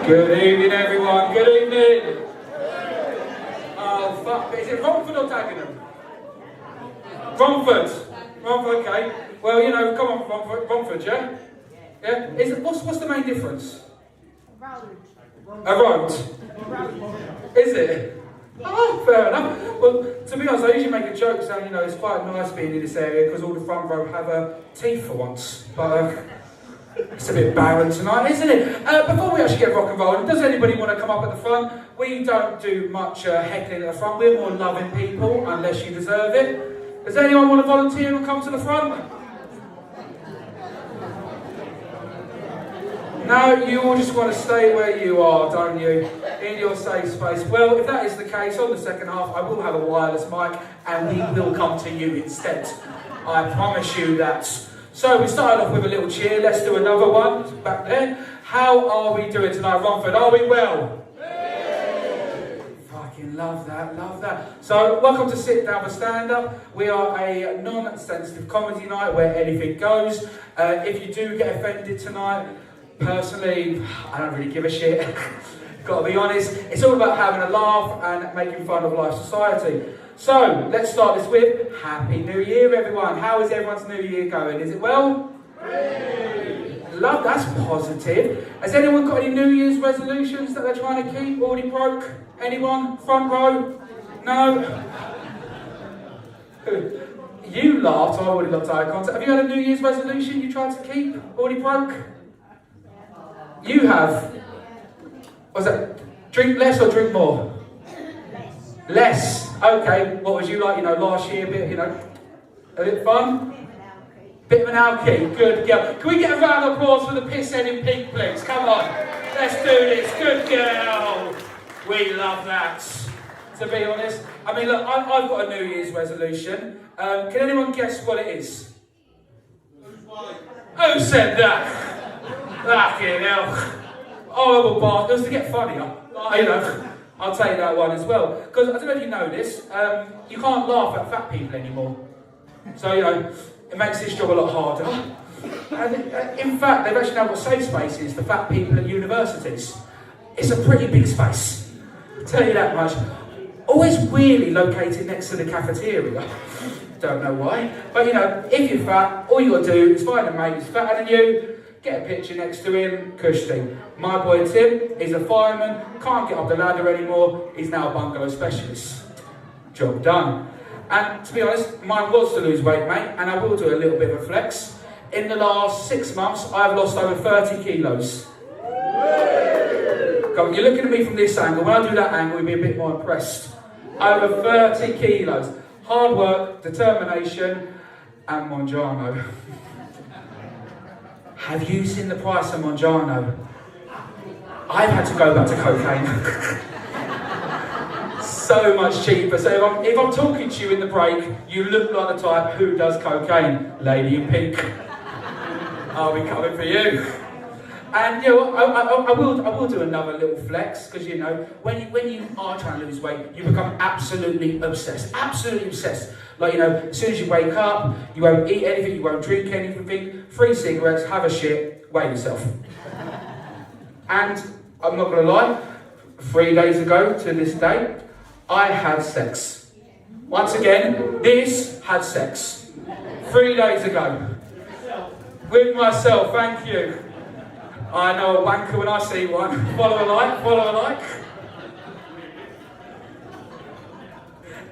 Good evening, everyone. Good evening. Oh, fuck. Is it Romford or Dagenham? Romford. Romford, okay. Well, you know, come on, Romford, yeah? Yeah? What's the main difference? A road. Is it? Oh, fair enough. Well, to be honest, I usually make a joke saying, you know, it's quite nice being in this area because all the front row have teeth for once. But it's a bit barren tonight, isn't it? Before we actually get rock and rolling, does anybody want to come up at the front? We don't do much heckling at the front. We're more loving people, unless you deserve it. Does anyone want to volunteer and come to the front? No, you all just want to stay where you are, don't you? In your safe space. Well, if that is the case, on the second half, I will have a wireless mic and we will come to you instead. I promise you that. So we started off with a little cheer. Let's do another one. Back there. How are we doing tonight, Romford? Are we well? Yay! Fucking love that, love that. So, welcome to Sit Down for Stand Up. We are a non-sensitive comedy night where anything goes. If you do get offended tonight, personally, I don't really give a shit. Gotta be honest. It's all about having a laugh and making fun of life society. So, let's start this with Happy New Year, everyone. How is everyone's New Year going? Is it well? Yay. Love, that's positive. Has anyone got any New Year's resolutions that they're trying to keep? Already broke? Anyone? Front row? No? You laughed, I already looked eye contact. Have you had a New Year's resolution you tried to keep? Already broke? You have? What's that? Drink less or drink more? Less. Okay. What was you like, you know, last year? A bit, you know, a bit fun? Bit of an alky. Good girl. Can we get a round of applause for the piss head in pink, please? Come on. Let's do this. Good girl. We love that. To be honest. I mean, look, I've got a New Year's resolution. Can anyone guess what it is? Who said that? Fucking hell. Horrible bastards to get funnier. You know, I'll take that one as well. Because I don't know if you know this, you can't laugh at fat people anymore. So, you know, it makes this job a lot harder. And in fact, they've actually now got safe spaces for fat people at universities. It's a pretty big space. I'll tell you that much. Always weirdly located next to the cafeteria. Don't know why. But, you know, if you're fat, all you got to do is find a mate who's fatter than you, get a picture next to him, cushy. My boy Tim is a fireman, can't get up the ladder anymore, he's now a bungalow specialist. Job done. And to be honest, mine was to lose weight, mate, and I will do a little bit of a flex. In the last 6 months, I've lost over 30 kilos. Come on, you're looking at me from this angle. When I do that angle, you'll be a bit more impressed. Over 30 kilos. Hard work, determination, and Mongiano. Have you seen the price of Mongiano? I've had to go back to cocaine. So much cheaper. So if I'm talking to you in the break, you look like the type who does cocaine. Lady in pink. I'll be coming for you. And you know, I will do another little flex, because you know, when you are trying to lose weight, you become absolutely obsessed. Absolutely obsessed. Like, you know, as soon as you wake up, you won't eat anything, you won't drink anything, 3 cigarettes, have a shit, weigh yourself. And I'm not going to lie, 3 days ago to this day, I had sex. Once again, this had sex. 3 days ago. With myself, thank you. I know a wanker when I see one. Follow a like, follow a like.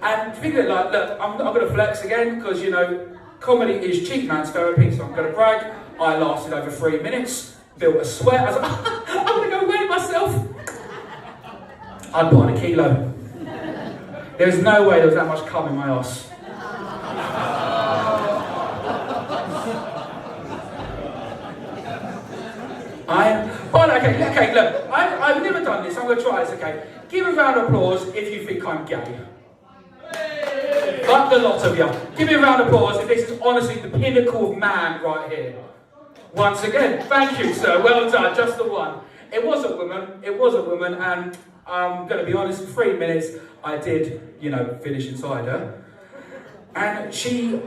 And figure like, look, I'm not going to flex again, because, you know, comedy is cheap man's therapy, so I'm going to brag. I lasted over 3 minutes, built a sweat. I was like, I'm going to go weigh myself. I'd put on a kilo. There's no way there was that much cum in my arse. Okay, look, I've never done this, I'm going to try this, okay? Give a round of applause if you think I'm gay. But the lot of you. Give me a round of applause if this is honestly the pinnacle of man right here. Once again, thank you, sir, well done, just the one. It was a woman, and I'm going to be honest, 3 minutes, I did, you know, finish inside her. And she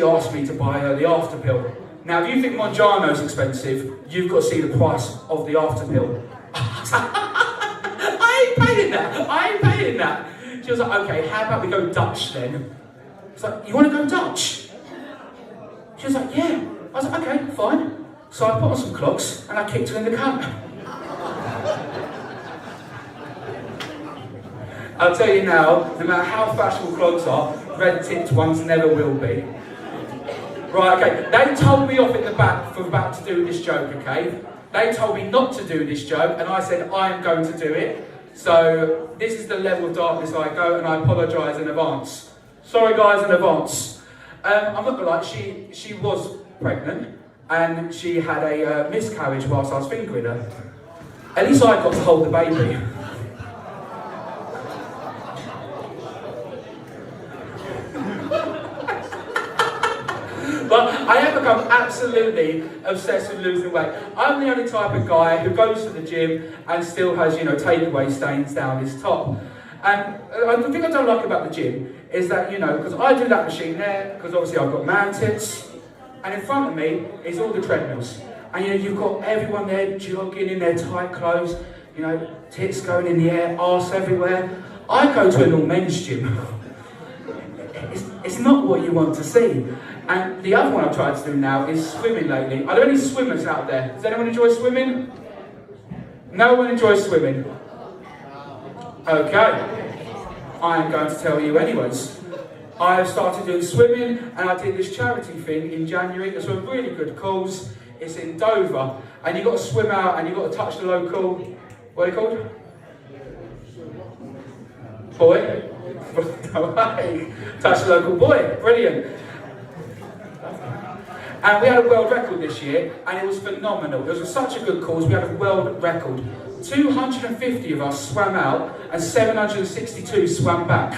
asked me to buy her the after pill. Now, if you think Mongiano's expensive, you've got to see the price of the after pill. I ain't paying that. She was like, okay, how about we go Dutch then? I was like, you want to go Dutch? She was like, yeah. I was like, okay, fine. So I put on some clogs and I kicked her in the cunt. I'll tell you now, no matter how fashionable clogs are, red-tipped ones never will be. Right, okay, they told me off in the back for about to do this joke, okay? They told me not to do this joke, and I said, I am going to do it. So, this is the level of darkness I go, and I apologise in advance. Sorry guys, in advance. I'm not gonna lie, she was pregnant, and she had a miscarriage whilst I was fingering her. At least I got to hold the baby. But I have become absolutely obsessed with losing weight. I'm the only type of guy who goes to the gym and still has, takeaway stains down his top. And the thing I don't like about the gym is that, because I do that machine there, because obviously I've got man tits, and in front of me is all the treadmills. And you've got everyone there jogging in their tight clothes, tits going in the air, arse everywhere. I go to an all men's gym. It's not what you want to see. And the other one I've tried to do now is swimming lately. Are there any swimmers out there? Does anyone enjoy swimming? No one enjoys swimming. Okay. I am going to tell you anyways. I have started doing swimming, and I did this charity thing in January. It's a really good cause. It's in Dover. And you've got to swim out and you've got to touch the local, what are they called? Boy? Touch the local boy. Brilliant. And we had a world record this year, and it was phenomenal. It was such a good cause, we had a world record. 250 of us swam out, and 762 swam back.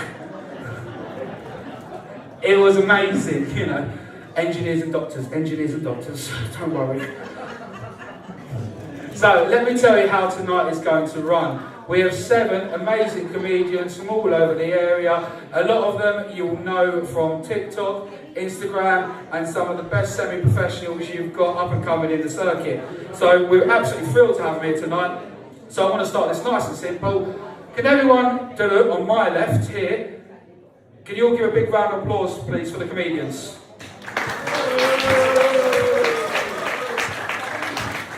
It was amazing, Engineers and doctors, don't worry. So, let me tell you how tonight is going to run. We have 7 amazing comedians from all over the area. A lot of them you'll know from TikTok, Instagram, and some of the best semi-professionals you've got up and coming in the circuit. So we're absolutely thrilled to have them here tonight. So I want to start this nice and simple. Can everyone, on my left here, can you all give a big round of applause, please, for the comedians?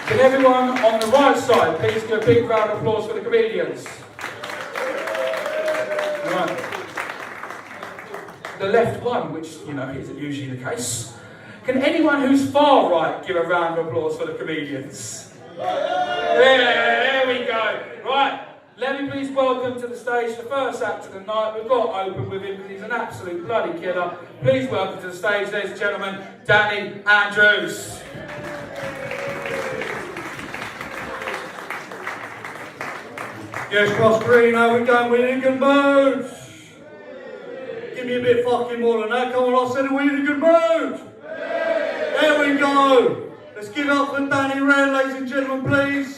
Can everyone on the right side please give a big round of applause for the comedians? Right. The left one, which, isn't usually the case. Can anyone who's far right give a round of applause for the comedians? There we go. Right, let me please welcome to the stage the first act of the night. We've got to open with him because he's an absolute bloody killer. Please welcome to the stage, ladies and gentlemen, Danny Andrews. Yes, Cross Green, how we going? We're in a good mood. Give me a bit fucking more than that. Come on, I said we're in a good mood. There we go. Let's give it up for Danny Wren, ladies and gentlemen, please.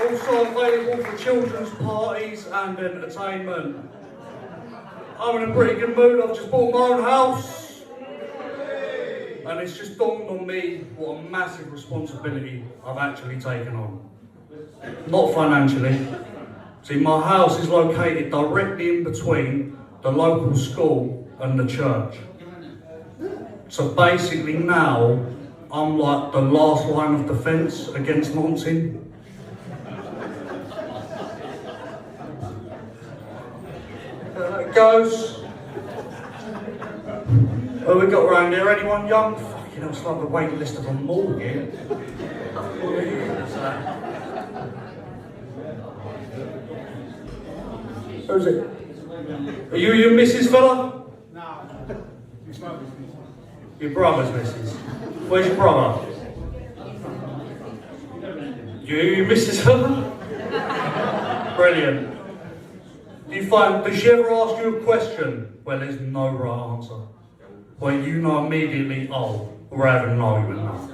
Also available for children's parties and entertainment. I'm in a pretty good mood. I've just bought my own house. And it's just dawned on me what a massive responsibility I've actually taken on. Not financially. See, my house is located directly in between the local school and the church. So basically now, I'm like the last line of defence against nonsense. There it goes. What have we got around here? Anyone young? Fucking hell, it's like the waiting list of a mall here. Who's it? Are you your missus, fella? No. Your brother's missus. Where's your brother? You your missus, fella? Brilliant. Does she ever ask you a question where there's no right answer? Where you know immediately, oh, we're having an argument now.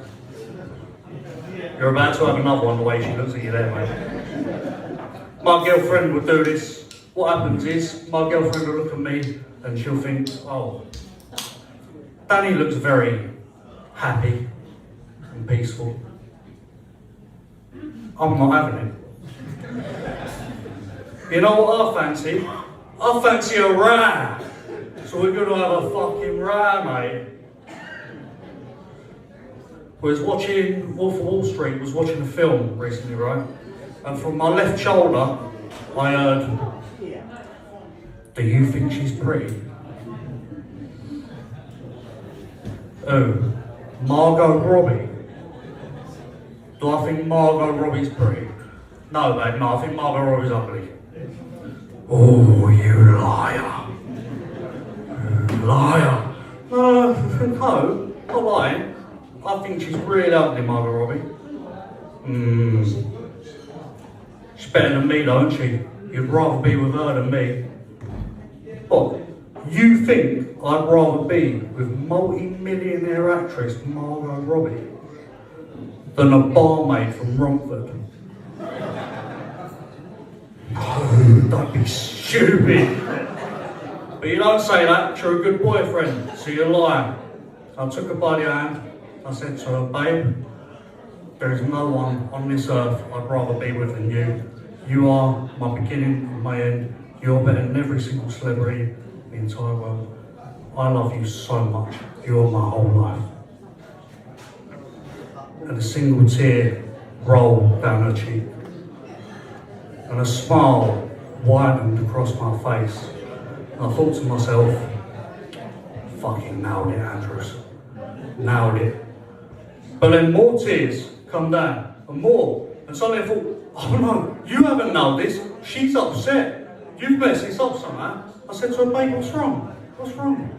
You're about to have another one the way she looks at you there, mate. My girlfriend would do this. What happens is, my girlfriend will look at me and she'll think, oh, Danny looks very happy and peaceful. I'm not having it. You know what I fancy? I fancy a row. So we're going to have a fucking row, mate. Was watching Wolf of Wall Street, was watching a film recently, right? And from my left shoulder, I heard, "Do you think she's pretty?" Oh, Margot Robbie. Do I think Margot Robbie's pretty? No, babe, no, I think Margot Robbie's ugly. Oh, you liar. You liar. No, not lying. I think she's really ugly, Margot Robbie. She's better than me though, isn't she? You'd rather be with her than me. What? You think I'd rather be with multi-millionaire actress Margot Robbie than a barmaid from Romford? No, don't be stupid. But you don't say that, you're a good boyfriend, so you're lying. So I took her by the hand, I said to her, "Babe, there is no one on this earth I'd rather be with than you. You are my beginning and my end. You're better than every single celebrity in the entire world. I love you so much. You're my whole life." And a single tear rolled down her cheek. And a smile widened across my face. And I thought to myself, fucking nailed it, Andrews. Nailed it. But then more tears come down, and more. And suddenly I thought, oh no, you haven't nailed this. She's upset. You've messed this up somehow. I said to her, "Babe, what's wrong? What's wrong?"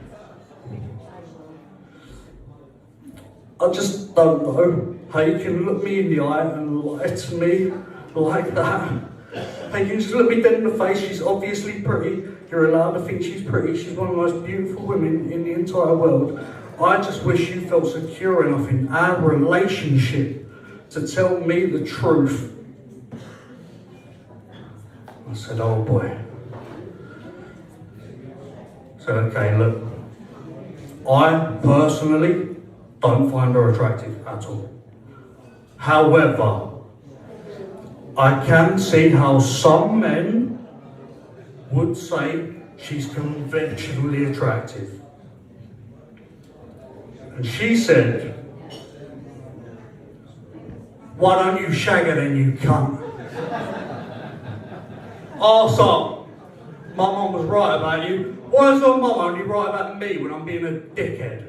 I just don't know how you can look me in the eye and lie to me like that. How you can just look me dead in the face. She's obviously pretty. You're allowed to think she's pretty. She's one of the most beautiful women in the entire world. I just wish you felt secure enough in our relationship to tell me the truth. I said, "Oh boy." I said, "Okay, look, I personally don't find her attractive at all. However, I can see how some men would say she's conventionally attractive." And she said, "Why don't you shag her then, you cunt?" Arse up. My mum was right about you. Why is your mum only right about me when I'm being a dickhead?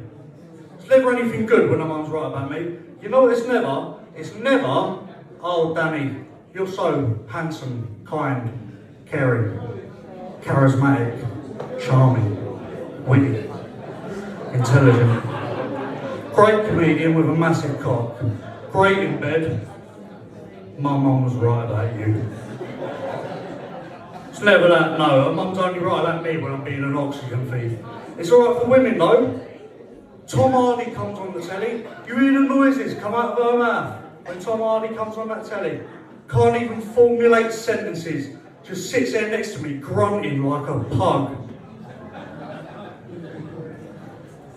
It's never anything good when my mum's right about me. You know what it's never? It's never, "Oh, Danny, you're so handsome, kind, caring, charismatic, charming, witty, intelligent. Great comedian with a massive cock. Great in bed. My mum was right about you." It's never that, no. Her mum's only right about me when I'm being an oxygen thief. It's alright for women though. Tom Hardy comes on the telly. You hear the noises come out of her mouth when Tom Hardy comes on that telly. Can't even formulate sentences. Just sits there next to me grunting like a pug.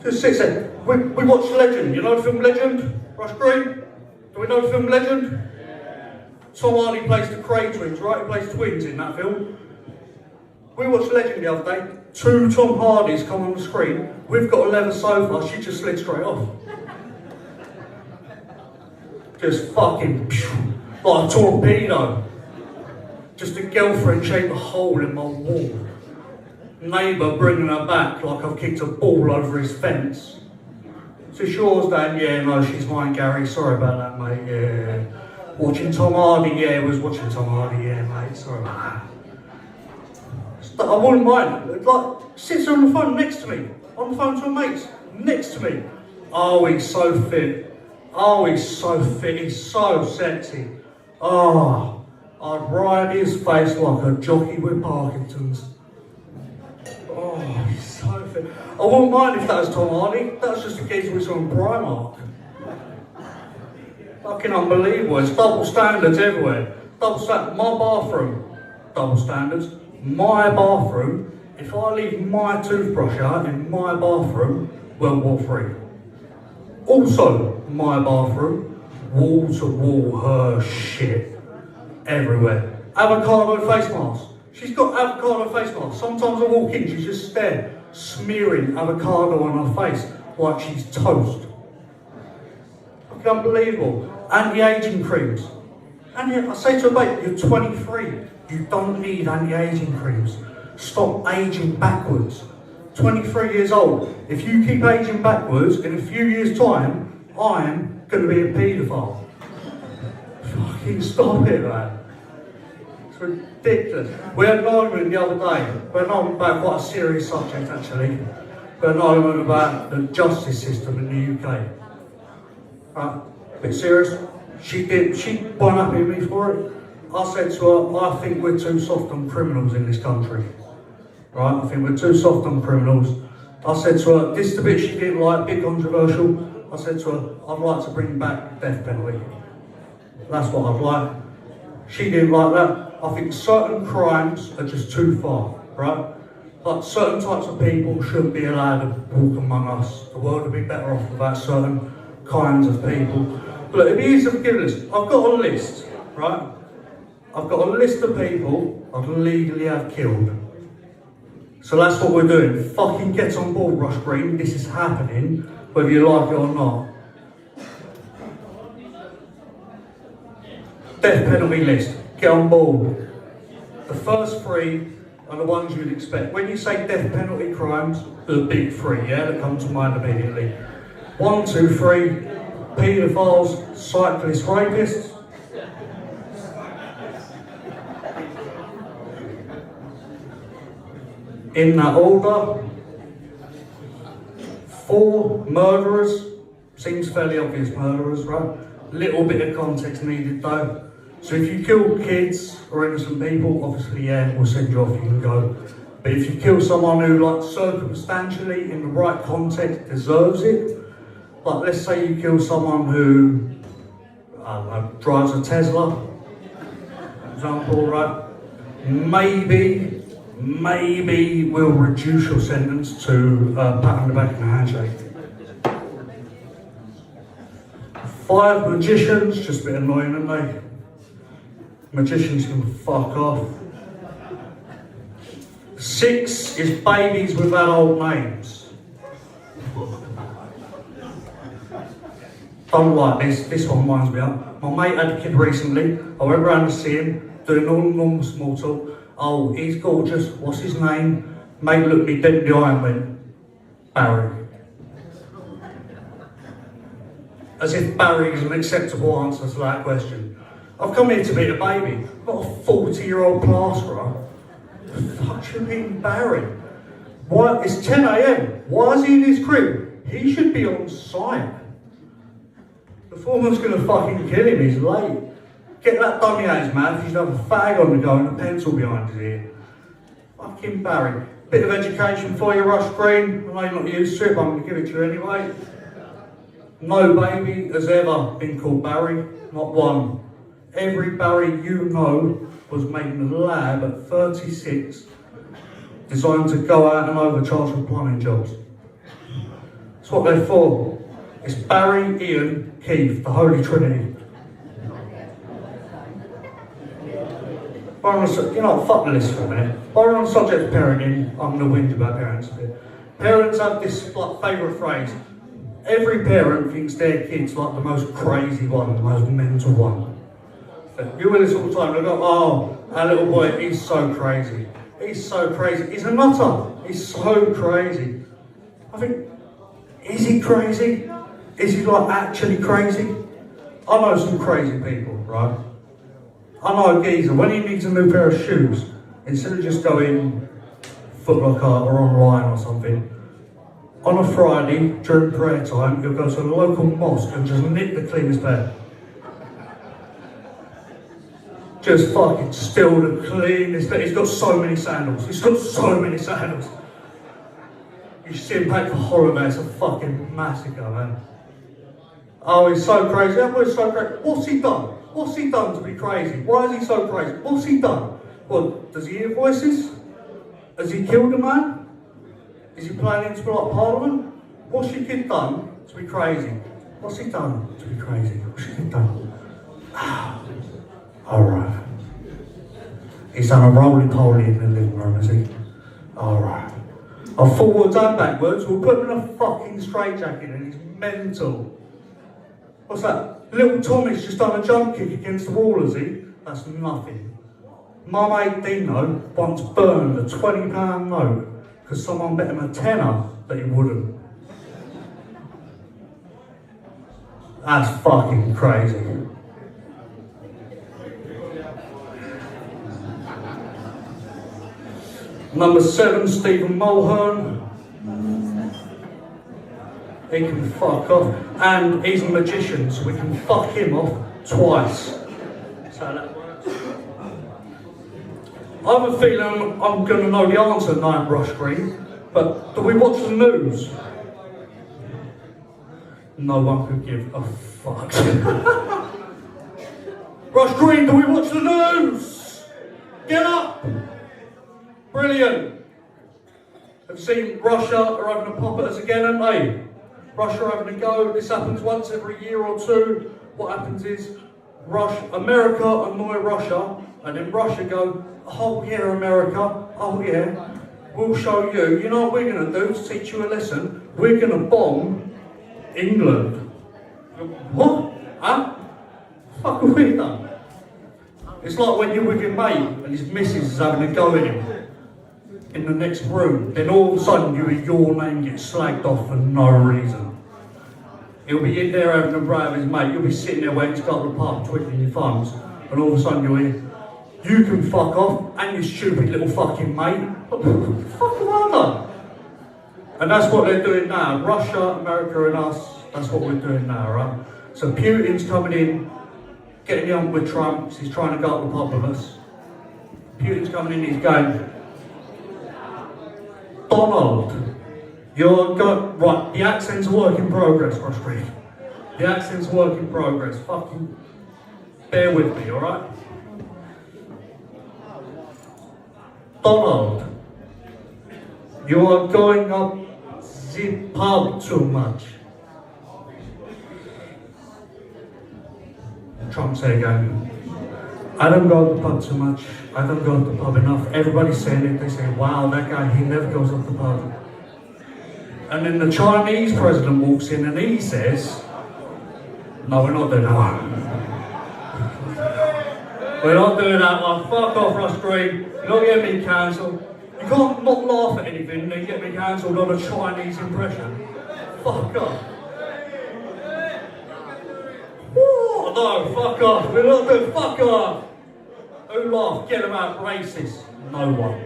Just sits there. We watched Legend. You know the film Legend? Rush Green? Do we know the film Legend? Tom Hardy plays the Cray twins, right? He plays twins in that film. We watched Legend the other day. 2 Tom Hardys come on the screen. We've got a leather sofa. She just slid straight off. Just fucking like a torpedo. Just a girlfriend shaped a hole in my wall. Neighbour bringing her back like I've kicked a ball over his fence. So it's yours, Dan? Yeah, no, she's mine, Gary. Sorry about that, mate. Yeah. Watching Tom Hardy? Yeah, was watching Tom Hardy. Yeah, mate. Sorry about that. I wouldn't mind. Like, sits on the phone next to me. On the phone to her mates. Next to me. Oh, he's so fit. Oh, he's so fit. He's so sexy. Oh, I'd ride his face like a jockey with Parkinson's. Oh, he's so fit. I wouldn't mind if that was Tom Hardy. That's just a geezer with some Primark. Fucking unbelievable. It's double standards everywhere. Double standards. My bathroom. Double standards. My bathroom. If I leave my toothbrush out in my bathroom, World War III. Also, my bathroom. wall-to-wall her shit everywhere. Avocado face mask. She's got avocado face mask. Sometimes I walk in, she's just there, smearing avocado on her face like she's toast. Fucking unbelievable. Anti-aging creams. And yet I say to her, mate, you're 23. You don't need anti-aging creams. Stop aging backwards. 23 years old. If you keep aging backwards, in a few years' time, I'm going to be a paedophile. Fucking stop it, man. It's ridiculous. We had an argument the other day. We had an argument about quite a serious subject, actually. We had an argument about the justice system in the UK. Right? A bit serious. She won up at me for it. I said to her, I think we're too soft on criminals in this country. Right? I think we're too soft on criminals. I said to her, this is the bit she didn't like, bit controversial. I said to her, I'd like to bring back the death penalty. That's what I'd like. She didn't like that. I think certain crimes are just too far, right? Like certain types of people shouldn't be allowed to walk among us. The world would be better off without certain kinds of people. But it'd be easy to forgive this. I've got a list, right? I've got a list of people I'd legally have killed. So that's what we're doing. Fucking get on board, Rush Green. This is happening, whether you like it or not. Death penalty list. Get on board. The first three are the ones you'd expect. When you say death penalty crimes, the big three, yeah, that come to mind immediately. 1, 2, 3, paedophiles, cyclists, rapists. In that order. 4, murderers. Seems fairly obvious, murderers, right? Little bit of context needed though. So if you kill kids or innocent people, obviously, yeah, we'll send you off, you can go. But if you kill someone who, like, circumstantially, in the right context, deserves it, like, let's say you kill someone who, I don't know, drives a Tesla, for example, right? Maybe we'll reduce your sentence to a pat on the back and a handshake. 5 magicians, just a bit annoying, aren't they? Magicians can fuck off. 6 is babies with adult names. Don't like this. This one winds me up. My mate had a kid recently. I went round to see him, doing all normal small talk. Oh, he's gorgeous. What's his name? Mate looked me dead in the eye and went, Barry. As if Barry is an acceptable answer to that question. I've come here to meet a baby, not a 40-year-old plasterer. The fuck should be eating Barry? Why? It's 10 AM. Why is he in his crib? He should be on site. The foreman's gonna fucking kill him, he's late. Get that dummy out his mouth, he's got a fag on the go and a pencil behind his ear. Fucking Barry. Bit of education for you, Rush Green. I know you're not used to it, but I'm gonna give it to you anyway. No baby has ever been called Barry, not one. Every Barry you know was made in the lab at 36, designed to go out and overcharge for plumbing jobs. That's what they're for. It's Barry, Ian, Keith, the Holy Trinity. You know, fuck the list for a minute. While we're on the subject of parenting, I'm going to whinge about parents a bit. Parents have this like, favourite phrase. Every parent thinks their kid's like the most crazy one, the most mental one. You hear this all the time, they go, oh, our little boy, he's so crazy. He's so crazy. He's a nutter. He's so crazy. I think, is he crazy? Is he like actually crazy? I know some crazy people, right? I know a geezer, when he needs a new pair of shoes, instead of just going Foot Locker or online or something, on a Friday, during prayer time, he'll go to the local mosque and just nick the cleanest pair. Just fucking still the cleanest pair. He's got so many sandals. He's got so many sandals. You should see him pack for holiday, it's a fucking massacre, man. Oh, he's so crazy. That boy's so crazy. What's he done? What's he done to be crazy? Why is he so crazy? What's he done? What, does he hear voices? Has he killed a man? Is he planning to be like Parliament? What's your kid done to be crazy? What's he done to be crazy? What's he done? Alright. He's done a roly-poly in the living room, has he? Alright. I forwards and backwards, we'll put him in a fucking straitjacket and he's mental. What's that? Little Tommy's just done a jump kick against the wall, has he? That's nothing. My mate Dino once burned a £20 note because someone bet him a tenner that he wouldn't. That's fucking crazy. Number 7, Stephen Mulhern. He can fuck off. And he's a magician, so we can fuck him off twice. So that works. I have a feeling I'm going to know the answer tonight, Rush Green. But do we watch the news? No one could give a fuck. Rush Green, do we watch the news? Get up! Brilliant. I've seen Russia are having a pop at us again, haven't they? Russia are having a go. This happens once every year or two. What happens is America annoy Russia, and then Russia go, oh yeah, America, oh yeah, we'll show you. You know what we're going to do to teach you a lesson? We're going to bomb England. What? Huh? Fuck have we done? It's like when you're with your mate and his missus is having a go at him in the next room, then all of a sudden you hear your name get slagged off for no reason. He'll be in there having a brat with his mate, you'll be sitting there waiting to go to the pub, twiddling your thumbs, and all of a sudden you'll hear, you can fuck off, and your stupid little fucking mate. What the fuck have I done? And that's what they're doing now. Russia, America and us, that's what we're doing now, right? So Putin's coming in, getting on with Trump, he's trying to go to the pub with us. Putin's coming in, he's going, Donald, right, the accent's a work in progress, Rush Green. The accent's a work in progress. Fucking bear with me, alright? Donald, you are going up the pub too much. Trump said again, I don't go to the pub too much. I don't go to the pub enough. Everybody's saying it. They say, wow, that guy, he never goes to the pub. And then the Chinese president walks in and he says, no, we're not doing that one. We're not doing that one. Fuck off, Rush Green. You're not getting me cancelled. You can't not laugh at anything and then get me cancelled on a Chinese impression. Fuck off. Oh, no, fuck off. We're not doing fuck off. Who laughed? Get them out, racist. No one.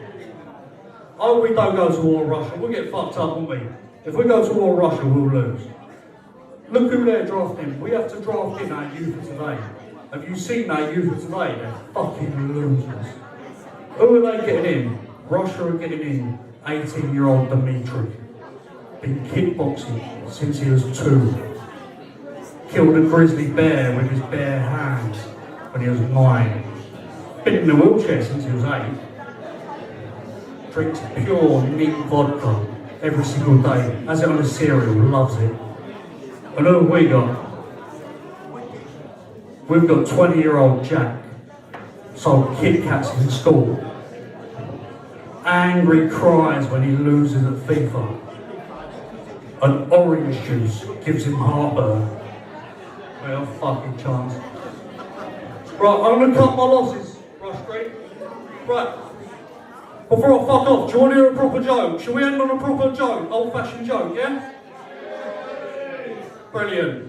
Oh, we don't go to war with Russia. We'll get fucked up, won't we? If we go to war with Russia, we'll lose. Look who they're drafting. We have to draft in our youth of today. Have you seen our youth of today? They're fucking losers. Who are they getting in? Russia are getting in 18-year-old Dmitry. Been kickboxing since he was 2. Killed a grizzly bear with his bare hands when he was 9. Been in a wheelchair since he was 8. Drinks pure neat vodka every single day. Has it on his cereal, loves it. And who have we got? We've got 20-year-old Jack, sold Kit Kats in school. Angry cries when he loses at FIFA. An orange juice gives him heartburn. Well, fucking chance. Right, I'm gonna cut my losses, Rush Green. Right. Before I fuck off, do you want to hear a proper joke? Shall we end on a proper joke? Old-fashioned joke, yeah? Brilliant.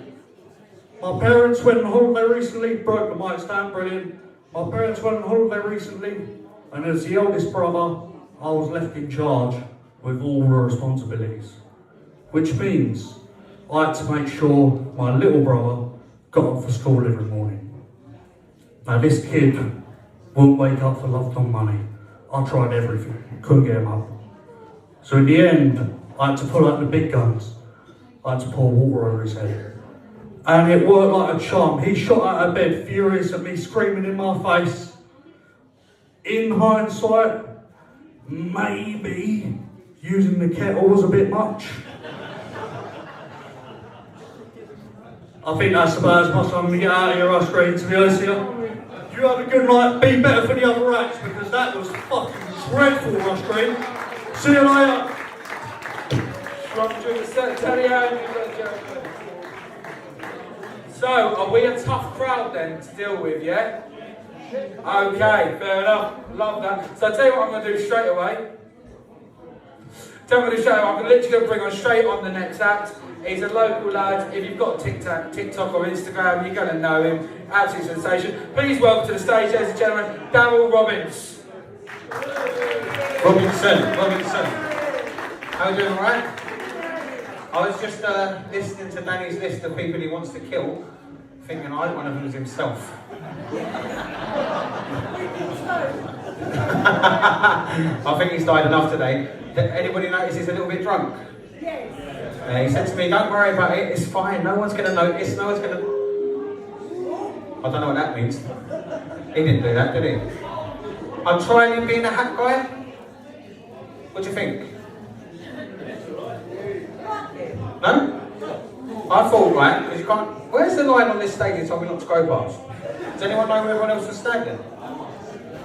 My parents went on holiday recently, broke the mic stand, brilliant. My parents went on holiday recently, and as the eldest brother, I was left in charge with all the responsibilities. Which means I had to make sure my little brother got up for school every morning. Now this kid wouldn't wake up for love nor money. I tried everything, couldn't get him up. So in the end, I had to pull out the big guns. I had to pour water over his head. And it worked like a charm. He shot out of bed, furious at me, screaming in my face. In hindsight, maybe using the kettle was a bit much. I think that's about as much as I'm going to get out of here, Rush Green, to be honest with you. You have a good night, be better for the other acts, because that was fucking dreadful, Rush Green. See you later. So, are we a tough crowd then to deal with, yeah? Okay, fair enough. Love that. So I'll tell you what I'm going to do straight away. I'm literally going to bring on straight on the next act. He's a local lad. If you've got TikTok or Instagram, you're going to know him. Absolute sensation. Please welcome to the stage, ladies and gentlemen, Daryl Robinson. Robinson. How are you doing, alright? I was just listening to Danny's list of people he wants to kill, thinking one of them was himself. I think he's died enough today. Anybody notice he's a little bit drunk? Yes. He said to me, don't worry about it, it's fine, no one's going to notice, no one's going to... I don't know what that means. He didn't do that, did he? I'm trying being a hat guy. What do you think? No? I thought, right, because you can't... Where's the line on this stage you told me not to go past? Does anyone know where everyone else was standing?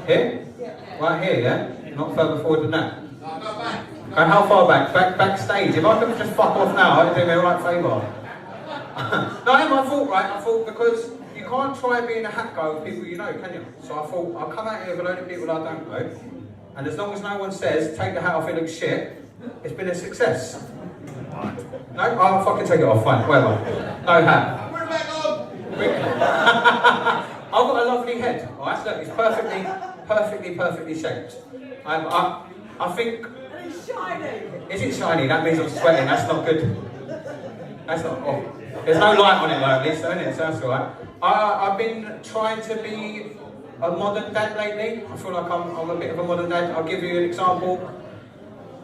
Here? Right here, yeah? Not further forward than that? Okay, how far back? Backstage. If I could just fuck off now, I'd do me a right favour. No, I thought because you can't try being a hat guy with people you know, can you? So I thought, I'll come out here with a load of people I don't know, and as long as no one says, take the hat off, it looks shit, it's been a success. No? I'll fucking take it off, fine, whatever. No hat. Put it back on! I've got a lovely head, alright? Look, it's perfectly shaped. I think... And it's shiny! Is it shiny? That means I'm sweating, that's not good. That's not... Oh. There's no light on it though, at least, isn't it? So that's alright. I've been trying to be a modern dad lately. I feel like I'm a bit of a modern dad. I'll give you an example.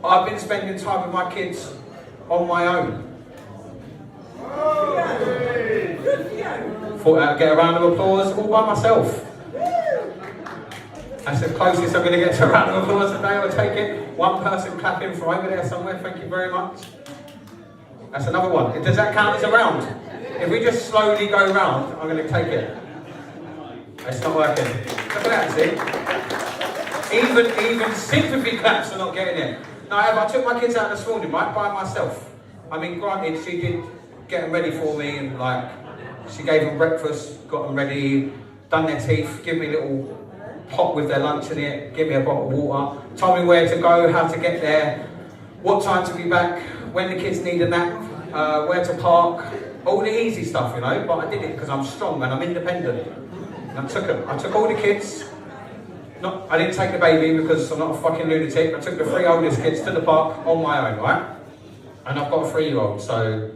I've been spending time with my kids on my own. Thought I'd get a round of applause all by myself. That's the closest I'm going to get to a round of applause today. I'll take it. One person clapping from over there somewhere. Thank you very much. That's another one. Does that count as a round? If we just slowly go round, I'm going to take it. It's not working. Look at that, see? Even sympathy claps are not getting it. No, I took my kids out this morning, right, by myself. I mean, granted, she did get them ready for me, and like, she gave them breakfast, got them ready, done their teeth, give me a little pot with their lunch in it, give me a bottle of water, told me where to go, how to get there, what time to be back, when the kids need a nap, where to park, all the easy stuff, you know, but I did it because I'm strong and I'm independent. And I took them. I took all the kids. I didn't take the baby because I'm not a fucking lunatic. I took the 3 oldest kids to the park on my own, right? And I've got a 3-year-old, so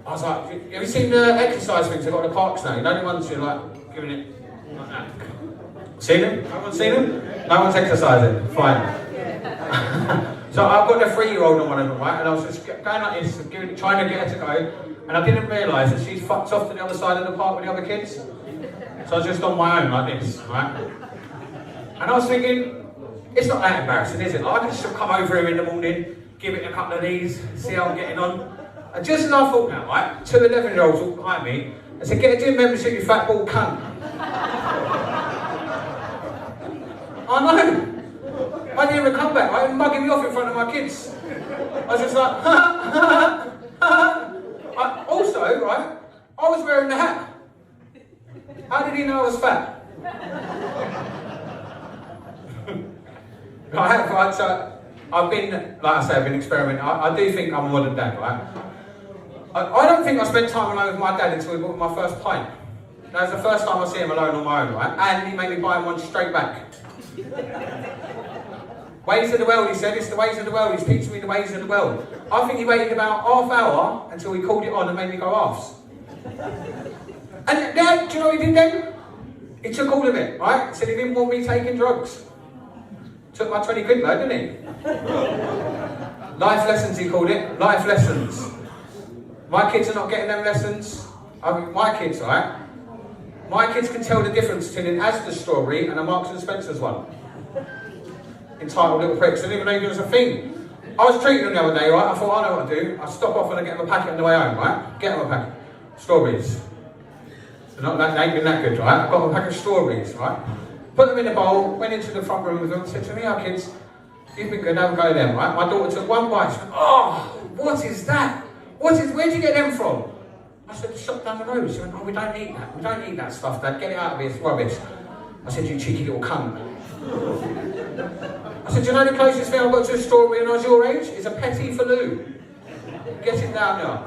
I was like, have you seen the exercise things they've got in the parks now? You know the ones you're like, giving it like that? Seen them? No one's seen them? No one's exercising. Fine. So I've got the 3-year-old on one of them, right? And I was just going like this, trying to get her to go. And I didn't realise that she's fucked off to the other side of the park with the other kids. So I was just on my own like this, right? And I was thinking, it's not that embarrassing, is it? Like, I can just come over here in the morning, give it a couple of these, see how I'm getting on. And just as I thought now, right, 2 11-year-olds walked behind me and said, get a gym membership, you fat bald cunt. I know. I didn't even come back, right? Mugging me off in front of my kids. I was just like, ha, ha, ha. Also, right, I was wearing the hat. How did he know I was fat? Right, so I've been, like I say, I've been experimenting. I do think I'm a modern dad, right? I don't think I spent time alone with my dad until we bought my first pint. That was the first time I see him alone on my own, right? And he made me buy him one straight back. Ways of the world, he said, it's the ways of the world, he's teaching me the ways of the world. I think he waited about half hour until he called it on and made me go halves. And then, do you know what he did then? He took all of it, right? Said he didn't want me taking drugs. Took my 20 quid though, didn't he? Life lessons, he called it. Life lessons. My kids are not getting them lessons. I mean, my kids, right? My kids can tell the difference between an Asda strawberry and a Marks and Spencer's one. Entitled little pricks. I didn't even know there was a thing. I was treating them the other day, right? I thought, I know what I do. I stop off and I get them a packet on the way home, right? Get them a packet. strawberries. They're not that, they ain't been that good, right? I got a pack of strawberries, right? Put them in a bowl, went into the front room with them, said to me, "Our kids, you've been good, have a go of them," right? My daughter took one bite, she went, "Oh, what is that? Where'd you get them from?" I said, "Shop down the road." She went, "Oh, we don't eat that. We don't eat that stuff, Dad. Get it out of here, it's rubbish." I said, "You cheeky little cunt." I said, "Do you know the closest thing I've got to a strawberry when I was your age? Is a petit faloo. Get it down now."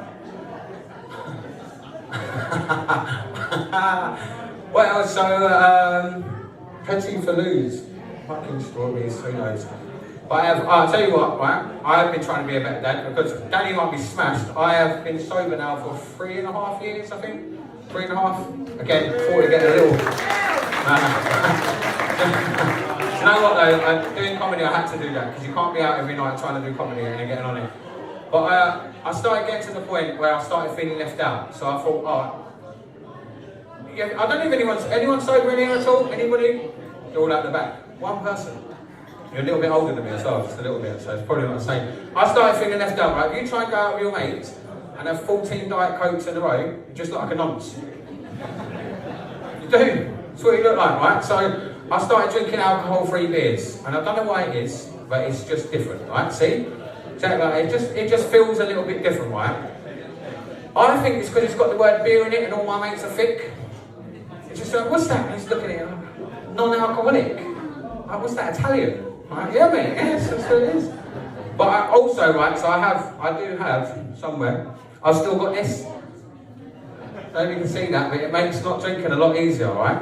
Well, so, petit faloos. Fucking strawberries, who knows. But I'll tell you what, right? I have been trying to be a better dad because Danny might be smashed. I have been sober now for 3.5 years, I think. 3.5. Again, before we get a little. You know what though? Doing comedy, I had to do that because you can't be out every night trying to do comedy and getting on it. But I started getting to the point where I started feeling left out. So I thought, oh, yeah, I don't know if anyone sober in here at all. Anybody? You're all out the back. One person. You're a little bit older than me as well, just a little bit, so it's probably not the same. I started feeling left out, right? If you try and go out with your mates and have 14 Diet Cokes in a row, you just look like a nonce. You do. That's what you look like, right? So I started drinking alcohol-free beers, and I don't know why it is, but it's just different, right? See? Exactly like it just feels a little bit different, right? I think it's because it's got the word beer in it, and all my mates are thick. It's just like, what's that? And he's looking at it, non-alcoholic. Like, what's that, Italian? Right, yeah, mate, yes, that's what it is. But I also, right, so I do have somewhere, I've still got this. I don't know if you can see that, but it makes not drinking a lot easier, right?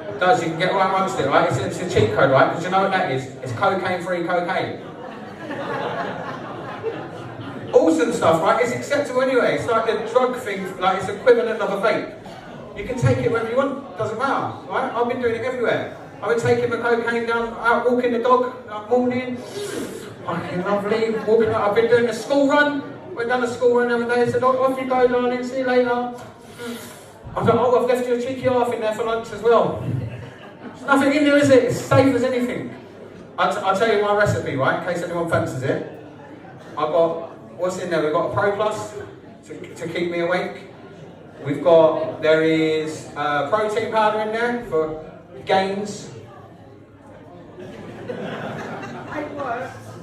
It does, you can get right amongst it, right? It's a cheat code, right? Because you know what that is? It's cocaine-free cocaine. Awesome stuff, right? It's acceptable anyway. It's like the drug thing, like it's equivalent of a vape. You can take it wherever you want, doesn't matter, right? I've been doing it everywhere. I've been taking my cocaine down, out walking the dog, like morning. Fucking lovely. Walking out. I've been doing a school run. Went down the school run the other day, said, "Oh, off you go, darling, see you later." I thought, "Oh, I've left you a cheeky half in there for lunch as well." There's nothing in there, is it? It's safe as anything. I'll tell you my recipe, right, in case anyone fancies it. I've got, what's in there? We've got a Pro Plus to keep me awake. There is protein powder in there for gains.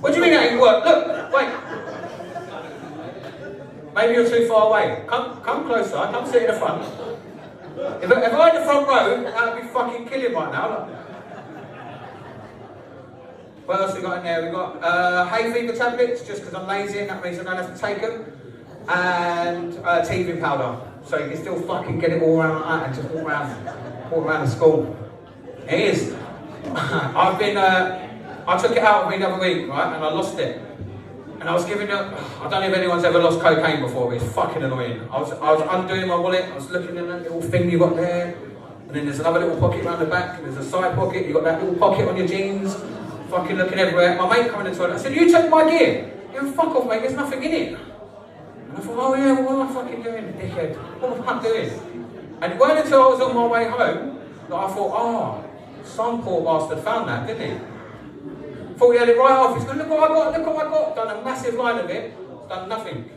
What do you mean it ain't work? Look, wait. Maybe you're too far away. Come closer, come sit in the front. If I had the front row, that would be fucking killing right now. Look. What else we got in there? We got hay fever tablets, just because I'm lazy and that means I don't have to take them. And teething powder, so you can still fucking get it all around like that and just walk around the school. It is. I took it out of me the other week, right, and I lost it. And I was giving it, I don't know if anyone's ever lost cocaine before, but it's fucking annoying. I was undoing my wallet, I was looking at that little thing you got there, and then there's another little pocket around the back, and there's a side pocket, you got that little pocket on your jeans, fucking looking everywhere. My mate coming into it, I said, "You took my gear." "You know, fuck off, mate, there's nothing in it." And I thought, "Oh yeah, well, what am I fucking doing, dickhead? What am I doing?" And it wasn't until I was on my way home that I thought, oh, some poor bastard found that, didn't he? Thought he had it right off. He's going, "Look what I got, look what I got." Done a massive line of it, done nothing.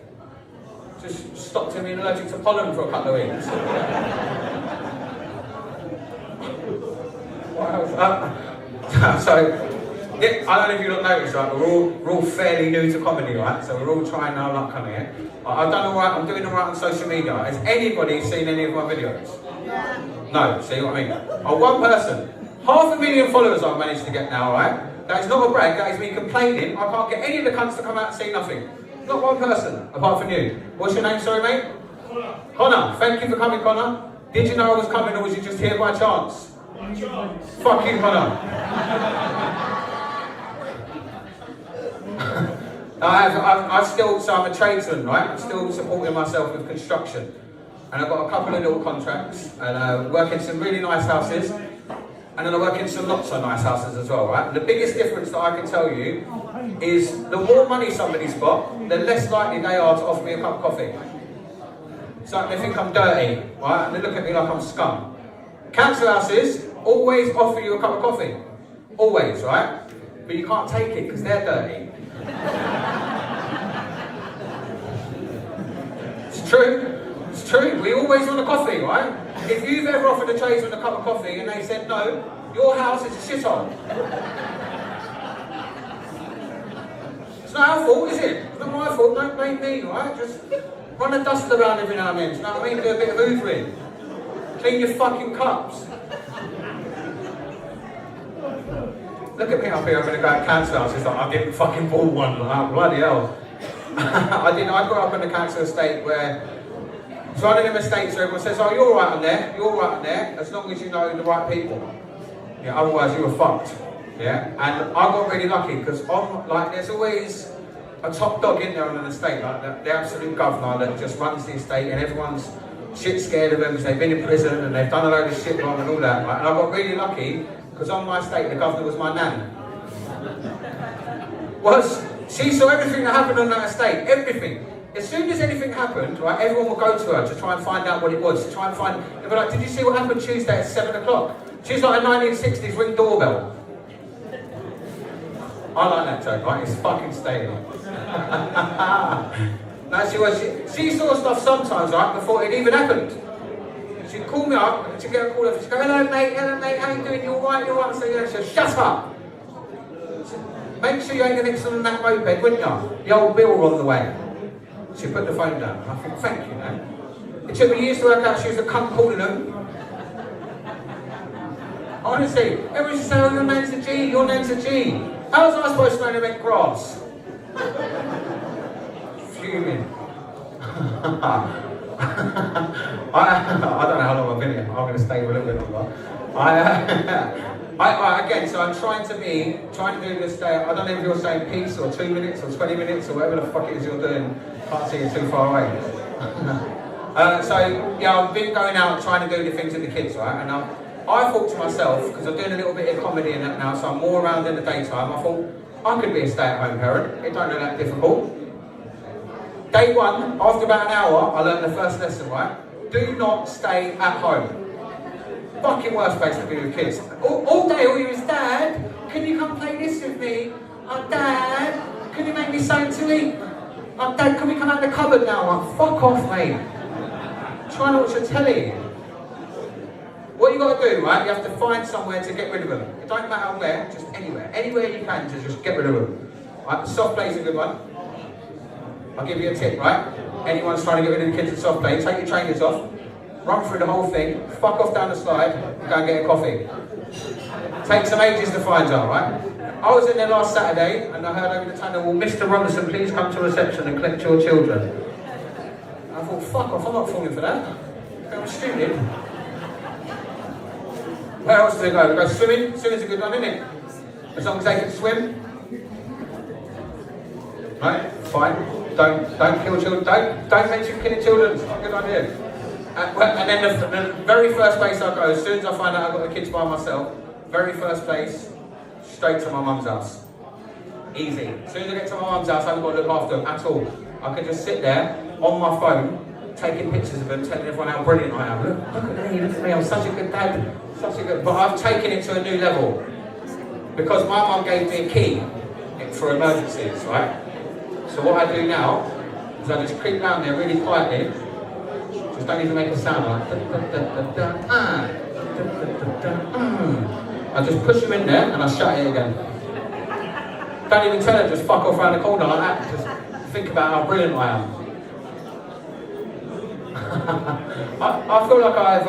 Just stopped him being allergic to pollen for a couple of weeks. What else? So, yeah, I don't know if you don't notice, right? We're all fairly new to comedy, right? So we're all trying our luck on here. I've done all right. I'm doing all right on social media. Has anybody seen any of my videos? Yeah. No. See what I mean? Oh, one person. 500,000 followers I've managed to get now, right? That is not a brag. That is me complaining. I can't get any of the cunts to come out and say nothing. Not one person, apart from you. What's your name, sorry, mate? Connor. Thank you for coming, Connor. Did you know I was coming, or was you just here by chance? By chance. Fuck you, Connor. I'm a tradesman, right? I'm still supporting myself with construction. And I've got a couple of little contracts, and I work in some really nice houses, and then I work in some not so nice houses as well, right? And the biggest difference that I can tell you is the more money somebody's got, the less likely they are to offer me a cup of coffee. It's like they think I'm dirty, right? And they look at me like I'm scum. Council houses always offer you a cup of coffee. Always, right? But you can't take it because they're dirty. It's True. It's true. We always want a coffee, right? If you've ever offered a tradesman a cup of coffee and they said no, your house is a shithole. It's not our fault, is it? It's not my fault. Don't blame me, right? Just run a duster around every now and then. Do you know what I mean? Do a bit of hoovering. Clean your fucking cups. Look at me up here. I'm going to go at council house. It's like I didn't fucking ball one. Like, oh, bloody hell. I grew up in a council estate where it's one of them estates where everyone says, oh, you're all right on there. You're all right on there, as long as you know the right people. Yeah, otherwise you were fucked. Yeah, and I got really lucky because there's always a top dog in there on an estate, like the absolute governor that just runs the estate, and everyone's shit scared of them because they've been in prison and they've done a load of shit wrong and all that. Right? And I got really lucky because on my estate the governor was my nan. She saw everything that happened on that estate, everything. As soon as anything happened, right, everyone would go to her to try and find out what it was. To try and find. They'd be like, "Did you see what happened Tuesday at 7 o'clock?" She's like a 1960s ring doorbell. I like that joke, right? It's fucking stable. No, she saw stuff sometimes, right, before it even happened. She'd call me up, and she'd get a call up, she'd go, hello mate, how you doing? You alright, you alright? I say, yeah. She'd say, shut up! Make sure you ain't the next one on that moped, wouldn't you? The old bill on the way. She put the phone down. I thought, thank you, man. It took me years to work out she was a cunt calling them. Honestly, everyone used to say, oh, your name's a G, your name's a G. How was I supposed to know they meant grass? Fuming. I don't know how long I've been here. I'm going to stay for a little bit longer. Again, so I'm trying to do this day. I don't know if you're saying peace or 2 minutes or 20 minutes or whatever the fuck it is you're doing. Can't see you too far away. I've been going out trying to do the things with the kids, right? And I thought to myself, because I'm doing a little bit of comedy and that now, so I'm more around in the daytime, I thought, I could be a stay-at-home parent. It don't look that difficult. Day one, after about an hour, I learned the first lesson, right? Do not stay at home. Fucking worst place to be with kids. All day, all you is, Dad, can you come play this with me? Oh, Dad, can you make me something to eat? Oh, Dad, can we come out the cupboard now? Like, fuck off, mate. Try to watch your telly. What you got to do, right? You have to find somewhere to get rid of them. It don't matter where, just anywhere. Anywhere you can to just get rid of them. Right? Soft play's a good one. I'll give you a tip, right? Anyone's trying to get rid of the kids at soft play, take your trainers off, run through the whole thing, fuck off down the slide, go and get a coffee. Takes some ages to find her, right? I was in there last Saturday and I heard over the tunnel, well, Mr. Robinson, please come to reception and collect your children. And I thought, fuck off, I'm not falling for that. I'm stupid. Where else do they go? They go swimming? Swimming's a good one, isn't it? As long as they can swim. Right, fine. Don't kill children. Don't mention killing children. It's not a good idea. And then the very first place I go, as soon as I find out I've got the kids by myself, very first place, straight to my mum's house. Easy. As soon as I get to my mum's house, I haven't got to look after them at all. I can just sit there on my phone, taking pictures of them, telling everyone how brilliant I am. Look at me, I'm such a good dad. But I've taken it to a new level. Because my mum gave me a key for emergencies, right? So what I do now is I just creep down there really quietly, just don't even make a sound like I just push them in there and I shut it again. Don't even tell her, just fuck off around the corner like that. Just think about how brilliant I am. I feel like I've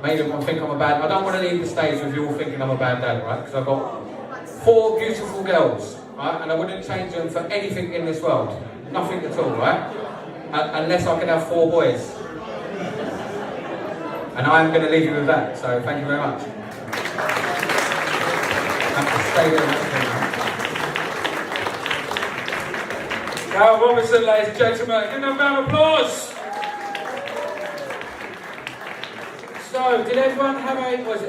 made everyone think I'm a bad. I don't want to leave the stage with you all thinking I'm a bad dad, right? Because I've got 4 beautiful girls. Right? And I wouldn't change them for anything in this world. Nothing at all, right? Unless I could have 4 boys. And I'm going to leave you with that, so thank you very much. Stay there. Daryl Robinson, ladies and gentlemen. Give them a round of applause. So, did everyone have a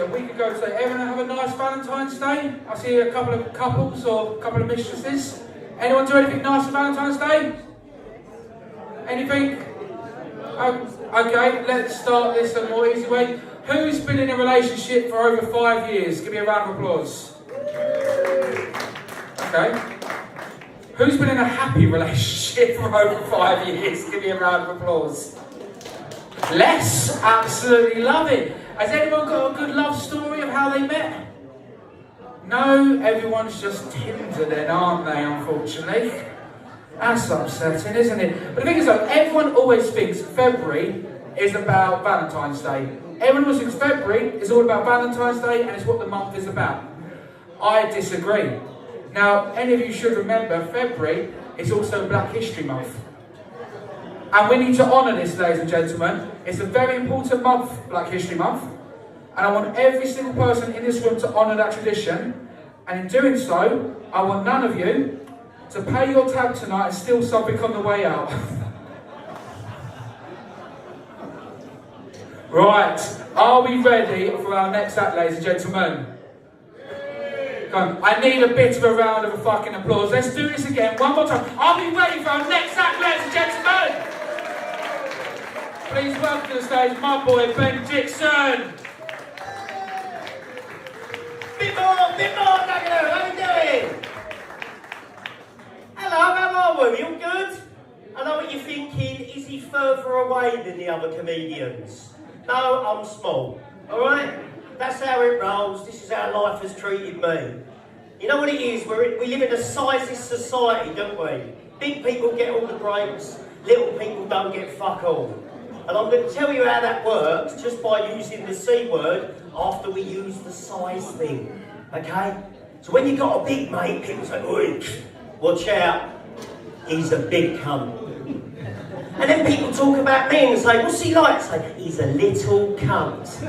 week ago today, everyone have a nice Valentine's Day? I see a couple of couples or a couple of mistresses. Anyone do anything nice for Valentine's Day? Anything? Okay, let's start this a more easy way. Who's been in a relationship for over 5 years? Give me a round of applause. Okay. Who's been in a happy relationship for over 5 years? Give me a round of applause. Less? Absolutely love it. Has anyone got a good love story of how they met? No, everyone's just Tinder then, aren't they, unfortunately? That's upsetting, isn't it? But the thing is though, everyone always thinks February is about Valentine's Day. Everyone always thinks February is all about Valentine's Day and it's what the month is about. I disagree. Now, any of you should remember, February is also Black History Month. And we need to honour this, ladies and gentlemen. It's a very important month, Black History Month. And I want every single person in this room to honour that tradition. And in doing so, I want none of you to pay your tab tonight and steal something on the way out. Right, are we ready for our next act, ladies and gentlemen? Come on. I need a bit of a round of fucking applause. Let's do this again, one more time. Are we ready for our next act, ladies and gentlemen? Please welcome to the stage my boy, Ben Dixon. Bit more, Daryl. How you doing? Hello, how are we? All good? I know what you're thinking. Is he further away than the other comedians? No, I'm small. Alright? That's how it rolls. This is how life has treated me. You know what it is? We live in a sizist society, don't we? Big people get all the breaks, little people don't get fuck all. And I'm going to tell you how that works just by using the C word after we use the size thing. Okay? So when you've got a big mate, people say, oi, watch out, he's a big cunt. And then people talk about me and say, what's he like? Say, he's a little cunt.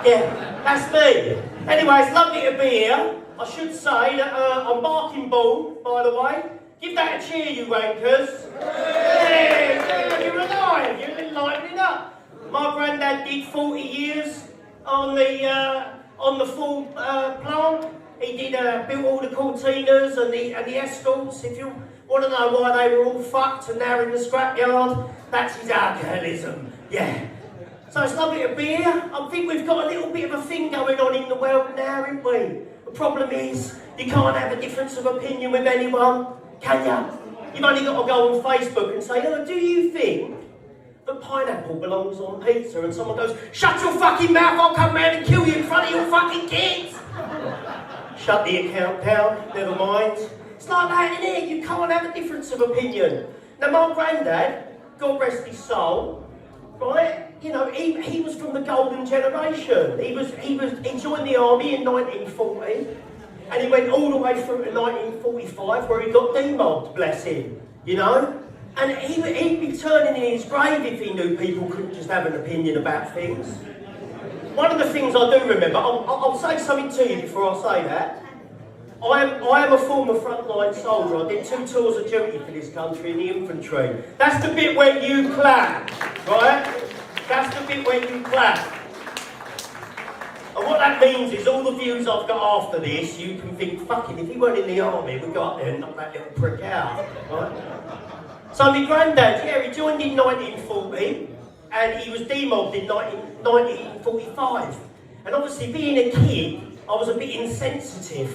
Yeah, that's me. Anyway, it's lovely to be here. I should say that I'm barking bald, by the way. Give that a cheer, you wankers. Yeah, you're alive. You're livening up. My granddad did 40 years on the full plant. He did built all the cortinas and the escorts. If you want to know why they were all fucked and now in the scrapyard, that's his alcoholism. Yeah. So it's lovely to be here. I think we've got a little bit of a thing going on in the world now, haven't we? The problem is, you can't have a difference of opinion with anyone, can you? You've only got to go on Facebook and say, oh, do you think that pineapple belongs on pizza? And someone goes, shut your fucking mouth, I'll come round and kill you in front of your fucking kids! Shut the account down, never mind. It's like that, isn't it? You can't have a difference of opinion. Now, my granddad, God rest his soul, right? You know, he was from the golden generation. He joined the army in 1940, and he went all the way through to 1945, where he got demobbed, bless him, you know? And he'd be turning in his grave if he knew people couldn't just have an opinion about things. One of the things I do remember, I'll say something to you before I say that. I am a former frontline soldier. I did 2 tours of duty for this country in the infantry. That's the bit where you clap, right? That's the bit where you clap. And what that means is all the views I've got after this, you can think, fucking, if he weren't in the army, we'd go up there and knock that little prick out, right? So my granddad, yeah, he joined in 1940, and he was demobbed in 1945. And obviously, being a kid, I was a bit insensitive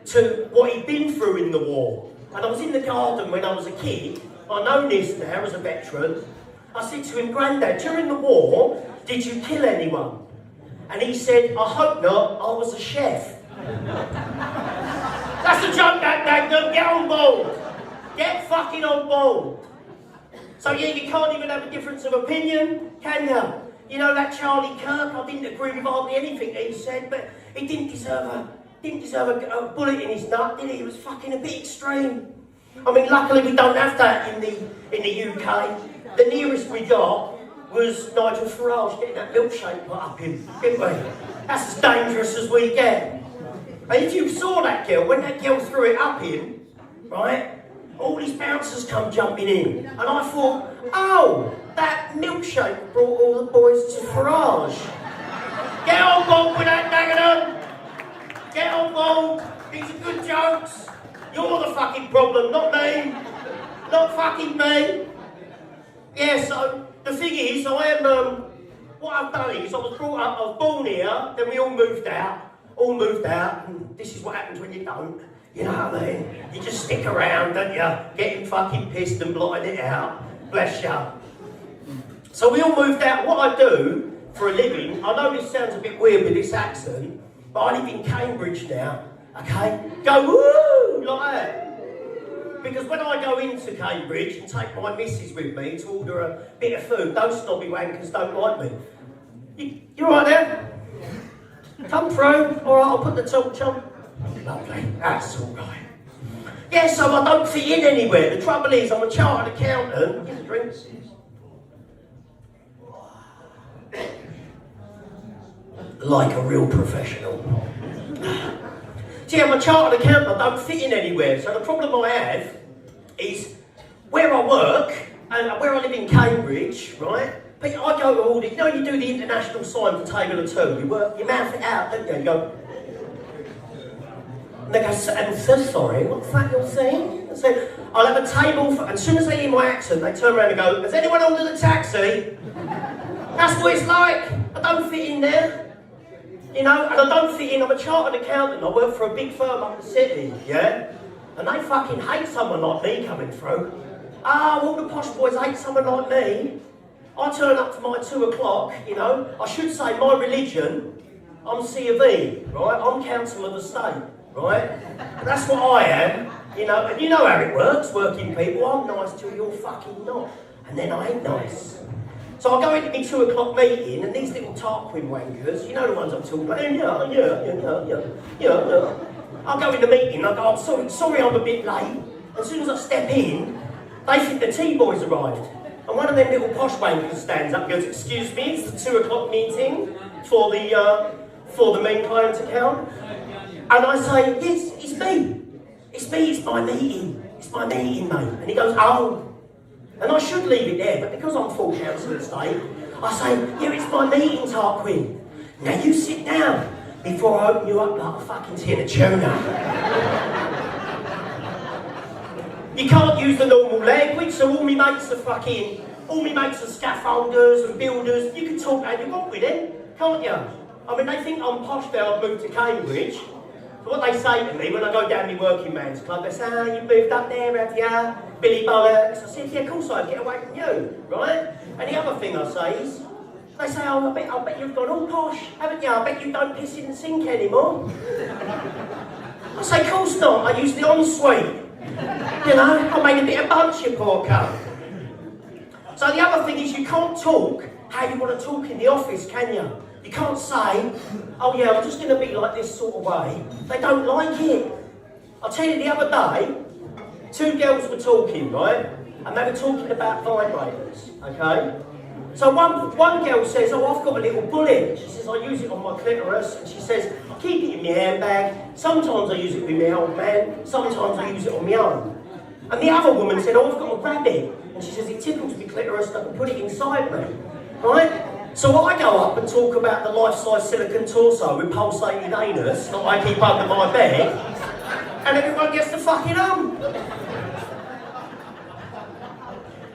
to what he'd been through in the war. And I was in the garden when I was a kid. I know this now as a veteran. I said to him, Grandad, during the war, did you kill anyone? And he said, I hope not, I was a chef. That's a joke, Dad, get on board. Get fucking on board. So yeah, you can't even have a difference of opinion, can you? You know that Charlie Kirk, I didn't agree with hardly anything that he said, but he didn't deserve a bullet in his nut, did he? He was fucking a bit extreme. I mean, luckily we don't have that in the UK. The nearest we got was Nigel Farage getting that milkshake put up him, didn't we? That's as dangerous as we get. And if you saw that girl, when that girl threw it up him, right, all these bouncers come jumping in. And I thought, oh, that milkshake brought all the boys to Farage. Get on board with that, Dagenham! Get on board! These are good jokes! You're the fucking problem, not me! Not fucking me! Yeah, so the thing is, I am, what I've done is, I was born here, then we all moved out, and this is what happens when you don't. You know what I mean? You just stick around, don't you? Getting fucking pissed and blotting it out. Bless you. So we all moved out. What I do for a living, I know this sounds a bit weird with this accent, but I live in Cambridge now, okay? Go woo, like that. Because when I go into Cambridge and take my missus with me to order a bit of food, those snobby wankers don't like me. You all right there? Come through. All right, I'll put the torch on. Lovely, that's all right. Yeah, so I don't fit in anywhere. The trouble is, I'm a chartered accountant. Get the drinks. Like a real professional. See, I'm a chartered accountant. I don't fit in anywhere. So the problem I have is where I work and where I live in Cambridge, right? But I go to all the, you know, you do the international sign for table of two. You work, you mouth it out, don't you? You go. And they go, I'm so sorry, what's that you're saying? I say, I'll have a table for, and as soon as they hear my accent, they turn around and go, has anyone ordered a taxi? That's what it's like. I don't fit in there. You know, and I don't fit in, I'm a chartered accountant, I work for a big firm up the city, yeah? And they fucking hate someone like me coming through. All the posh boys hate someone like me. I turn up for my 2 o'clock, you know. I should say my religion, I'm C of E, right? I'm council of the state, right? That's what I am, you know. And you know how it works, working people. I'm nice till you're fucking not. And then I ain't nice. So I go into my 2 o'clock meeting, and these little Tarquin wankers, you know the ones I'm talking about, yeah. I'll go in the meeting, I go, I'm sorry I'm a bit late. As soon as I step in, they think the T-boys arrived. And one of them little posh wankers stands up and goes, excuse me, it's the 2 o'clock meeting for the main client account. And I say, yes, it's me. It's me, it's my meeting. It's my meeting, mate. And he goes, oh. And I should leave it there, but because I'm full council of state, I say, yeah, it's my meeting, Tarquin. Now you sit down before I open you up like a fucking tin of tuna. You can't use the normal language, so all me mates are scaffolders and builders. You can talk how you want with them, can't you? I mean, they think I'm posh now, I've moved to Cambridge. So what they say to me when I go down my working man's club, they say, you moved up there, have you? Billy Bollocks. I said, yeah, of course I'd get away from you, right? And the other thing I say is, they say, oh, I bet you've gone all posh, haven't you? I bet you don't piss in the sink anymore. I say, of course not, I use the ensuite. You know, I made a bit of bunch, you poor cunt. So the other thing is you can't talk how you want to talk in the office, can you? You can't say, oh yeah, I'm just going to be like this sort of way. They don't like it. I'll tell you, the other day, 2 girls were talking, right? And they were talking about vibrators, okay? So one girl says, oh, I've got a little bullet. She says, I use it on my clitoris. And she says, I keep it in my handbag. Sometimes I use it with my old man. Sometimes I use it on my own. And the other woman said, oh, I've got a rabbit. And she says, it tickles my clitoris and I can put it inside me, right? So I go up and talk about the life-size silicone torso with pulsating anus that I keep under my bed. And everyone gets to fucking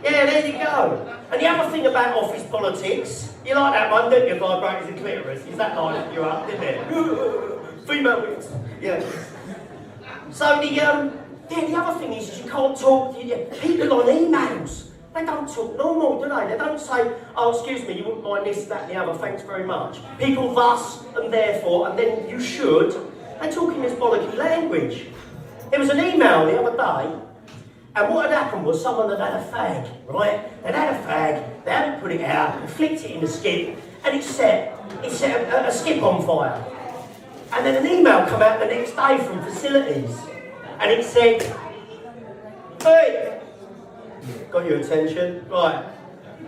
Yeah, there you go. And the other thing about office politics, you like that one, don't you? Vibrators and clitoris. Is that line you up, didn't it? Female wigs. Yeah. So the other thing is you can't talk to people on emails. They don't talk normal, do they? They don't say, oh, excuse me, you wouldn't mind this, that, and the other, thanks very much. People thus and therefore, and then you should. They talk in this bollocky language. There was an email the other day, and what had happened was someone had had a fag, right? They'd had a fag, they hadn't put it out, they flicked it in the skip, and it set a skip on fire. And then an email come out the next day from facilities, and it said, hey, got your attention? Right.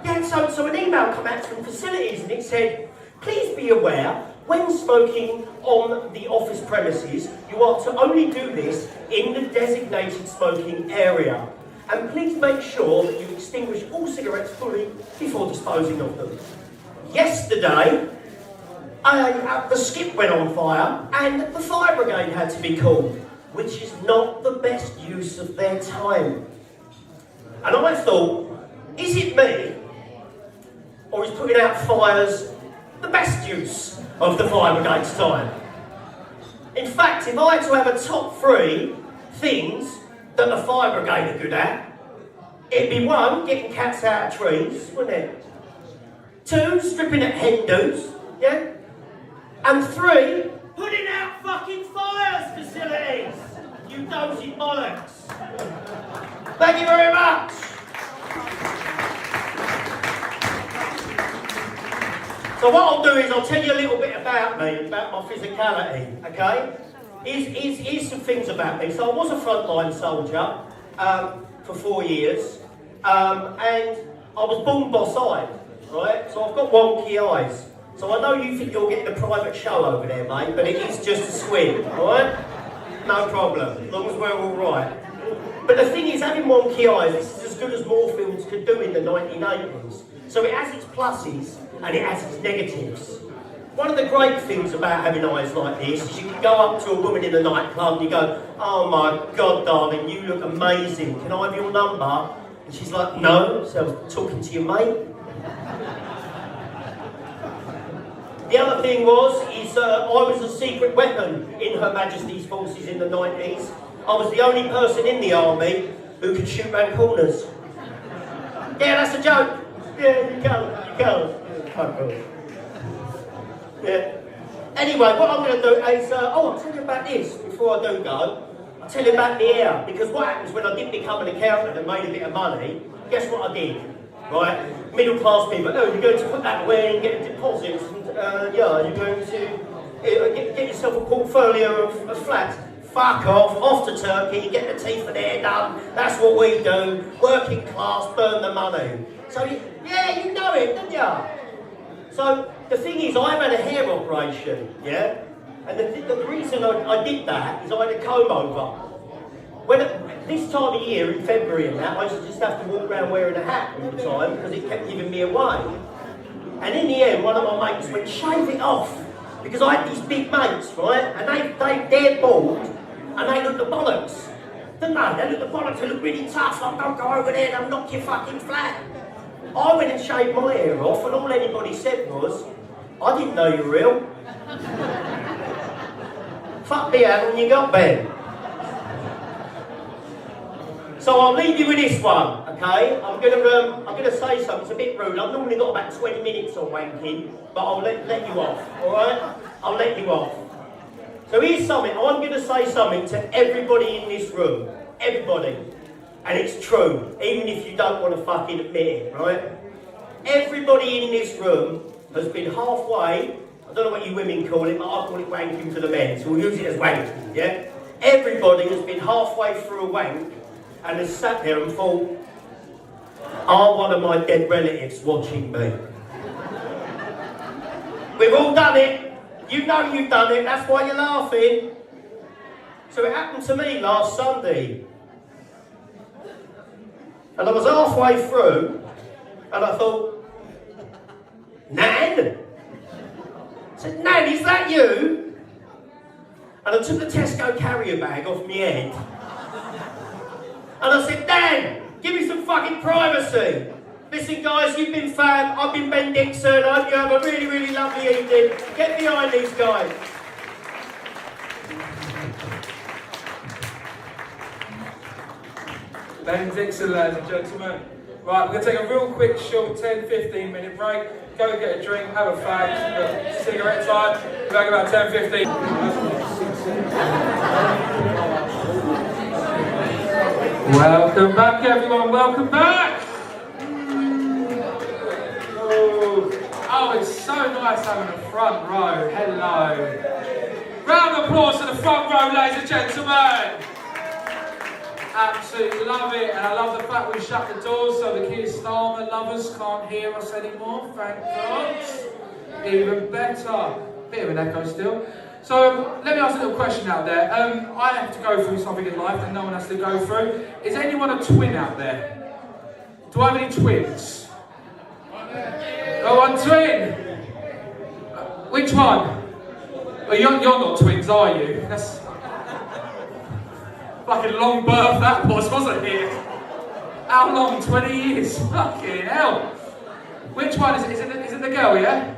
Yeah, so an email come out from facilities and it said, please be aware, when smoking on the office premises, you are to only do this in the designated smoking area. And please make sure that you extinguish all cigarettes fully before disposing of them. Yesterday, the skip went on fire and the fire brigade had to be called, which is not the best use of their time. And I thought, is it me, or is putting out fires the best use of the fire brigade's time? In fact, if I had to have a top 3 things that the fire brigade are good at. It'd be 1, getting cats out of trees, wouldn't it? 2, stripping at hen doos, yeah? And 3, putting out fucking fires facilities! You dozy bollocks! Thank you very much! So what I'll do is I'll tell you a little bit about me, about my physicality, okay? Here's some things about me. So I was a frontline soldier for 4 years, and I was born boss-eyed, right? So I've got wonky eyes. So I know you think you're getting a private show over there, mate, but it is just a squint, alright? No problem, as long as we're alright. But the thing is, having wonky eyes, this is as good as more films could do in the 1980s. So it has its pluses, and it has its negatives. One of the great things about having eyes like this is you can go up to a woman in a nightclub and you go, "Oh my God, darling, you look amazing. Can I have your number?" And she's like, "No." So I was talking to your mate. The other thing is I was a secret weapon in Her Majesty's forces in the 90s. I was the only person in the army who could shoot round corners. Yeah, that's a joke. Yeah, you can't. Yeah. Anyway, what I'm going to do is, I'll tell you about this before I do go. I'll tell you about the hair, because what happens when I did become an accountant and made a bit of money, guess what I did, right? Middle class people, oh, you're going to put that away and get deposits, and yeah, you're going to get yourself a portfolio of flats. Fuck off to Turkey, get the teeth and hair done, that's what we do, working class, burn the money. So, yeah, you know it, don't you? So, the thing is, I've had a hair operation, yeah? And the reason I did that is I had a comb over. This time of year, in February and that, I used to just have to walk around wearing a hat all the time because it kept giving me away. And in the end, one of my mates went, "Shave it off." Because I had these big mates, right? And they're bald, and they look the bollocks. Don't they? They look the bollocks, they look really tough. Like, "Don't go over there, they'll knock you fucking flat." I went and shaved my hair off, and all anybody said was, "I didn't know you were real." Fuck me, haven't you got, Ben? So I'll leave you with this one, okay? I'm gonna say something. It's a bit rude. I've normally got about 20 minutes on wanking, but I'll let you off. All right? I'll let you off. So here's something. I'm gonna say something to everybody in this room. Everybody. And it's true, even if you don't want to fucking admit it, right? Everybody in this room has been halfway, I don't know what you women call it, but I call it wanking for the men, so we'll use it as wanking, yeah? Everybody has been halfway through a wank and has sat there and thought, "Are one of my dead relatives watching me?" We've all done it. You know you've done it, that's why you're laughing. So it happened to me last Sunday. And I was halfway through, and I thought, "Nan?" I said, "Nan, is that you?" And I took the Tesco carrier bag off my head. And I said, "Nan, give me some fucking privacy. Listen guys, you've been fab, I've been Ben Dixon, I hope you have a really, really lovely evening. Get behind these guys." Ben Dixon, ladies and gentlemen. Right, we're going to take a real quick, short 10-15 minute break. Go get a drink, have a fag, cigarette time. We're back about 10-15. Welcome back, everyone. Welcome back. Oh, it's so nice having a front row. Hello. Round of applause to the front row, ladies and gentlemen. Absolutely love it, and I love the fact we shut the doors so the Keir Starmer lovers can't hear us anymore, thank God. Even better. Bit of an echo still. So, let me ask a little question out there. I have to go through something in life that no one has to go through. Is anyone a twin out there? Do I have any twins? Oh, one twin! Which one? Well, you're not twins, are you? That's... Fucking long birth that was, wasn't it? How long? 20 years? Fucking hell. Which one is it? Is it the girl, yeah?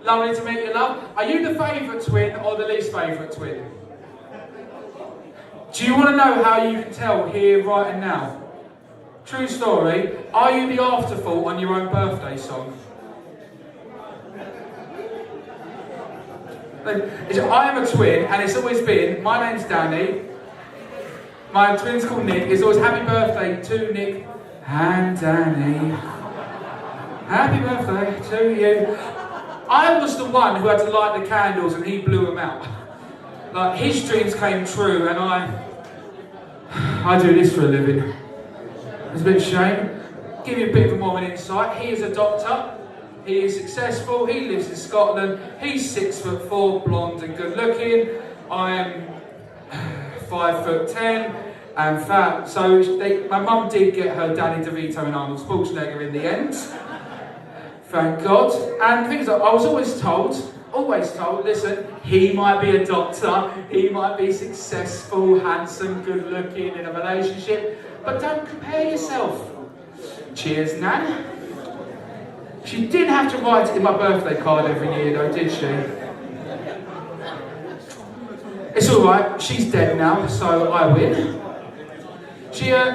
Lovely to meet you, love. Are you the favourite twin or the least favourite twin? Do you want to know how you can tell here, right and now? True story. Are you the afterthought on your own birthday song? I am a twin, and it's always been, my name's Danny, my twin's called Nick, it's always happy birthday to Nick and Danny. Happy birthday to you. I was the one who had to light the candles and he blew them out. Like, his dreams came true, and I do this for a living. It's a bit of a shame. Give you a bit more of an insight. He is a doctor. He is successful. He lives in Scotland. He's 6'4", blonde and good looking. I am 5'10" and fat. So my mum did get her Danny DeVito and Arnold Schwarzenegger in the end. Thank God. And things like, I was always told, listen, he might be a doctor, he might be successful, handsome, good looking in a relationship, but don't compare yourself. Cheers, Nan. She didn't have to write it in my birthday card every year though, did she? It's alright, she's dead now, so I win.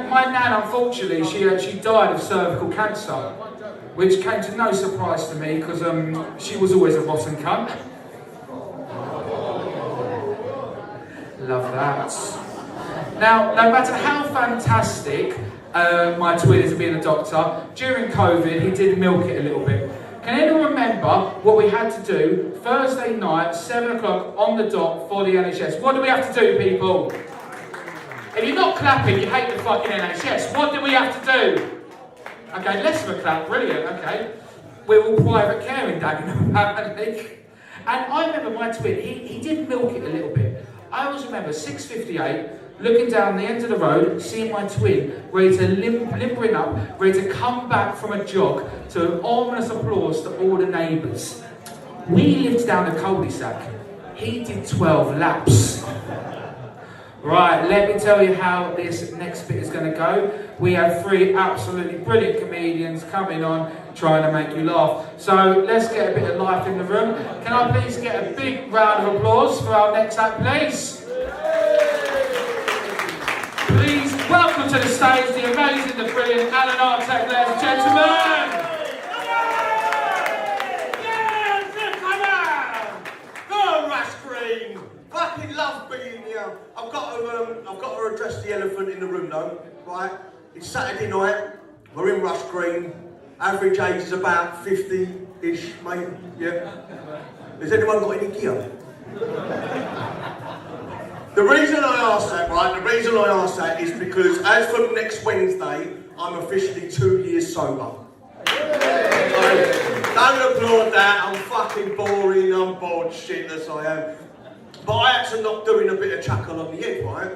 My Nan, unfortunately, she died of cervical cancer, which came to no surprise to me because she was always a rotten cunt. Love that. Now, no matter how fantastic my twin is at being a doctor, during COVID he did milk it a little bit. Can anyone remember what we had to do Thursday night, 7 o'clock on the dot for the NHS? What do we have to do, people? If you're not clapping, you hate the fucking NHS. What do we have to do? Okay, less of a clap, brilliant, okay. We're all private care in Dagenham, apparently. And I remember my twin, he did milk it a little bit. I always remember 6:58, looking down the end of the road, seeing my twin ready to limbering up, ready to come back from a jog to an ominous applause to all the neighbours. We lived down a cul-de-sac. He did 12 laps. Right, let me tell you how this next bit is going to go. We have 3 absolutely brilliant comedians coming on, trying to make you laugh. So let's get a bit of life in the room. Can I please get a big round of applause for our next act, please? Please welcome to the stage the amazing, the brilliant Alan Artek, ladies and gentlemen. Fucking love being here. I've got to address the elephant in the room though, right? It's Saturday night, we're in Rush Green, average age is about 50-ish, mate, yeah? Has anyone got any gear? The reason I ask that is because as from next Wednesday, I'm officially 2 years sober. Don't applaud that, I'm fucking boring, I'm bored shitless I am. But I had to not doing a bit of chuckle on the head, right?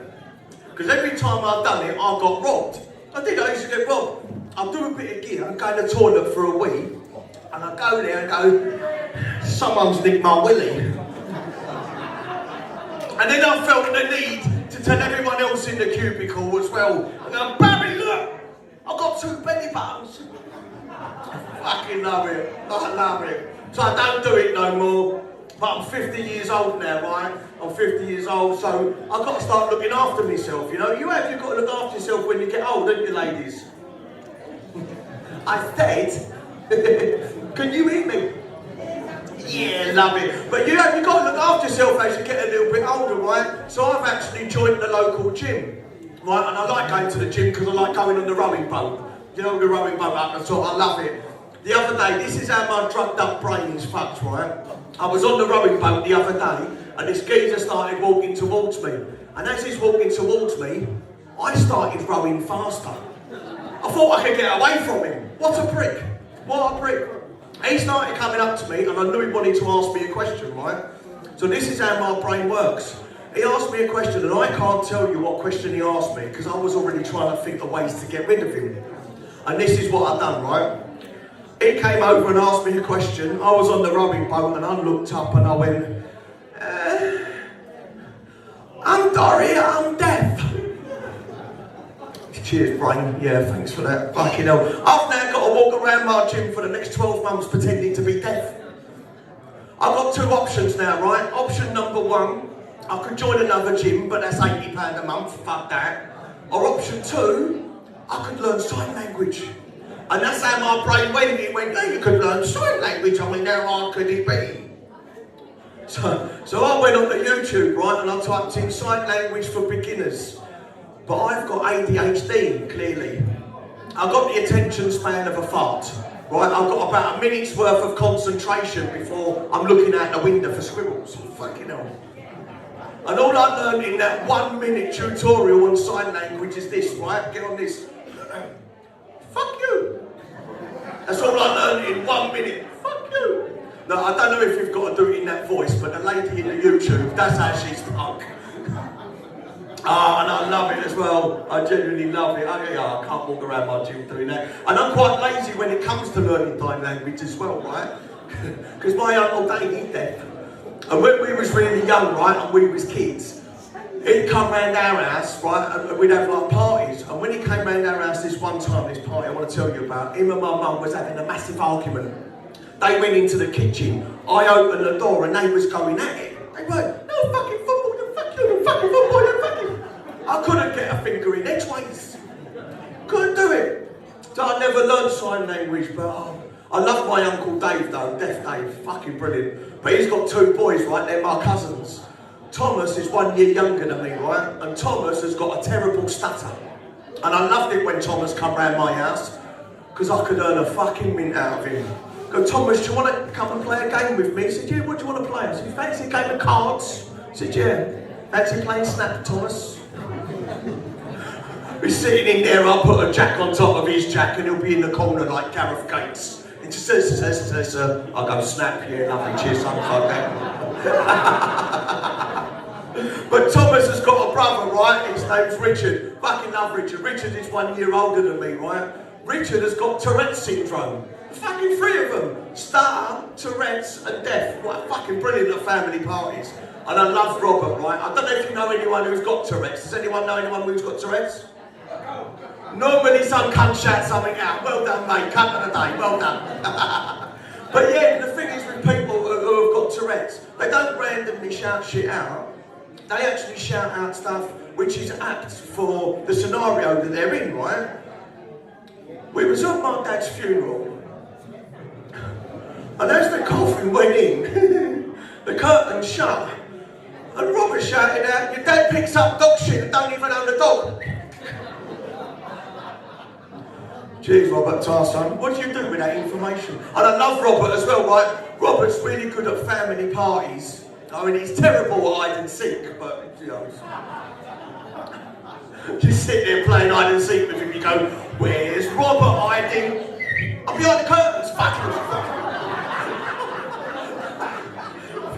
Because every time I've done it, I got robbed. I used to get robbed. I'll do a bit of gear, go to the toilet for a wee, and I go there and go, someone's nicked my willy. And then I felt the need to tell everyone else in the cubicle as well. And go, Barry, look, I've got 2 belly buttons. I fucking love it. I love it. So I don't do it no more. But I'm 50 years old now, right? I'm 50 years old, so I've got to start looking after myself, you know? You've got to look after yourself when you get old, don't you, ladies? I said, can you hear me? Yeah, love it. But you've got to look after yourself as you get a little bit older, right? So I've actually joined the local gym, right? And I like going to the gym because I like going on the rowing boat. You know, the rowing boat up the top, I love it. The other day, this is how my drugged up brain is fucked, right? I was on the rowing boat the other day, and this geezer started walking towards me. And as he's walking towards me, I started rowing faster. I thought I could get away from him. What a prick. What a prick. He started coming up to me, and I knew he wanted to ask me a question, right? So this is how my brain works. He asked me a question, and I can't tell you what question he asked me, because I was already trying to think of ways to get rid of him. And this is what I've done, right? He came over and asked me a question. I was on the rowing boat and I looked up and I went, I'm Dory, I'm deaf. Cheers, brain. Yeah, thanks for that. Fucking hell. I've now got to walk around my gym for the next 12 months pretending to be deaf. I've got 2 options now, right? Option number 1 I could join another gym, but that's £80 a month, fuck that. Or option 2, I could learn sign language. And that's how my brain went. It went, hey, you could learn sign language. I mean, how hard could it be? So I went on to YouTube, right, and I typed in sign language for beginners. But I've got ADHD, clearly. I've got the attention span of a fart, right? I've got about a minute's worth of concentration before I'm looking out the window for squirrels. Fucking hell. And all I learned in that 1 minute tutorial on sign language is this, right? Get on this. Fuck you. That's all I learned in 1 minute. Fuck you. No, I don't know if you've got to do it in that voice, but the lady in the YouTube, that's how she spoke. And I love it as well. I genuinely love it. I can't walk around my gym doing that. And I'm quite lazy when it comes to learning sign language as well, right? Because my uncle Dave, he's deaf. And when we was really young, right, and we was kids, he'd come round our house, right, and we'd have like parties. And when he came round our house this one time, this party I want to tell you about, him and my mum was having a massive argument. They went into the kitchen, I opened the door and they was going at it. They were, no fucking football, no fuck you, no fucking football, no fucking. I couldn't get a finger in edgeways. Couldn't do it. So I never learned sign language, but I love my Uncle Dave though, Deaf Dave, fucking brilliant. But he's got 2 boys, right, they're my cousins. Thomas is 1 year younger than me, right, and Thomas has got a terrible stutter. And I loved it when Thomas come round my house, because I could earn a fucking mint out of him. Go, Thomas, do you want to come and play a game with me? He said, yeah, what do you want to play? I said, you fancy a game of cards? He said, yeah. Fancy playing Snap, Thomas? He's sitting in there, I'll put a jack on top of his jack and he'll be in the corner like Gareth Gates. He just says, I'll go Snap, yeah, lovely, cheers, something like that. But Thomas has got a brother, right? His name's Richard. Fucking love Richard. Richard is 1 year older than me, right? Richard has got Tourette's syndrome. Fucking 3 of them. Stutter, Tourette's and deaf. What fucking brilliant at family parties. And I love Robert, right? I don't know if you know anyone who's got Tourette's. Does anyone know anyone who's got Tourette's? Normally some cunt shout something out. Well done, mate. Cunt of the day. Well done. But yeah, the thing is with people who have got Tourette's, they don't randomly shout shit out. They actually shout out stuff which is apt for the scenario that they're in, right? We was at my dad's funeral. And as the coffin went in, the curtain shut. And Robert shouted out, your dad picks up dog shit and don't even own a dog. Jeez, Robert Tarson, what do you do with that information? And I love Robert as well, right? Robert's really good at family parties. I mean, he's terrible at hide and seek, but, you know. You sit there playing hide and seek with him, you go, where's Robert hiding? I'm behind the curtains,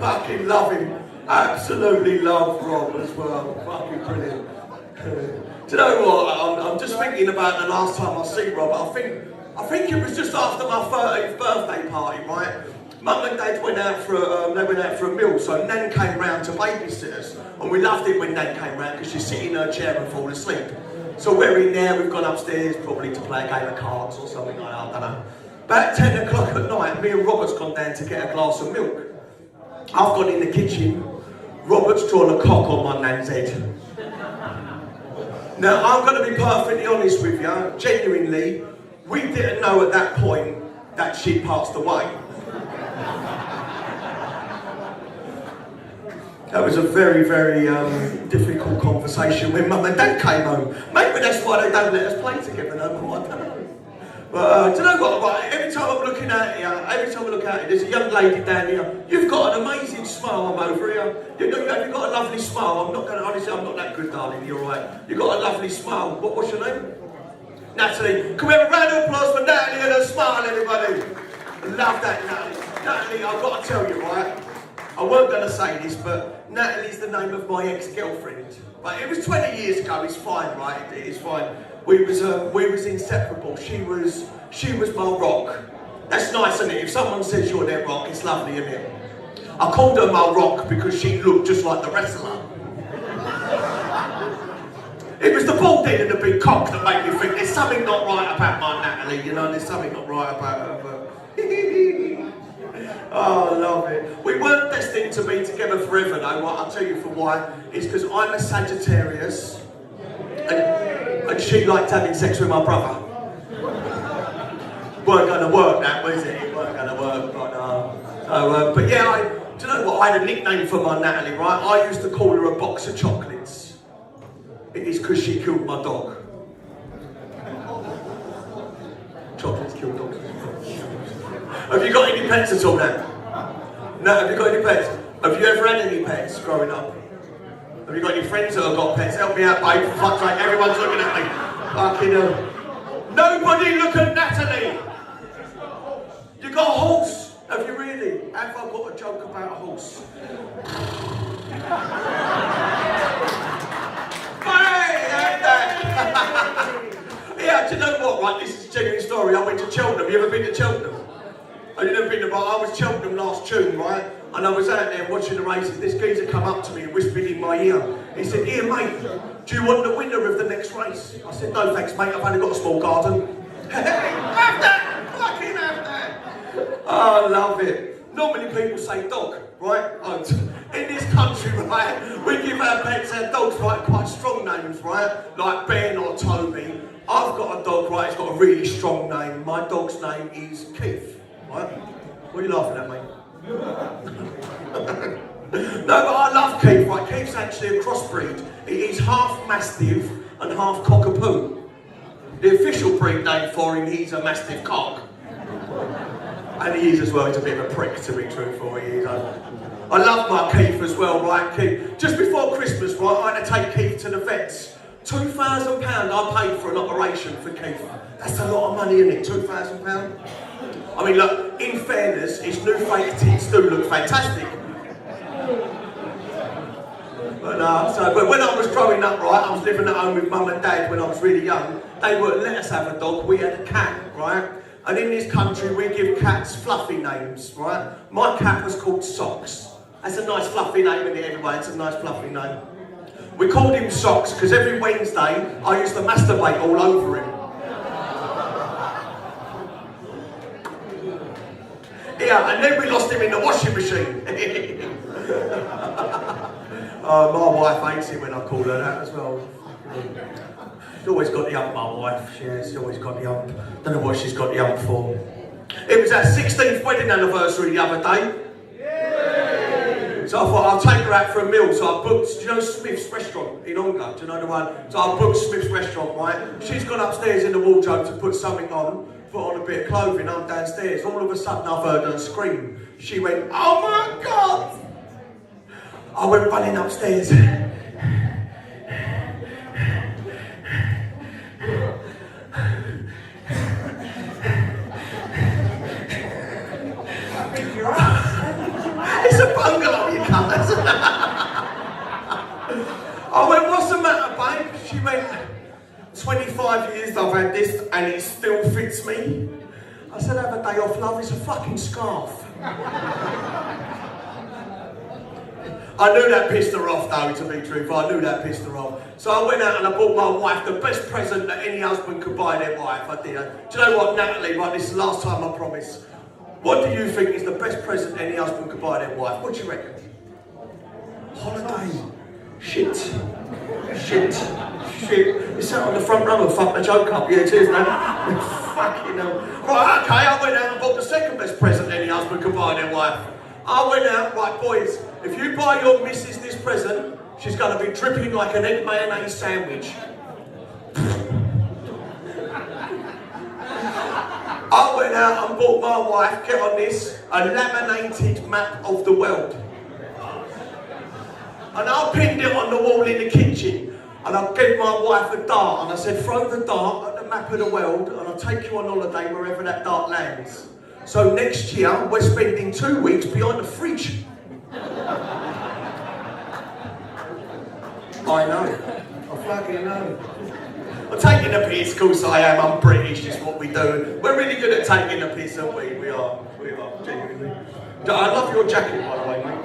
fucking love him. Absolutely love Rob as well. Fucking brilliant. Do you know what? I'm just thinking about the last time I see Rob. I think it was just after my 30th birthday party, right? Mum and Dad went out for a meal, so Nan came round to babysit us, and we loved it when Nan came round because she'd sit in her chair and fall asleep. So we're in there, we've gone upstairs probably to play a game of cards or something like that, I don't know. About 10 o'clock at night, me and Robert's gone down to get a glass of milk. I've gone in the kitchen, Robert's drawn a cock on my Nan's head. Now, I'm going to be perfectly honest with you, genuinely, we didn't know at that point that she passed away. That was a very, very difficult conversation when Mum and Dad came home. Maybe that's why they don't let us play together no more, I don't know. But do you know what, right, every time I'm looking at you, there's a young lady down here. You've got an amazing smile, I'm over here. You've got a lovely smile. I'm not that good, darling, you're right. You've got a lovely smile. What's your name? Natalie. Can we have a round of applause for Natalie and her smile, everybody? Love that, Natalie. Natalie, I've got to tell you, right, I weren't going to say this, but Natalie's the name of my ex-girlfriend. But it was 20 years ago, it's fine, right? It is fine. We was inseparable. She was my rock. That's nice, isn't it? If someone says you're their rock, it's lovely, isn't it? I called her my rock because she looked just like the wrestler. It was the bald head and the big cock that made me think there's something not right about my Natalie, you know, there's something not right about her. But oh, I love it. We weren't destined destined to be together forever though, right? I'll tell you for why. It's because I'm a Sagittarius and she liked having sex with my brother. Weren't going to work that, was it? It weren't going to work, but but yeah, do you know what? I had a nickname for my Natalie, right? I used to call her a box of chocolates. It is because she killed my dog. Chocolates kill dogs. Have you got any pets at all now? No, have you got any pets? Have you ever had any pets growing up? Have you got any friends that have got pets? Help me out, babe, for fuck's sake, everyone's looking at me. Fucking hell. Nobody look at Natalie! You got a horse? Have you really? Have I got a joke about a horse? Yeah, do you know what, right? This is a genuine story. I went to Cheltenham. You ever been to Cheltenham? Have you never been to, I was Cheltenham last June, right? And I was out there watching the races. This geezer come up to me and whispered in my ear. He said, "Here, mate, do you want the winner of the next race?" I said, "No, thanks, mate. I've only got a small garden." Have that! Fucking have that! Oh, I love it. Normally people say dog, right? In this country, right, we give our pets, our dogs, right, quite strong names, right? Like Ben or Toby. I've got a dog, right, it's got a really strong name. My dog's name is Keith, right? What are you laughing at, mate? No, but I love Keith, right? Keith's actually a crossbreed. He's half Mastiff and half Cockapoo. The official breed name for him, he's a Mastiff Cock. And he is as well, he's a bit of a prick to be truthful, he is. I love my Keith as well, right, Keith? Just before Christmas, right, I had to take Keith to the vets. £2,000 I paid for an operation for Keith. That's a lot of money, isn't it? £2,000? I mean, look, in fairness, his new fake tits do look fantastic. But when I was growing up, right, I was living at home with mum and dad when I was really young. They wouldn't let us have a dog, we had a cat, right? And in this country, we give cats fluffy names, right? My cat was called Socks. That's a nice fluffy name, isn't it, everybody? It's a nice fluffy name. We called him Socks because every Wednesday, I used to masturbate all over him. Yeah, and then we lost him in the washing machine. My wife hates it when I call her that as well. She's always got the hump, my wife. She's always got the hump. Don't know what she's got the hump for. It was our 16th wedding anniversary the other day. So I thought I'll take her out for a meal. So I booked, do you know Smith's restaurant in Ongar? Do you know the one? So I booked Smith's restaurant, right? She's gone upstairs in the wardrobe to put something on, put on a bit of clothing. I'm downstairs. All of a sudden I've heard her scream. She went, "Oh my God!" I went running upstairs. It's a bungalow, you cunt. I went, "What's the matter, babe?" She went, 25 years I've had this and it still fits me. I said, "Have a day off, love, it's a fucking scarf." I knew that pissed her off though, to be truthful. I knew that pissed her off. So I went out and I bought my wife the best present that any husband could buy their wife. I did. Do you know what, Natalie, right, this is the last time I promise. What do you think is the best present any husband could buy their wife? What do you reckon? Holiday. Shit. You sat on the front row and fucked the joke up. Yeah, cheers, man. Fucking hell. Right, okay, I went out and bought the second best present any husband could buy their wife. I went out, right, boys, if you buy your missus this present, she's going to be dripping like an egg mayonnaise sandwich. I went out and bought my wife, get on this, a laminated map of the world. And I pinned it on the wall in the kitchen. And I gave my wife a dart and I said, "Throw the dart at the map of the world and I'll take you on holiday wherever that dart lands. So next year, we're spending 2 weeks behind the fridge." I know. I fucking know. I'm taking the piss, of course I am. I'm British, it's what we do. We're really good at taking the piss, aren't we? We are, genuinely. I love your jacket, by the way, mate.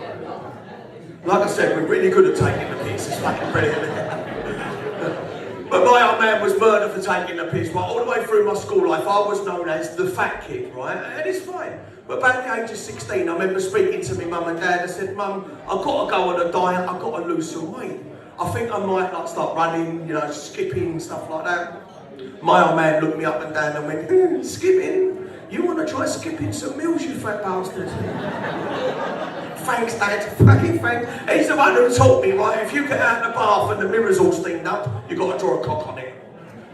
Like I said, we're really good at taking the piss. It's fucking brilliant. But my old man was murdered for taking the piss, right? All the way through my school life, I was known as the fat kid, right? And it's fine. But back at the age of 16, I remember speaking to my mum and dad. I said, Mum, I've got to go on a diet, I've got to lose some weight. I think I might like start running, you know, skipping, stuff like that. My old man looked me up and down and went, skipping? You want to try skipping some meals, you fat bastard? Thanks, Dad. Fucking thanks. He's the one who taught me, right? If you get out of the bath and the mirror's all steamed up, you've got to draw a cock on it.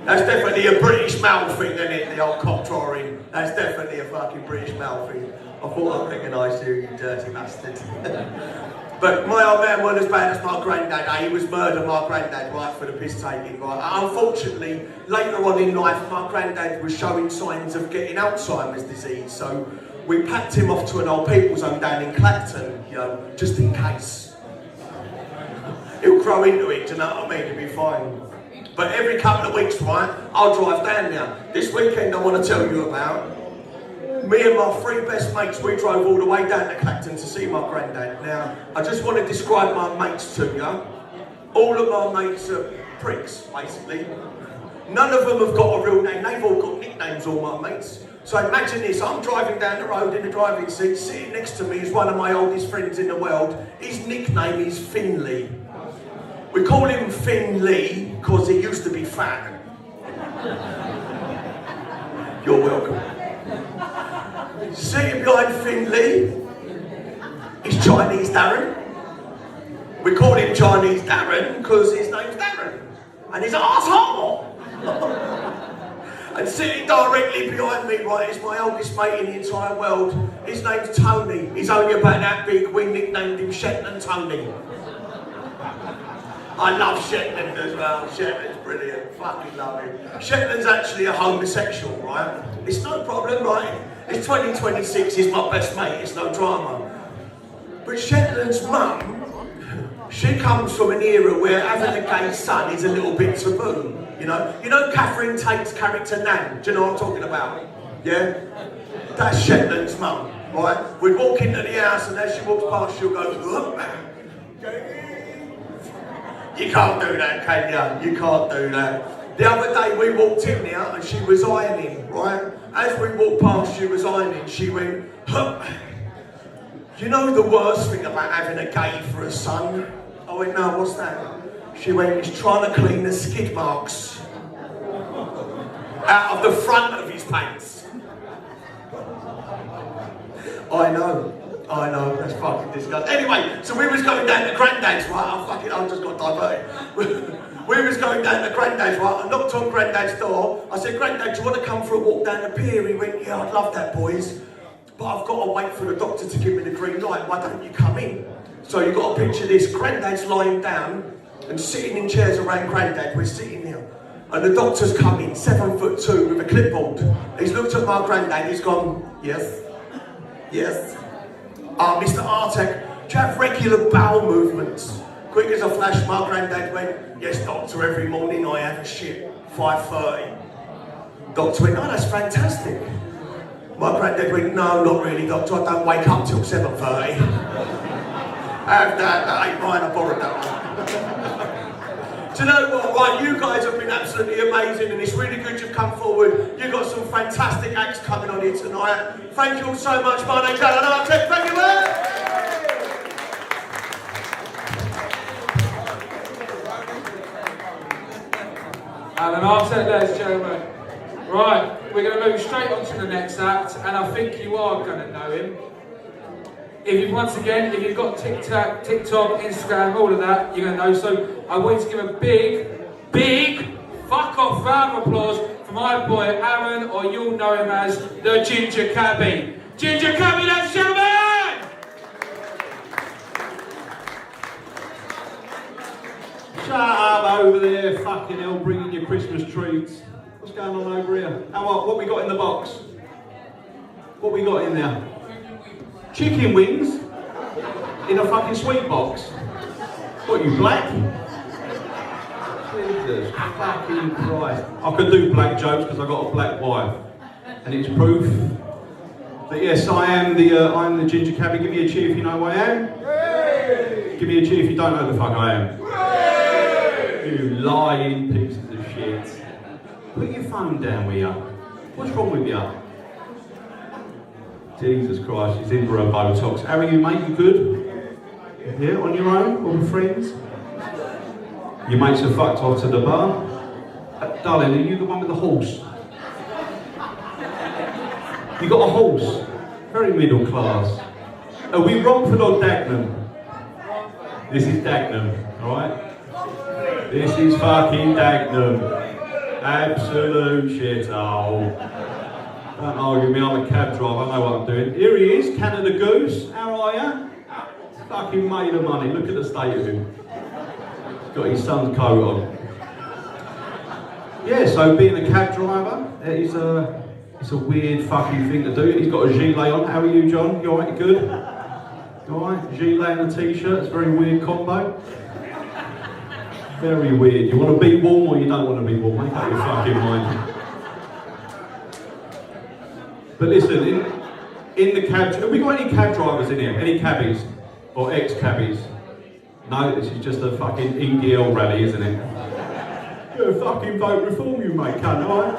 That's definitely a British male thing, isn't it? The old cock drawing. That's definitely a fucking British male thing. I thought I recognised you, you dirty bastard. But my old man wasn't as bad as my granddad. He was murdered, my granddad, right, for the piss taking, right. Unfortunately, later on in life, my granddad was showing signs of getting Alzheimer's disease, so we packed him off to an old people's home down in Clacton, you know, just in case. He'll grow into it, do you know what I mean? He'll be fine. But every couple of weeks, right, I'll drive down there. This weekend I want to tell you about, me and my three best mates, we drove all the way down to Clacton to see my granddad. Now, I just want to describe my mates to you. All of my mates are pricks, basically. None of them have got a real name. They've all got nicknames, all my mates. So imagine this, I'm driving down the road in the driving seat, sitting next to me is one of my oldest friends in the world. His nickname is Finley. We call him Finley because he used to be fat. You're welcome. Sitting behind Finley is Chinese Darren. We call him Chinese Darren because his name's Darren. And he's an arsehole. And sitting directly behind me, right, is my oldest mate in the entire world. His name's Tony. He's only about that big. We nicknamed him Shetland Tony. I love Shetland as well. Shetland's brilliant. Fucking love him. Shetland's actually a homosexual, right? It's no problem, right? It's 2026, he's my best mate, it's no drama. But Shetland's mum, she comes from an era where having a gay son is a little bit taboo. You know Catherine Tate's character Nan, do you know what I'm talking about? Yeah? That's Shetland's mum, right? We'd walk into the house and as she walks past she'll go, you can't do that, can you? You can't do that. The other day we walked in there and she was ironing, right? As we walked past, she was ironing. She went, huh. You know the worst thing about having a gay for a son? I went, no, what's that? She went, he's trying to clean the skid marks out of the front of his pants. I know, that's fucking disgusting. Anyway, so we was going down to Grandad's, right? I just got diverted. We was going down to Grandad's, right? I knocked on Grandad's door. I said, Grandad, do you want to come for a walk down the pier? He went, yeah, I'd love that, boys. But I've got to wait for the doctor to give me the green light. Why don't you come in? So you've got to picture this. Grandad's lying down and sitting in chairs around Grandad. We're sitting here. And the doctor's come in, 7'2", with a clipboard. He's looked at my Grandad. He's gone, yes, yes. Mr. Artek, do you have regular bowel movements? Quick as a flash, my Grandad went, yes, doctor, every morning I have a shit, 5:30. Doctor went, oh, that's fantastic. My Grandad went, no, not really, doctor, I don't wake up till 7:30. Have that ain't mine, I borrowed that one. Do you know what, right, you guys have been absolutely amazing and it's really good you've come forward. You've got some fantastic acts coming on here tonight. Thank you all so much, my name's Artek, thank you much. Alan Artek, ladies and gentlemen. Right, we're going to move straight on to the next act, and I think you are going to know him. If you've got TikTok, Instagram, all of that, you're going to know. So I want you to give a big fuck off round of applause for my boy Aaron, or you'll know him as the Ginger Cabbie. Ginger Cabbie, ladies and gentlemen! Shut up over there, fucking hell, bringing your Christmas treats. What's going on over here? What we got in the box? What we got in there? Chicken wings? In a fucking sweet box? What, you black? Jesus fucking Christ. I could do black jokes because I've got a black wife. And it's proof that yes, I'm the Ginger Cabbie. Give me a cheer if you know who I am. Hey! Give me a cheer if you don't know who the fuck I am. Hey! You lying pieces of shit. Put your phone down with you. What's wrong with you? Jesus Christ, she's in for a Botox. How are you, mate? You good? Yeah, on your own? Or with friends? Your mates are fucked off to the bar? Darling, are you the one with the horse? You got a horse? Very middle class. Are we Romford or Dagenham? This is Dagenham, alright? This is fucking Dagenham. Absolute shithole. Don't argue with me, I'm a cab driver, I know what I'm doing. Here he is, Canada Goose. How are you? Fucking made of money, look at the state of him. He's got his son's coat on. Yeah, so being a cab driver, it's a weird fucking thing to do. He's got a gilet on. How are you, John? You alright? Good? You alright? Gilet and a t-shirt, it's a very weird combo. Very weird. You want to be warm or you don't want to be warm? Make up your fucking mind. But listen, in the cab, have we got any cab drivers in here? Any cabbies? Or ex-cabbies? No, this is just a fucking EDL rally, isn't it? Yeah, fucking vote reform you, mate, cunt, alright?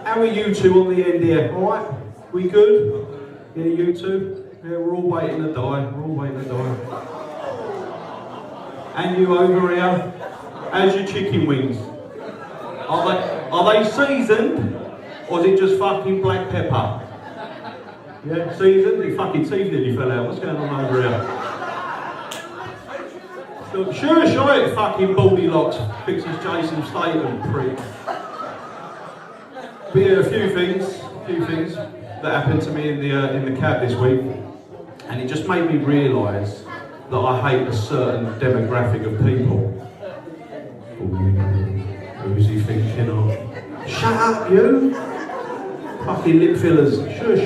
How are you two on the end here, alright? We good? Yeah, you two? Yeah, we're all waiting to die. We're all waiting to die. And you over here? How's your chicken wings? Are they seasoned? Or is it just fucking black pepper? Yeah, seasoned? Your fucking teeth nearly fell out. What's going on over here? Sure, it fucking baldy locks. Fixes Jason Statham, prick. But yeah, a few things that happened to me in the cab this week, and it just made me realise that I hate a certain demographic of people. Ooh, who's he thinking of? Shut up, you! Fucking lip fillers, shush.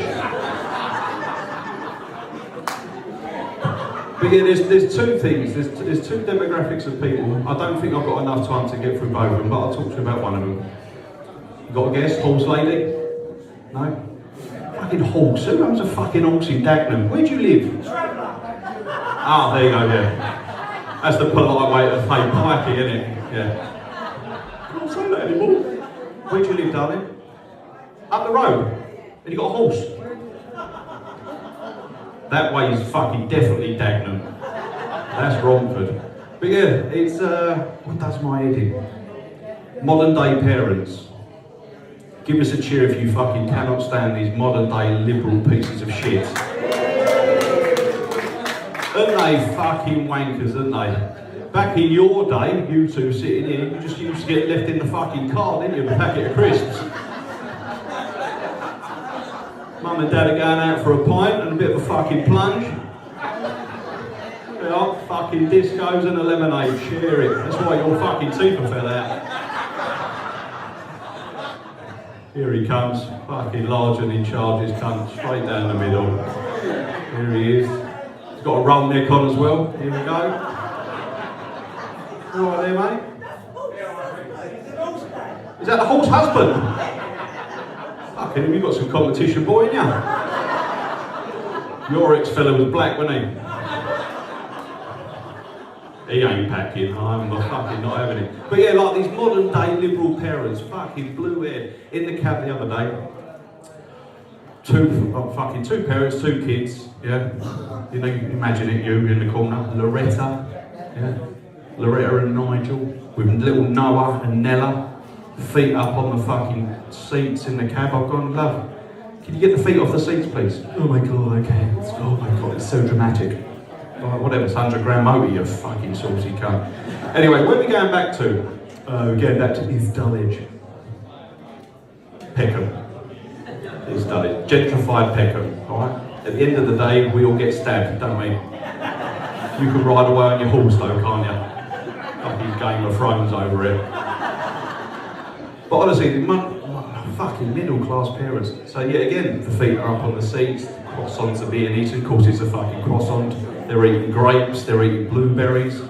But yeah, there's two things, there's two demographics of people. I don't think I've got enough time to get through both of them, but I'll talk to you about one of them. You got a guess? Horse lady? No? Fucking horse. Who owns a fucking horse in Dagenham? Where do you live? Ah, there you go, yeah. That's the polite way to say pikey, isn't it? Yeah. I can't say that anymore. Where do you live, darling? Up the road. And you got a horse. That way is fucking definitely Dagenham. That's Romford. But yeah, it's, what does my head in? Modern day parents. Give us a cheer if you fucking cannot stand these modern day liberal pieces of shit. Aren't they fucking wankers, aren't they? Back in your day, you two sitting here, you just used to get left in the fucking car, didn't you, with a packet of crisps? Mum and Dad are going out for a pint and a bit of a fucking plunge. Yeah, fucking discos and a lemonade, share it. That's why your fucking teeth fell out. Here he comes, fucking large and in charge, he's come straight down the middle. Here he is. He's got a roll neck on as well. Here we go. You all right there, mate? Is that the horse husband? Fucking hell, you got some competition, boy, ain't ya? Your ex-fella was black, wasn't he? He ain't packing, I'm fucking not having it. But yeah, like these modern day liberal parents, fucking blue hair, in the cab the other day. Two parents, two kids, yeah. You know, you can imagine it, you in the corner. Loretta, yeah. Loretta and Nigel, with little Noah and Nella. Feet up on the fucking seats in the cab. I've gone, love, can you get the feet off the seats, please? Oh my god, okay. Oh my god, it's so dramatic. Right, whatever, it's 100 grand motor, you fucking saucy cunt. Anyway, where are we going back to? We're going back to East Dulwich. Peckham. East Dulwich. Gentrified Peckham, alright? At the end of the day, we all get stabbed, don't we? You can ride away on your horse though, can't you? Fucking Game of Thrones over it. But honestly, fucking middle class parents. So yeah, again, the feet are up on the seats, croissants are being eaten. Of course it's a fucking croissant. They're eating grapes, they're eating blueberries.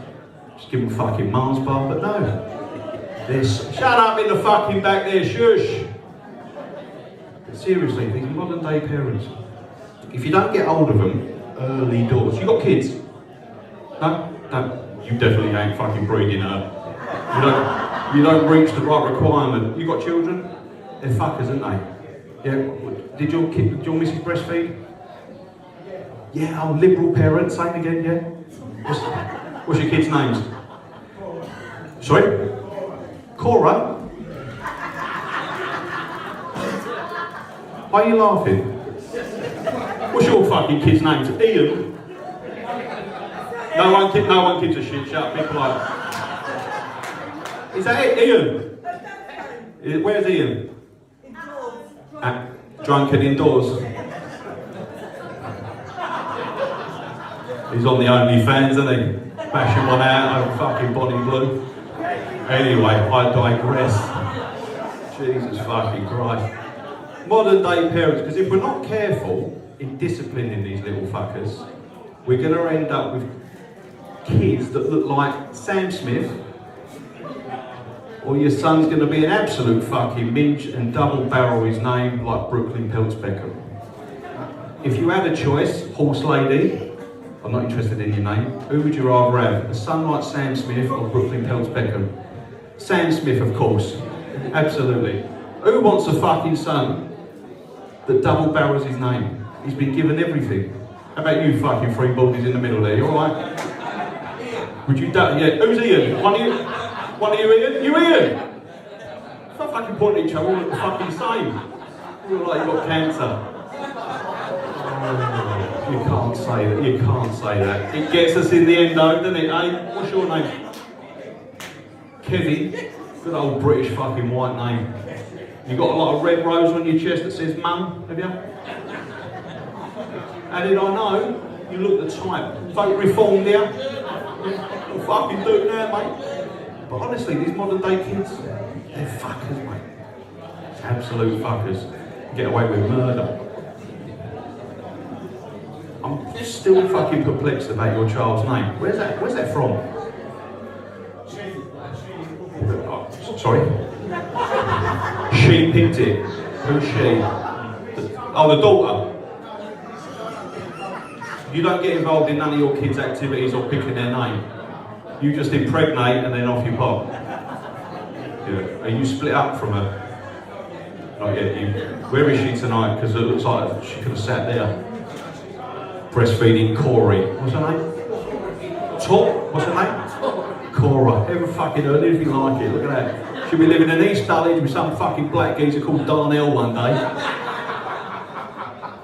Just give them fucking Mars bar, but no. Shut up in the fucking back there, shush. But seriously, these modern day parents, if you don't get hold of them early doors, you got kids? No? No, you definitely ain't fucking breeding her. You don't reach the right requirement. You got children? They're fuckers, aren't they? Yeah. Did your missus breastfeed? Yeah, oh, liberal parents, same again, yeah? What's your kids' names? Sorry? Cora? Why are you laughing? What's your fucking kids' names? Ian? No one gives a shit, shut up, be polite. Is that it, Ian? Where's Ian? Drunk and indoors. He's on the OnlyFans, isn't he? Bashing one out over fucking Bonnie Blue. Anyway, I digress. Jesus fucking Christ. Modern day parents, because if we're not careful in disciplining these little fuckers, we're going to end up with kids that look like Sam Smith, or your son's going to be an absolute fucking minge and double barrel his name like Brooklyn Peltz Beckham. If you had a choice, horse lady, I'm not interested in your name, who would you rather have? A son like Sam Smith or Brooklyn Peltz Beckham? Sam Smith, of course. Absolutely. Who wants a fucking son that double barrels his name? He's been given everything. How about you fucking three baldies in the middle there, you alright? Would you yeah, who's Ian? One of you Ian? You Ian? Stop fucking pointing at each other, all look the fucking same. You look like you've got cancer. Oh, you can't say that, you can't say that. It gets us in the end though, doesn't it, eh? What's your name? Kevin. Good old British fucking white name. You got a lot of red rose on your chest that says mum, have you? How did I know? You look the type. Vote reform, dear. You'll fucking do it now, mate. But honestly, these modern day kids, they're fuckers, mate. It's absolute fuckers. Get away with murder. I'm still fucking perplexed about your child's name. Where's that from? Oh, sorry? She picked it. Who's she? Oh, the daughter. You don't get involved in none of your kids' activities or picking their name. You just impregnate and then off you pop. Yeah. Are you split up from her? Not yet. Where is she tonight? Because it looks like she could have sat there. Breastfeeding Corey. What's her name? Top? What's her name? Cora. Ever fucking heard anything like it? Look at that. She'll be living in East Dulwich with some fucking black geezer called Darnell one day.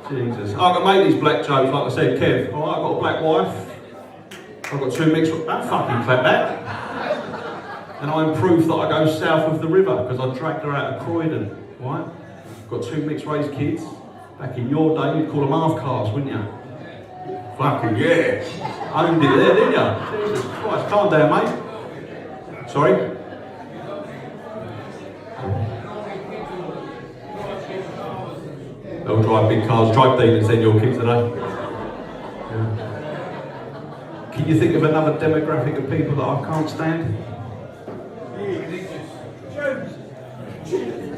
Jesus. I can make these black jokes, like I said, Kev. All right, I've got a black wife. I've got two mixed... Don't fucking clap that. And I'm proof that I go south of the river because I dragged her out of Croydon. Right? Got two mixed race kids. Back in your day, you'd call them half cars, wouldn't you? Fucking yeah. Owned it there, didn't you? Jesus Christ, calm down, mate. Sorry? They'll drive big cars, drive dealers then, your kids today. Yeah. Can you think of another demographic of people that I can't stand?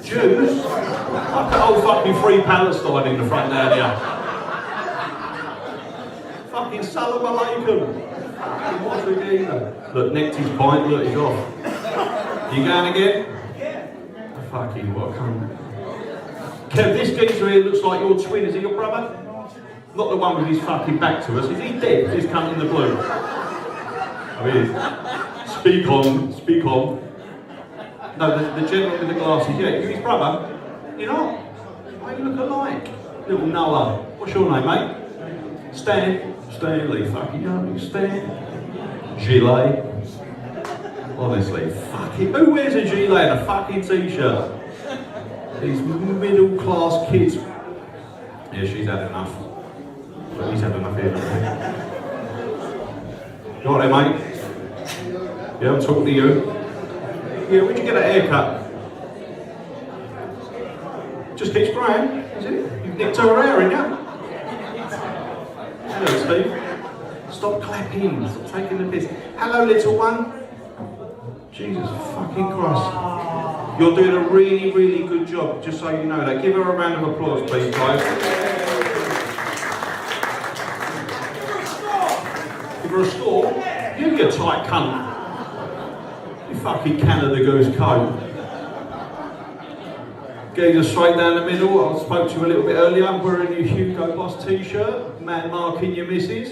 Jews? Look at old fucking Free Palestine in the front down here. Fucking Salam Alaikum. Fucking what's the geezer? Look, nicked his pint, look, he's off. You going again? Fucking what a cunt. Kev, this geezer here looks like your twin. Is he your brother? Not the one with his fucking back to us. Is he dead? This cunt in the blue. Oh, he is. Speak on, speak on. No, the gentleman with the glasses. Yeah, you his brother? You're not? Why you look alike? Little Noah. What's your name, mate? Stan. Stanley. Fucking young Stan. Gilet. Honestly, fucking. Who wears a gilet and a fucking t-shirt? These middle class kids. Yeah, she's had enough. But he's had enough here. You all right, mate? Yeah, I'm talking to you. Yeah, where'd you get a haircut? Just keeps growing, is it? You've nicked her hair, ain't you? Hello, Steve. Stop clapping, stop taking the piss. Hello, little one. Jesus fucking Christ. You're doing a really, really good job, just so you know that. Give her a round of applause, please, guys. Give her a score? You tight cunt. You fucking Canada Goose coat. Geezer straight down the middle. I spoke to you a little bit earlier. I'm wearing your Hugo Boss t-shirt. Man marking your missus.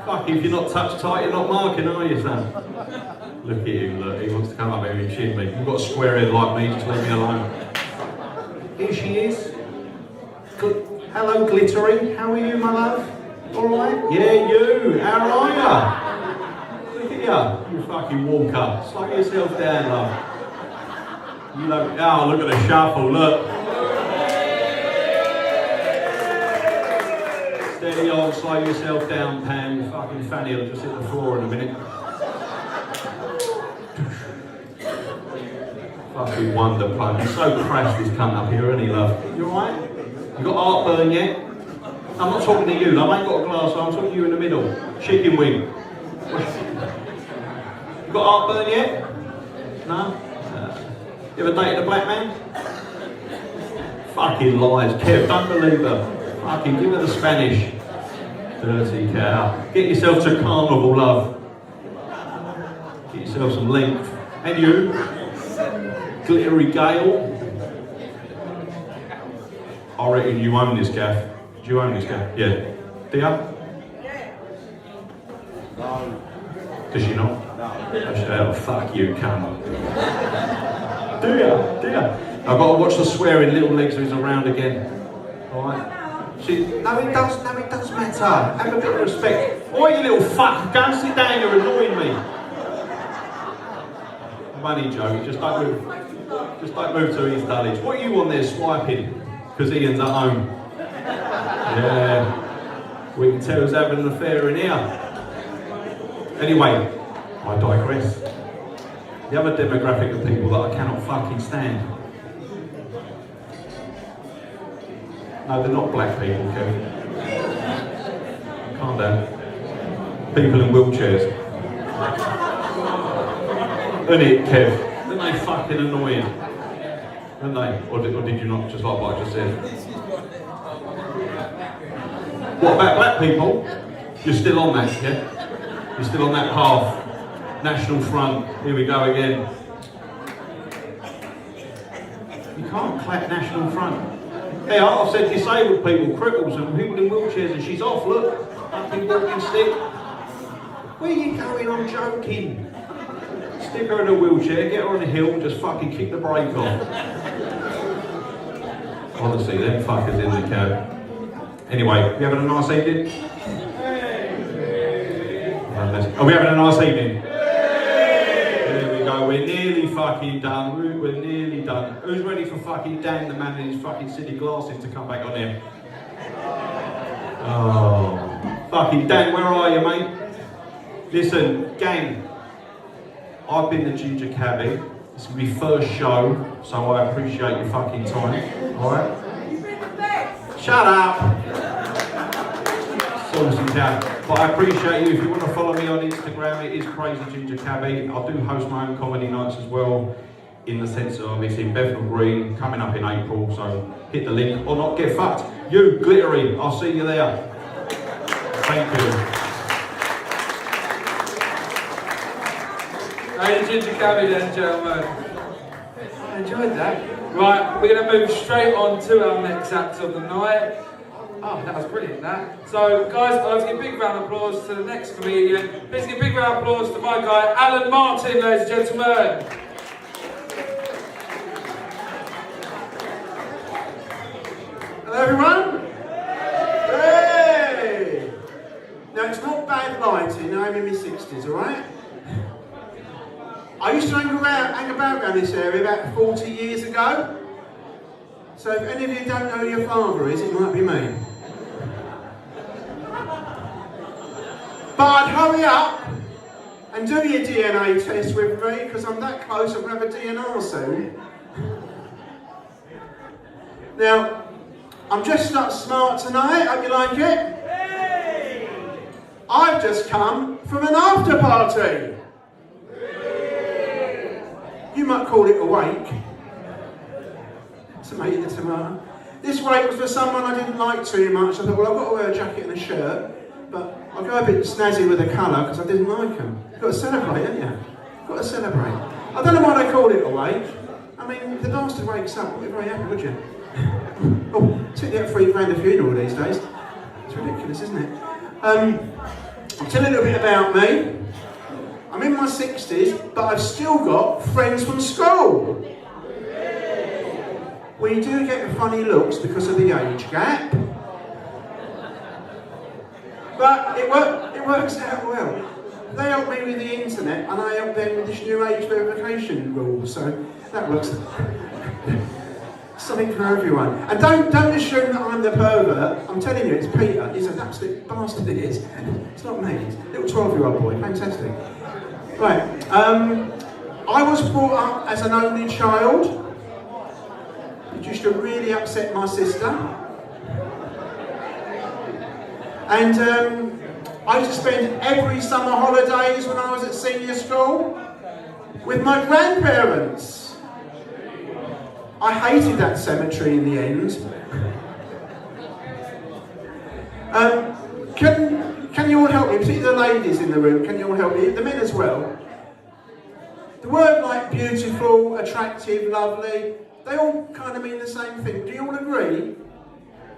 Fuck, if you're not touch tight, you're not marking, are you, son? Look at him, look. He wants to come up here and shit me. You've got a square head like me, just leave me alone. Here she is. Hello, Glittery. How are you, my love? All right? Yeah, you. How are you? Look at you. You fucking walker. Slow yourself down, love. You look. Oh, look at the shuffle. Look. Steady on. Slow yourself down, Pam. You fucking fanny will just hit the floor in a minute. Fucking wonder plug. He's so crashed this cunt up here, isn't he, love? You alright? You got heartburn yet? I'm not talking to you, love. I ain't got a glass, so I'm talking to you in the middle. Chicken wing. You got heartburn yet? No? You ever dated a black man? Fucking lies, Kev, don't believe her. Fucking give her the Spanish. Dirty cow. Get yourself to carnival, love. Get yourself some length. And you? Glittery Gale. I reckon you own this gaff. Do you own this gaff? Yeah. Do you? Yeah. No. Does she not? No. Oh, fuck you, cunt. Do you? Do you? I've got to watch the swearing little legs who's around again. Alright? No, it does matter. Have a bit of respect. Oi, you little fuck. Go and sit down, you're annoying me. Money joke, just don't move to East Dulwich. What are you on there swiping? Because Ian's at home. Yeah. We can tell he's having an affair in here. Anyway, I digress. The other demographic of people that I cannot fucking stand. No, they're not black people, Kevin. Calm down. People in wheelchairs. Isn't it, Kev? Aren't they fucking annoying? Aren't they? Or did you not just like what I just said? What about black people? You're still on that, yeah? You're still on that path. National Front. Here we go again. You can't clap National Front. Hey, I've said disabled people, cripples and people in wheelchairs and she's off, look. Fucking walking stick. Where are you going? I'm joking. Stick her in a wheelchair, get her on a hill and just fucking kick the brake off. Honestly, them fuckers in the cab. Anyway, we having a nice evening? Are we having a nice evening? There we go, we're nearly fucking done. We're nearly done. Who's ready for fucking Dan, the man in his fucking silly glasses, to come back on here? Oh, fucking Dan, where are you, mate? Listen, gang. I've been the Ginger Cabbie. It's gonna be first show, so I appreciate your fucking time. Alright? Shut up! Saucy cat. But I appreciate you. If you want to follow me on Instagram, it is Crazy Ginger Cabbie. I do host my own comedy nights as well, in the sense of it's in Bethnal Green, coming up in April, so hit the link or not get fucked. You, Glittery, I'll see you there. Thank you. Hey, the Ginger Cabbie then, gentlemen. I enjoyed that. Right, we're going to move straight on to our next act of the night. Oh, that was brilliant, that. So, guys, let's give a big round of applause to the next comedian. Let's give a big round of applause to my guy, Alan Martin, ladies and gentlemen. Hello, everyone. Hey! Now, it's not bad lighting. I'm in my 60s, all right? I used to hang about around this area about 40 years ago. So if any of you don't know who your father is, it might be me. But I'd hurry up and do your DNA test with me, because I'm that close, I'm going to have a DNR soon. Now, I'm dressed up smart tonight, hope you like it. Hey! I've just come from an after party. You might call it a wake. Tomato the tomato. This wake was for someone I didn't like too much. I thought, well, I've got to wear a jacket and a shirt, but I'll go a bit snazzy with the colour because I didn't like them. You've got to celebrate, haven't you? You've got to celebrate. I don't know why they call it a wake. I mean, the bastard wakes up, you'd be very happy, would you? Oh, took you out £3 a funeral these days. It's ridiculous, isn't it? I'll tell you a little bit about me. I'm in my 60s, but I've still got friends from school. We do get funny looks because of the age gap. But it works out well. They help me with the internet, and I help them with this new age verification rule, so that works. Something for everyone. And don't assume that I'm the pervert. I'm telling you, it's Peter. He's an absolute bastard, it is. It's not me. It's a little 12-year-old boy. Fantastic. Right. I was brought up as an only child, which used to really upset my sister. And I used to spend every summer holidays when I was at senior school with my grandparents. I hated that cemetery in the end. Can you all help me? Particularly the ladies in the room, can you all help me? The men as well. The word like beautiful, attractive, lovely, they all kind of mean the same thing. Do you all agree?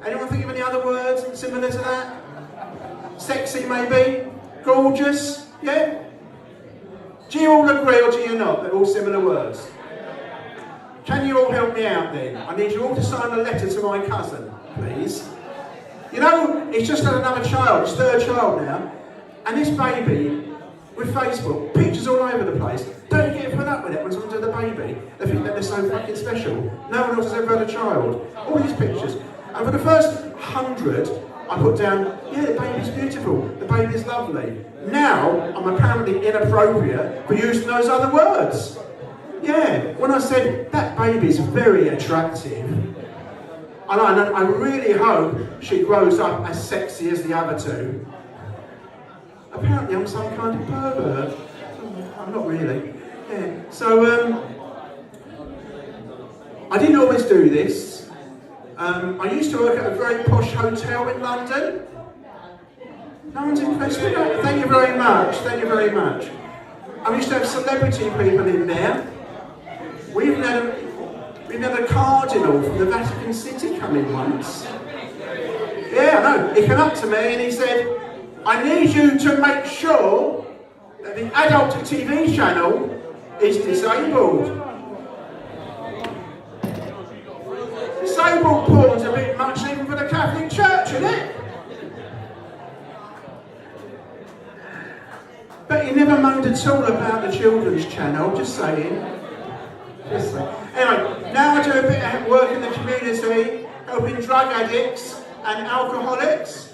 Anyone think of any other words similar to that? Sexy maybe? Gorgeous? Yeah? Do you all agree or do you not? They're all similar words. Can you all help me out then? I need you all to sign a letter to my cousin, please. You know, he's just had another child, his third child now, and this baby, with Facebook, pictures all over the place. Don't get fed up with it when someone's had a baby. They think that they're so fucking special. No one else has ever had a child. All these pictures. And for the first 100, I put down, yeah, the baby's beautiful, the baby's lovely. Now, I'm apparently inappropriate for using those other words. Yeah, when I said, that baby's very attractive, and I really hope she grows up as sexy as the other two. Apparently I'm some kind of pervert. I'm not really. Yeah. So, I didn't always do this. I used to work at a very posh hotel in London. No one's impressed with that? Thank you very much, thank you very much. I used to have celebrity people in there. We even had a cardinal from the Vatican City come in once. Yeah, I know. He came up to me and he said, I need you to make sure that the adult TV channel is disabled. Disabled porn's a bit much even for the Catholic Church, isn't it? But he never moaned at all about the children's channel, just saying. Anyway, now I do a bit of work in the community, helping drug addicts and alcoholics.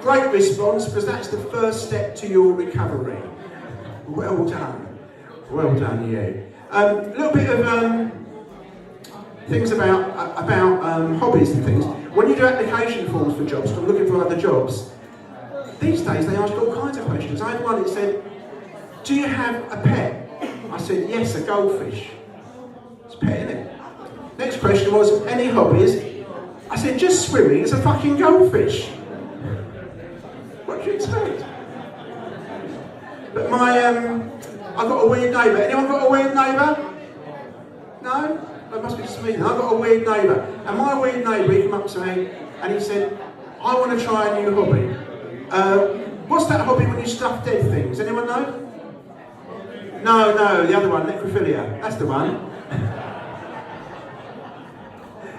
Great response, because that's the first step to your recovery. Well done. Well done, you. A little bit of things about hobbies and things. When you do application forms for jobs, I'm looking for other jobs, these days they ask all kinds of questions. I had one that said, do you have a pet? I said, yes, a goldfish. It's a pet, isn't it? Next question was, any hobbies? I said, just swimming, it's a fucking goldfish. What do you expect? But I've got a weird neighbour. Anyone got a weird neighbour? No? It must be just me then. I've got a weird neighbour. And my weird neighbour, he came up to me and he said, I want to try a new hobby. What's that hobby when you stuff dead things? Anyone know? No, the other one, necrophilia. That's the one.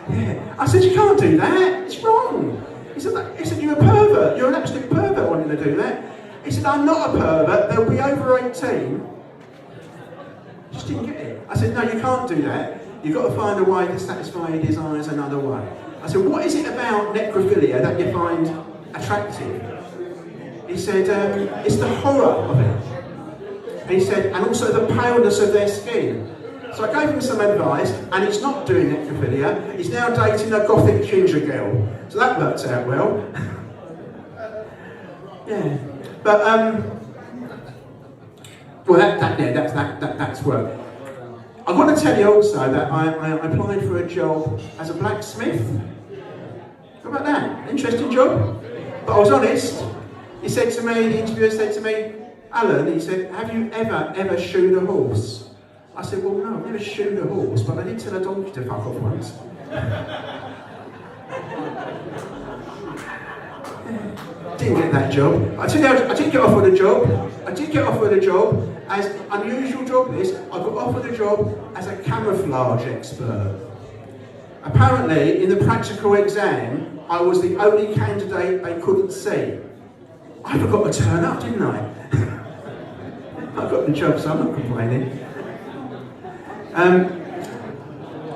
Yeah. I said, you can't do that. It's wrong. He said, you're a pervert. You're an absolute pervert wanting to do that. He said, I'm not a pervert. They'll be over 18. Just didn't get it. I said, no, you can't do that. You've got to find a way to satisfy your desires another way. I said, what is it about necrophilia that you find attractive? He said, it's the horror of it. And he said, and also the paleness of their skin. So I gave him some advice, and he's not doing necrophilia. He's now dating a gothic ginger girl. So that works out well. Yeah. But, well, that's work. I want to tell you also that I applied for a job as a blacksmith. How about that? Interesting job. But I was honest. He said to me, the interviewer said to me, Alan, he said, have you ever shoed a horse? I said, well, no, I've never shoed a horse, but I did tell a donkey to fuck off once. Didn't get that job. I tell you, I did get offered a job. I did get offered a job, as unusual job is, I got offered a job as a camouflage expert. Apparently, in the practical exam, I was the only candidate they couldn't see. I forgot to turn up, didn't I? I got the job, so I'm not complaining.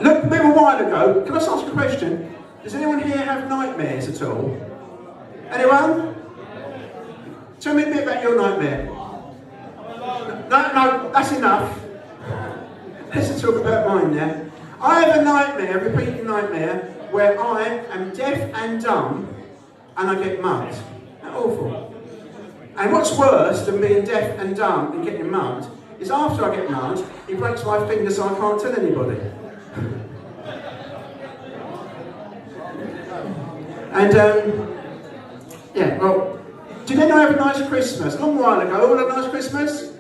Look, a bit of a while ago, can I just ask a question? Does anyone here have nightmares at all? Anyone? Tell me a bit about your nightmare. No, that's enough. Let's talk about mine now. I have a nightmare, a repeating nightmare, where I am deaf and dumb and I get mugged. That's awful. And what's worse than being deaf and dumb and getting mugged is after I get mugged, he breaks my finger so I can't tell anybody. And yeah, well, did anyone have a nice Christmas? A long while ago, all had a nice Christmas?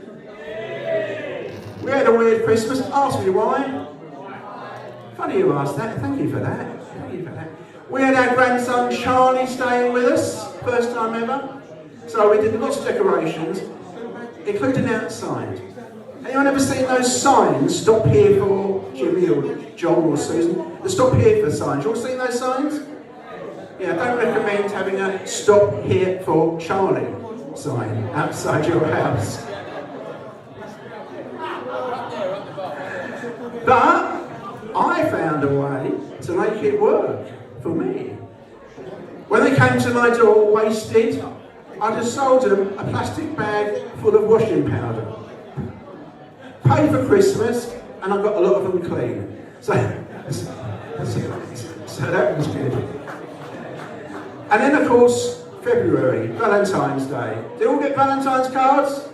We had a weird Christmas. Ask me why. Funny you asked that. Thank you for that. Thank you for that. We had our grandson Charlie staying with us, first time ever. So we did lots of decorations, including outside. Anyone ever seen those signs? Stop here for Jimmy or John or Susan. The stop here for signs. You all seen those signs? Yeah, I don't recommend having a stop here for Charlie sign outside your house. But I found a way to make it work for me. When they came to my door wasted, I just sold them a plastic bag full of washing powder. Paid for Christmas, and I got a lot of them clean. So that was good. And then, of course, February, Valentine's Day. Do you all get Valentine's cards?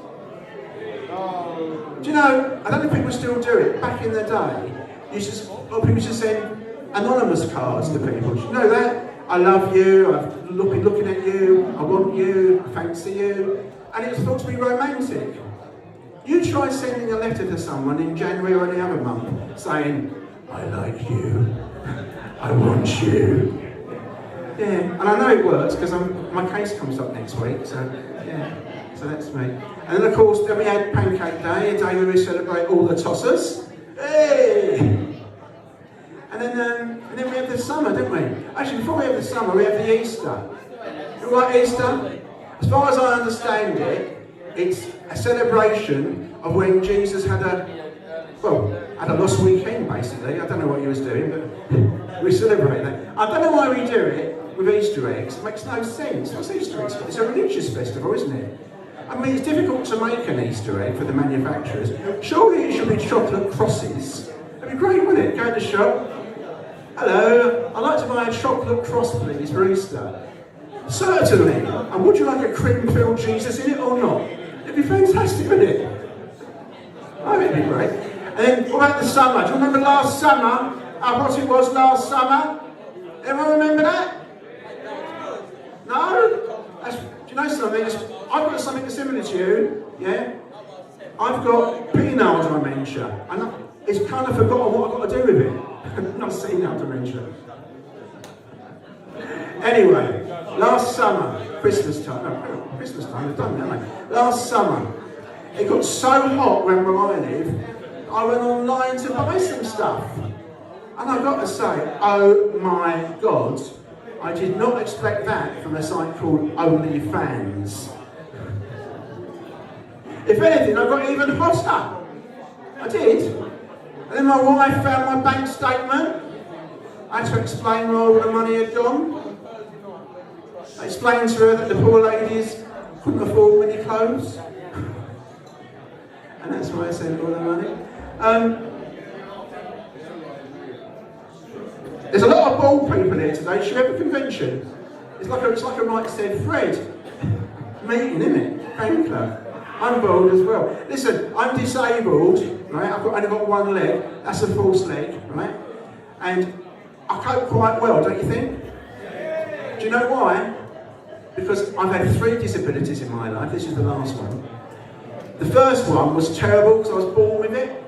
Do you know, I don't know if people still do it. Back in the day, people used to send anonymous cards to people. Do you know that? I love you, I've been looking at you, I want you, I fancy you. And it was thought to be romantic. You try sending a letter to someone in January or any other month saying, I like you, I want you. Yeah, and I know it works because my case comes up next week, so yeah, so that's me. And then of course, then we had Pancake Day, a day where we celebrate all the tossers. Hey! And then we have the summer, don't we? Actually, before we have the summer, we have the Easter. You like Easter? As far as I understand it, it's a celebration of when Jesus had a lost weekend, basically. I don't know what he was doing, but we celebrate that. I don't know why we do it with Easter eggs. It makes no sense. What's Easter eggs? It's a religious festival, isn't it? I mean, it's difficult to make an Easter egg for the manufacturers. Surely it should be chocolate crosses. That'd be great, wouldn't it? Go to the shop. Hello, I'd like to buy a chocolate cross, please, for Easter. Certainly. And would you like a cream-filled Jesus in it or not? It'd be fantastic, wouldn't it? Oh, it'd be great. And then, what about the summer? Do you remember last summer? How hot it was last summer? Anyone remember that? No? Do you know something? I've got something similar to you, yeah? I've got penile dementia. And it's kind of forgotten what I've got to do with it. Not senile dementia. Anyway, last summer, Christmas time, we've done that, haven't we? Last summer, it got so hot where I live, I went online to buy some stuff. And I've got to say, oh my God, I did not expect that from a site called OnlyFans. If anything, I got even hotter. I did. And then my wife found my bank statement. I had to explain where all the money had gone. I explained to her that the poor ladies couldn't afford many clothes. And that's why I sent all the money. There's a lot of bald people here today. Should we have a convention? It's like a right said Fred meeting, isn't it? Fan club. I'm bald as well. Listen, I'm disabled, right? I've only got one leg. That's a false leg, right? And I cope quite well, don't you think? Do you know why? Because I've had 3 disabilities in my life. This is the last one. The first one was terrible because I was born with it.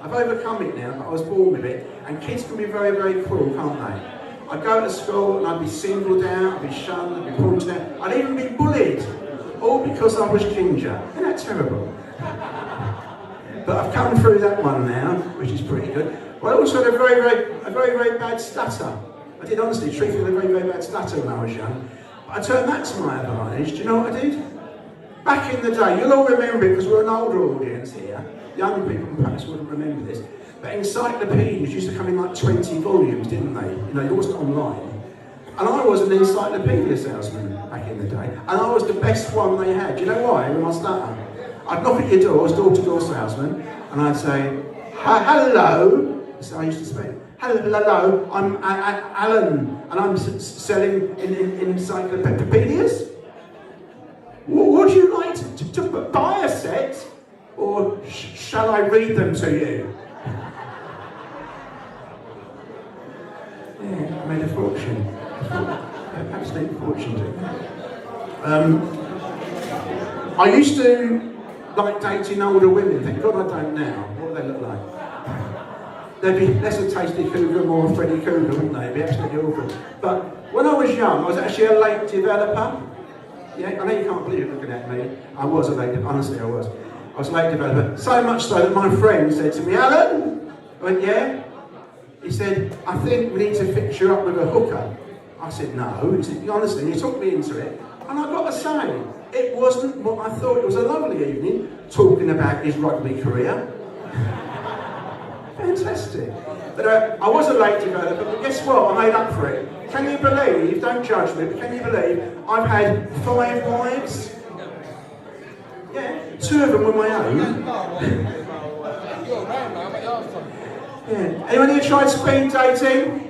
I've overcome it now, but I was born with it. And kids can be very, very cruel, can't they? I'd go to school and I'd be singled out, I'd be shunned, I'd be pointed out, I'd even be bullied. All because I was ginger. Isn't that terrible? But I've come through that one now, which is pretty good. But I also had a very, very bad stutter. I did honestly, truthfully, a very, very bad stutter when I was young. But I turned that to my advantage. Do you know what I did? Back in the day, you'll all remember it because we're an older audience here. Young people perhaps wouldn't remember this. But encyclopedias used to come in like 20 volumes, didn't they? You know, it wasn't online. And I was an encyclopedia salesman back in the day. And I was the best one they had. Do you know why? With my stutter. I'd knock at your doors, door-to-door salesman, and I'd say, hello. So I used to speak. Hello, I'm Alan, and I'm selling in encyclopedias. Would you like to buy a set, or shall I read them to you? Yeah, I made a fortune. Absolute fortune. I used to like dating older women. Thank God I don't now. What do they look like? They'd be less a Tasty Cougar, more a Freddy Cougar, wouldn't they? It'd be absolutely awful. But when I was young, I was actually a late developer. Yeah, I know you can't believe it looking at me. I was a late, honestly I was. I was a late developer. So much so that my friend said to me, Alan? I went, yeah? He said, I think we need to fix you up with a hooker. I said, no. He said, honestly, and he took me into it. And I've got to say, it wasn't what I thought. It was a lovely evening, talking about his rugby career. Fantastic. But I was a late developer, but guess what? I made up for it. Can you believe, don't judge me, but can you believe I've had 5 wives? Yeah, 2 of them were my own. Yeah. Anyone here tried speed dating?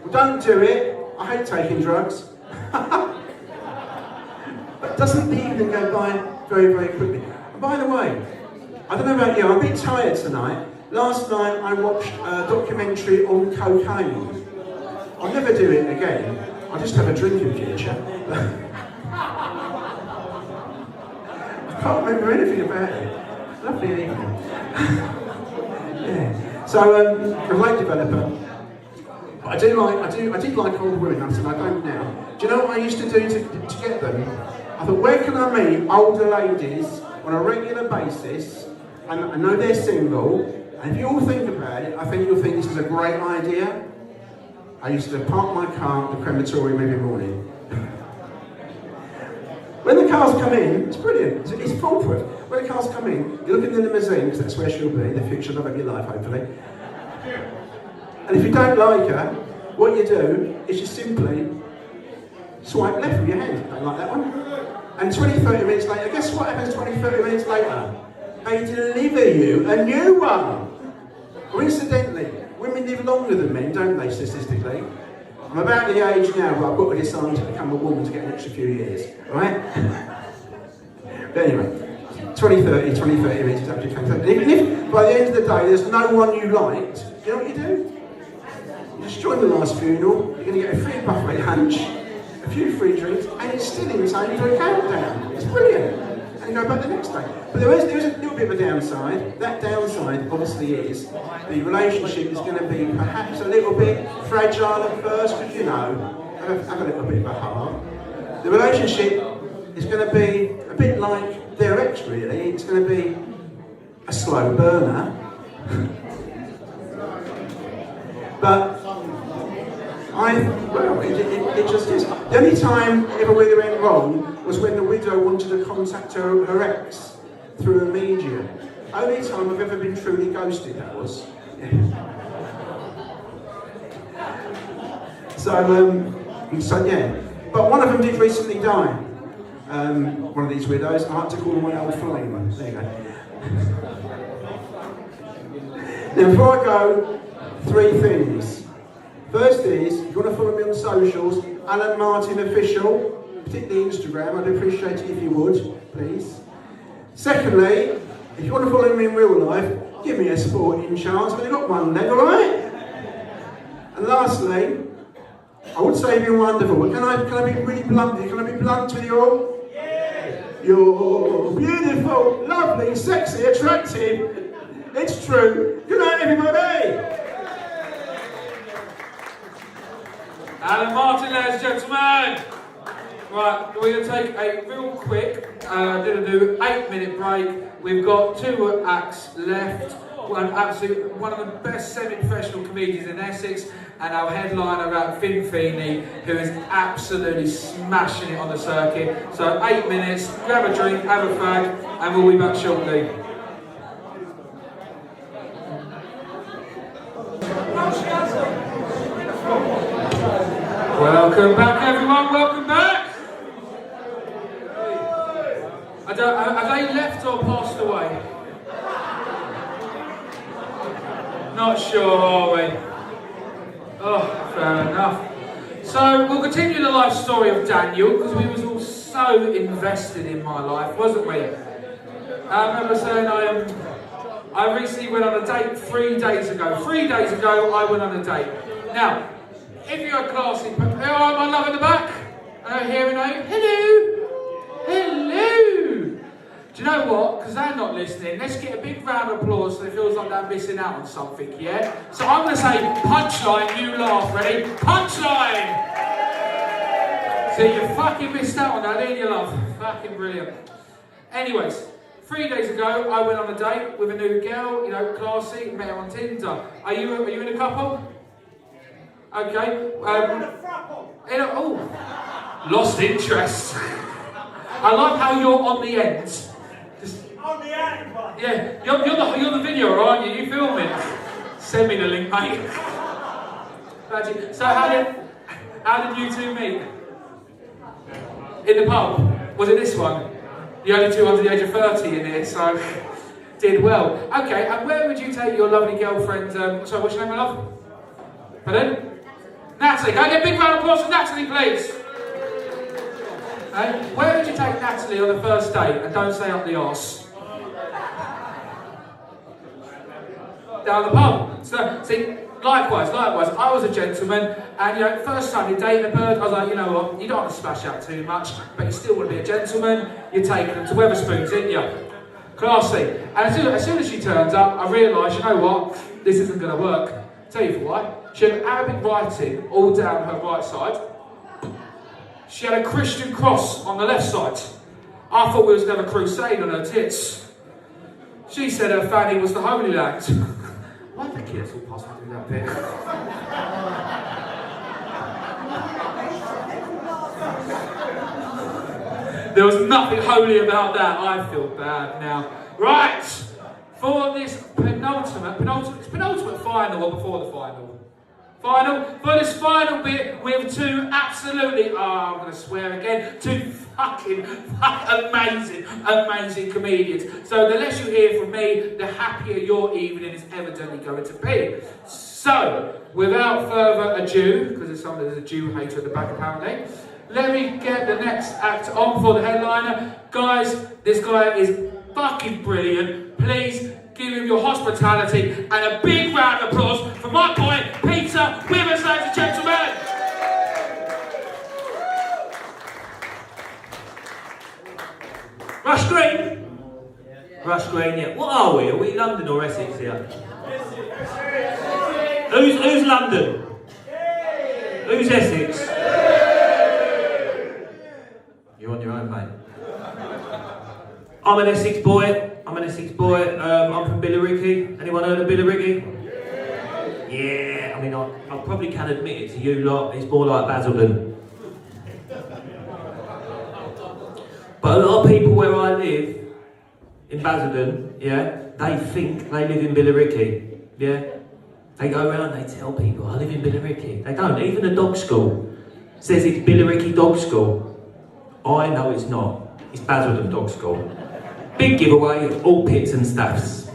Well, don't do it. I hate taking drugs. But doesn't the evening go by very, very quickly? And by the way, I don't know about you, I'm a bit tired tonight. Last night I watched a documentary on cocaine. I'll never do it again. I'll just have a drink in future. I can't remember anything about it. Lovely evening. Yeah. So I'm a late developer. But I did like older women, I said I don't now. Do you know what I used to do to get them? I thought, where can I meet older ladies on a regular basis, and I know they're single, and if you all think about it, I think you'll think this is a great idea. I used to park my car at the crematorium every morning. When the cars come in, it's brilliant, it's foolproof. When the cars come in, you look in the limousine, because that's where she'll be, the future love of your life, hopefully. And if you don't like her, what you do is you simply swipe left with your hand. Don't like that one? And 20, 30 minutes later, guess what happens 20, 30 minutes later? They deliver you a new one. Coincidentally, women live longer than men, don't they, statistically? I'm about the age now where I've got to decide to become a woman to get an extra few years, right? But anyway, 20, 30 minutes is absolutely fantastic. Even if by the end of the day there's no one you liked, you know what you do? You just join the last funeral, you're going to get a free buffet lunch, a few free drinks, and it's still in time for a countdown. It's brilliant. And you go back the next day. But there is a little bit of a downside. That downside obviously is the relationship is going to be perhaps a little bit fragile at first, because you know, have a little bit of a heart. The relationship is going to be a bit like their ex, really. It's going to be a slow burner. But it just is. The only time ever where it went wrong was when the widow wanted to contact her ex through a medium. Only time I've ever been truly ghosted, that was. Yeah. So yeah. But one of them did recently die. One of these widows. I like to call them my old flame. There you go. Now before I go, 3 things. First is, if you want to follow me on socials, Alan Martin Official, particularly Instagram, I'd appreciate it if you would, please. Secondly, if you want to follow me in real life, give me a sporting chance. I've only got one leg, alright? And lastly, I would say you've been wonderful, but can I be really blunt here? Can I be blunt with you all? Yeah. You're beautiful, lovely, sexy, attractive, It's true. Good night, everybody. Alan Martin, ladies and gentlemen. Right, we're going to take a real quick, 8-minute break. We've got 2 acts left. One of the best semi-professional comedians in Essex, and our headliner, Finn Feeney, who is absolutely smashing it on the circuit. So 8 minutes, grab a drink, have a fag, and we'll be back shortly. Welcome back, everyone, welcome back! Have they left or passed away? Not sure, are we? Oh, fair enough. So, we'll continue the life story of Daniel, because we was all so invested in my life, wasn't we? I remember saying I recently went on a date 3 days ago. 3 days ago, I went on a date. Now, if you're a classy person, my love in the back, hearing aid, hello, hello. Do you know what? Because they're not listening. Let's get a big round of applause so it feels like they're missing out on something, yeah? So I'm going to say punchline, you laugh, ready? Punchline! So you fucking missed out on that, didn't you, love? Fucking brilliant. Anyways, 3 days ago, I went on a date with a new girl, classy, met her on Tinder. Are you in a couple? Okay. Lost interest. I like how you're on the end. On the end, bud. Yeah, you're the video, aren't you? You filming? Send me the link, mate. So how did you two meet? In the pub? Was it this one? The only two under the age of 30 in here, so did well. Okay, and where would you take your lovely girlfriend? Sorry, what's your name, my love? Pardon? Natalie. Can I get a big round of applause for Natalie, please? Where would you take Natalie on the first date? And don't say up the arse. Down the pub. So, see, likewise, I was a gentleman, and first time you date a bird, I was like, you know what, you don't want to splash out too much, but you still want to be a gentleman, you're taking them to Wetherspoons, didn't you? Classy. And as soon as she turns up, I realised, you know what, this isn't going to work. Tell you for why. She had Arabic writing all down her right side. She had a Christian cross on the left side. I thought we was going to have a crusade on her tits. She said her fanny was the Holy Land. Why did the kids all pass me through that bit? There was nothing holy about that. I feel bad now. Right, for this penultimate final, or before the final. For this final bit, we have 2 absolutely, I'm going to swear again, 2 fucking amazing comedians. So the less you hear from me, the happier your evening is evidently going to be. So, without further ado, because there's a Jew hater at the back apparently, let me get the next act on for the headliner. Guys, this guy is fucking brilliant. Please give him your hospitality and a big round of applause for my boy, Peter Withers, ladies and gentlemen. Rush Green? Rush Green, yeah. What are we? Are we London or Essex here? Who's London? Who's Essex? You're on your own, mate. I'm an Essex boy. I'm from Billericay. Anyone heard of Billericay? Yeah, I mean, I probably can admit it to you lot, it's more like Basildon. But a lot of people where I live, in Basildon, yeah, they think they live in Billericay, yeah? They go around, they tell people, I live in Billericay. They don't, even the dog school says it's Billericay Dog School. I know it's not, it's Basildon Dog School. Big giveaway, all pits and staffs.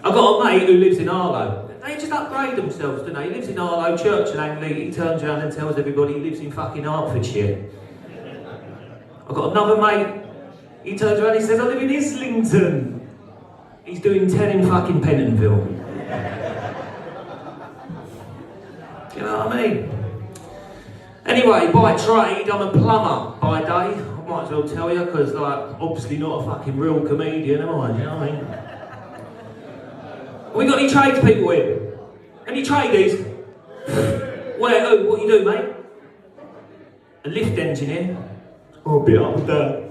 I've got a mate who lives in Arlo. They just upgrade themselves, don't they? He lives in Arlo, Church and Langley, he turns around and tells everybody he lives in fucking Hertfordshire. I've got another mate, he turns around and he says, I live in Islington. He's doing 10 in fucking Pentonville. You know what I mean? Anyway, by trade, I'm a plumber. By day, I'm might as well tell you, because, like, obviously not a fucking real comedian, am I? You know what I mean? Have we got any tradespeople here? Any tradies? Where, who, what you do, mate? A lift engineer? Oh, a bit up and down.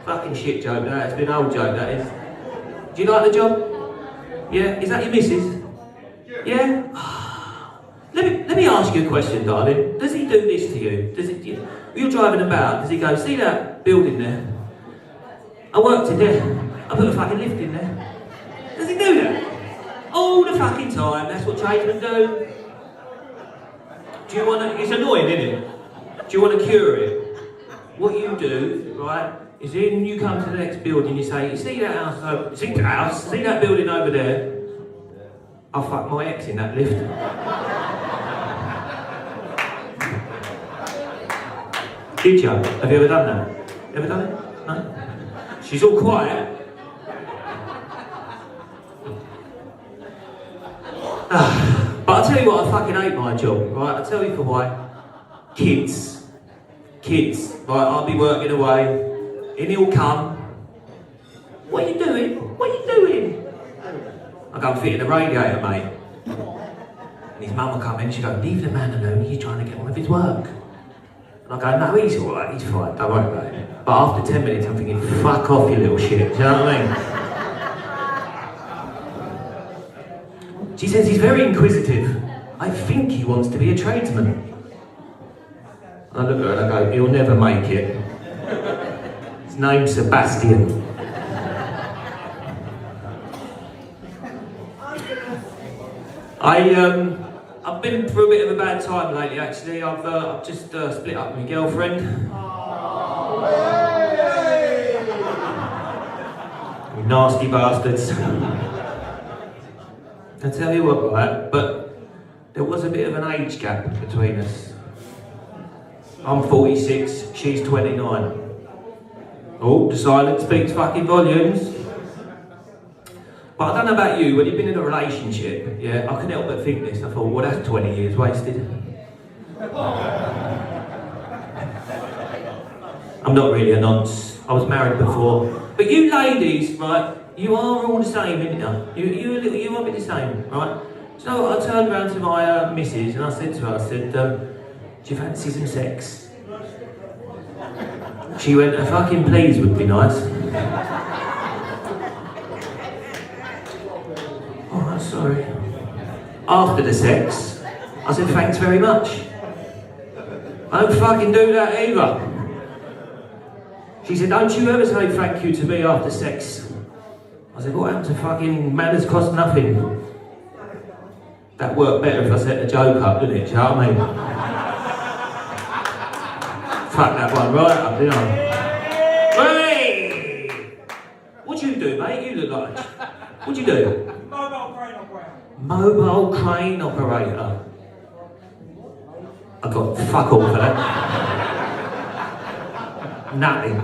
Fucking shit joke that, it's been an old joke that is. Do you like the job? Yeah? Is that your missus? Yeah? Let me ask you a question, darling. Does he do this to you? You're driving about, does he go, see that building there? I worked in there. I put a fucking lift in there. Does he do that? All the fucking time, that's what tradesmen do. Do you want to, it's annoying, isn't it? Do you want to cure it? What you do, right, is then you come to the next building, you say, you see that house, see that building over there? I'll fuck my ex in that lift. Did you? Have you ever done that? Ever done it? No? She's all quiet. But I'll tell you what, I fucking hate my job, right? I'll tell you for why. Kids. Right, I'll be working away, and he'll come. What are you doing? What are you doing? I go and fit in the radiator, mate. And his mum will come in and she go, leave the man alone, he's trying to get on with his work. And I go, no, he's alright, he's fine, don't worry about it. But after 10 minutes, I'm thinking, fuck off, you little shit, do you know what I mean? She says he's very inquisitive. I think he wants to be a tradesman. I look at her and I go, he'll never make it. His name's Sebastian. I've been through a bit of a bad time lately, actually. I've just split up with my girlfriend. You nasty bastards. I tell you what, right, but there was a bit of an age gap between us. I'm 46, she's 29. Oh, the silence speaks fucking volumes. But I don't know about you, when you've been in a relationship, yeah, I couldn't help but think this. I thought, well, that's 20 years wasted. I'm not really a nonce. I was married before. But you ladies, right, you are all the same, aren't you? You want me the same, right? So I turned around to my missus and I said to her, do you fancy some sex? She went, a fucking please would be nice. Oh, sorry. After the sex, I said, thanks very much. I don't fucking do that either. She said, don't you ever say thank you to me after sex. I said, what happened to fucking manners cost nothing? That worked better if I set the joke up, didn't it? Do you know what I mean? Fuck that one right up, didn't I? Hey! What'd you do, mate? You look like... What'd you do? Mobile crane operator. Mobile crane operator. I got fuck all for that. Nothing.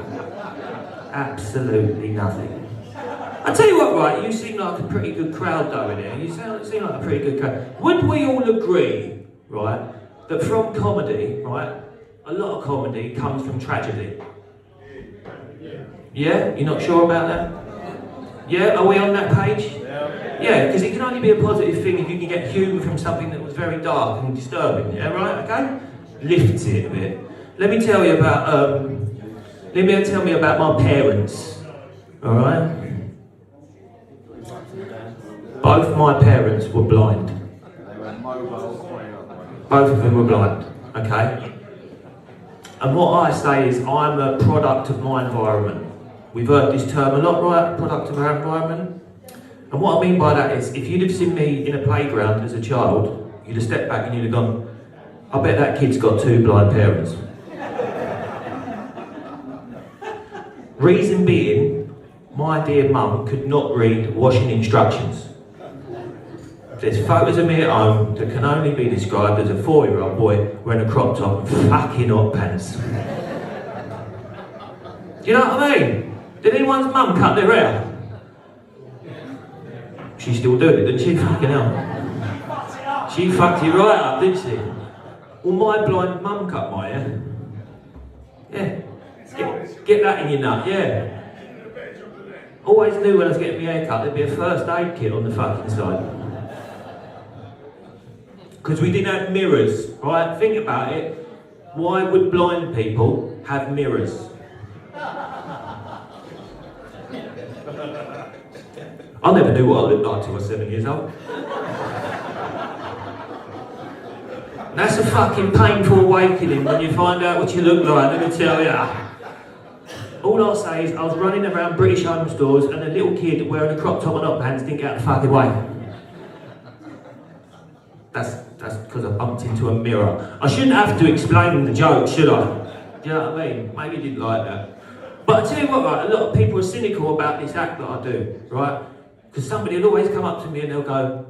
Absolutely nothing. I tell you what, right, you seem like a pretty good crowd though in here. You seem like a pretty good crowd. Would we all agree, right, that from comedy, right, a lot of comedy comes from tragedy? Yeah? You're not sure about that? Yeah? Are we on that page? Yeah, because it can only be a positive thing if you can get humour from something that was very dark and disturbing. Yeah, right? Okay? Lifts it a bit. Let me tell you about, tell me about my parents. Alright? Both my parents were blind. Both of them were blind, okay? And what I say is I'm a product of my environment. We've heard this term a lot, right? Product of our environment. And what I mean by that is, if you'd have seen me in a playground as a child, you'd have stepped back and you'd have gone, I bet that kid's got two blind parents. Reason being, my dear mum could not read washing instructions. There's photos of me at home that can only be described as a 4-year-old boy wearing a crop top and fucking hot pants. Do you know what I mean? Did anyone's mum cut their hair? She still doing it, didn't she? Fucking hell. She fucked you right up, didn't she? Well, my blind mum cut my hair. Yeah. Get that in your nut, yeah. Always knew when I was getting my hair cut there'd be a first aid kit on the fucking side. Because we didn't have mirrors, right? Think about it. Why would blind people have mirrors? I never knew what I looked like till I was 7 years old. That's a fucking painful awakening when you find out what you look like, let me tell ya. All I'll say is I was running around British home stores and a little kid wearing a crop top and hot pants didn't get out of the fucking way. That's because I bumped into a mirror. I shouldn't have to explain the joke, should I? Do you know what I mean? Maybe you didn't like that. But I tell you what, right, a lot of people are cynical about this act that I do, right? Because somebody will always come up to me and they'll go,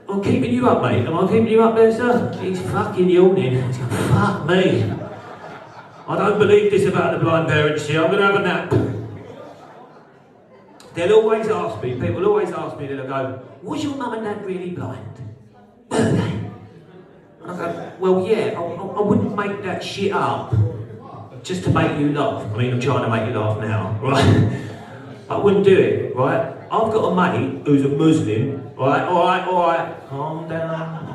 I'm keeping you up, mate. Am I keeping you up there, sir? He's fucking yawning. He's going, fuck me. I don't believe this about the blind parents here. I'm going to have a nap. They'll always ask me, people will always ask me, they'll go, was your mum and dad really blind? Were they? And I go, well, yeah, I wouldn't make that shit up just to make you laugh. I mean, I'm trying to make you laugh now, right? I wouldn't do it, right? I've got a mate who's a Muslim, right? All right, calm down.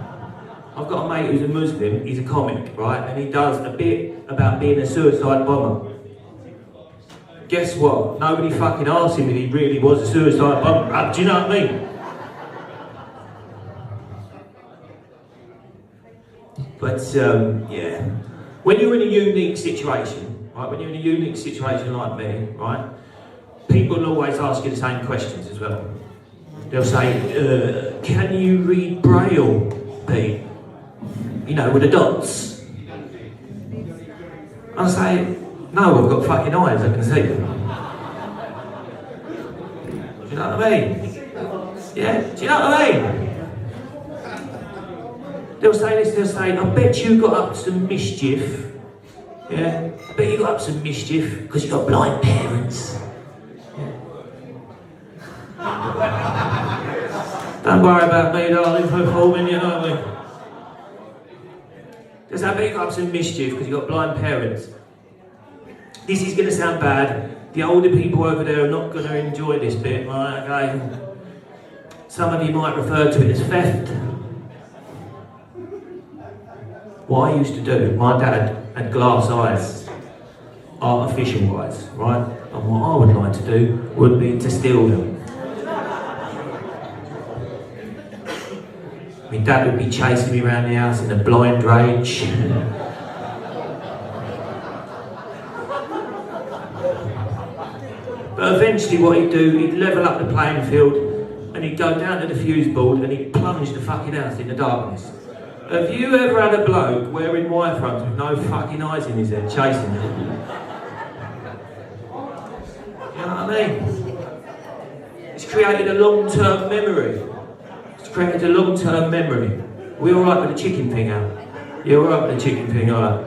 I've got a mate who's a Muslim, he's a comic, right? And he does a bit about being a suicide bomber. Guess what? Nobody fucking asked him if he really was a suicide bomber. Do you know what I mean? But, yeah. When you're in a unique situation, right? When you're in a unique situation like me, right? People will always ask you the same questions as well. They'll say, can you read Braille, Pete? You know, with the dots. I'll say, no, I've got fucking eyes, I can see them. Do you know what I mean? Yeah? Do you know what I mean? They'll say this, they'll say, I bet you got up some mischief. Yeah? I bet you got up some mischief because you got blind parents. Don't worry about me, darling, for performing, you know what I mean? Just I bet you got up some mischief because you got blind parents. This is going to sound bad. The older people over there are not going to enjoy this bit, right? Okay? Some of you might refer to it as theft. What I used to do, my dad had glass eyes, artificial eyes, right? And what I would like to do would be to steal them. My dad would be chasing me around the house in a blind rage. But eventually what he'd do, he'd level up the playing field and he'd go down to the fuse board and he'd plunge the fucking house in the darkness. Have you ever had a bloke wearing wire fronts with no fucking eyes in his head chasing you? You know what I mean? It's created a long-term memory. Created a long-term memory. We all right with the chicken thing out? You all right with the chicken thing, all right?